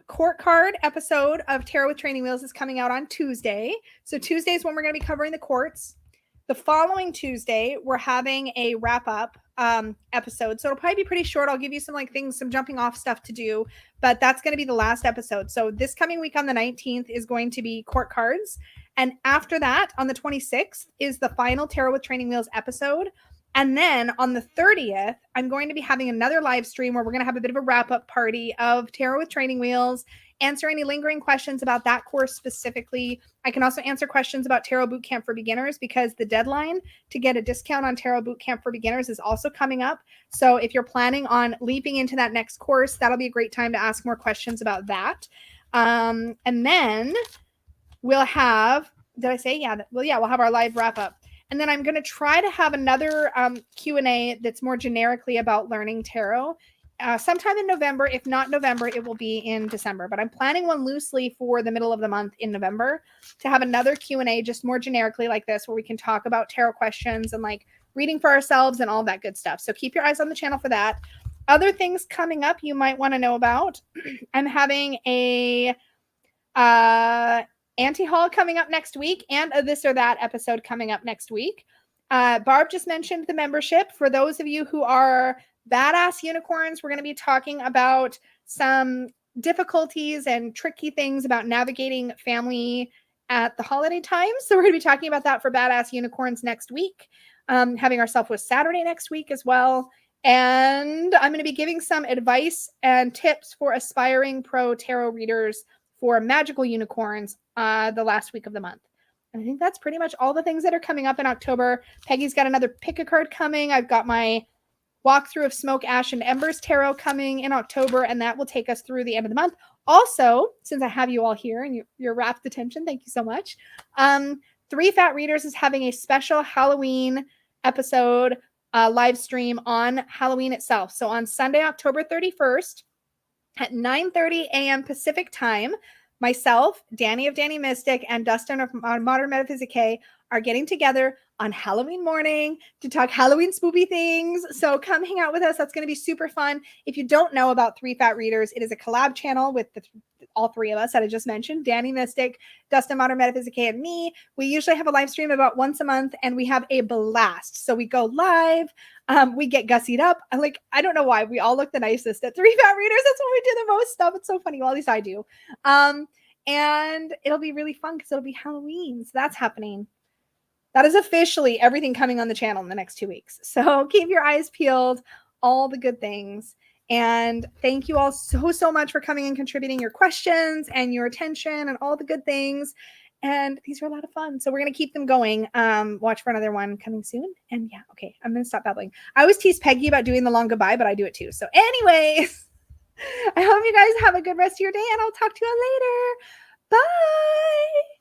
court card episode of Tarot with Training Wheels is coming out on Tuesday. So Tuesday is when we're going to be covering the courts. The following Tuesday, we're having a wrap up episode. So it'll probably be pretty short. I'll give you some some jumping off stuff to do, but that's going to be the last episode. So this coming week on the 19th is going to be court cards. And after that, on the 26th is the final Tarot with Training Wheels episode. And then on the 30th, I'm going to be having another live stream where we're going to have a bit of a wrap-up party of Tarot with Training Wheels, answer any lingering questions about that course specifically. I can also answer questions about Tarot Bootcamp for Beginners because the deadline to get a discount on Tarot Bootcamp for Beginners is also coming up. So if you're planning on leaping into that next course, that'll be a great time to ask more questions about that. And then we'll have, did I say? Yeah. Well, yeah, we'll have our live wrap-up. And then I'm going to try to have another Q&A that's more generically about learning tarot sometime in November. If not November, it will be in December. But I'm planning one loosely for the middle of the month in November to have another Q&A just more generically like this where we can talk about tarot questions and like reading for ourselves and all that good stuff. So keep your eyes on the channel for that. Other things coming up you might want to know about. I'm having a anti-haul coming up next week and a this or that episode coming up next week. Barb just mentioned the membership. For those of you who are badass unicorns, we're going to be talking about some difficulties and tricky things about navigating family at the holiday time. So we're going to be talking about that for Badass Unicorns next week, having our Self-Wish Saturday next week as well. And I'm going to be giving some advice and tips for aspiring pro tarot readers for magical unicorns the last week of the month. And I think that's pretty much all the things that are coming up in October. Peggy's got another pick a card coming. I've got my walkthrough of Smoke, Ash, and Embers Tarot coming in October, and that will take us through the end of the month. Also, since I have you all here and your rapt attention, thank you so much. Three Fat Readers is having a special Halloween episode live stream on Halloween itself. So on Sunday, October 31st at 9:30 a.m. Pacific time, myself, Danny of Danny Mystic, and Dustin of Modern Metaphysique are getting together on Halloween morning to talk Halloween spoopy things. So come hang out with us. That's going to be super fun. If you don't know about Three Fat Readers, it is a collab channel with all three of us that I just mentioned, Danny Mystic, Dustin Modern Metaphysique, and me. We usually have a live stream about once a month, and we have a blast. So we go live. We get gussied up. I don't know why. We all look the nicest at Three Fat Readers. That's when we do the most stuff. It's so funny. Well, at least I do. And it'll be really fun because it'll be Halloween. So that's happening. That is officially everything coming on the channel in the next 2 weeks. So keep your eyes peeled, all the good things. And thank you all so much for coming and contributing your questions and your attention and all the good things. And these are a lot of fun. So we're going to keep them going. Watch for another one coming soon. And yeah, okay, I'm going to stop babbling. I always tease Peggy about doing the long goodbye, but I do it too. So anyways, I hope you guys have a good rest of your day, and I'll talk to you later. Bye.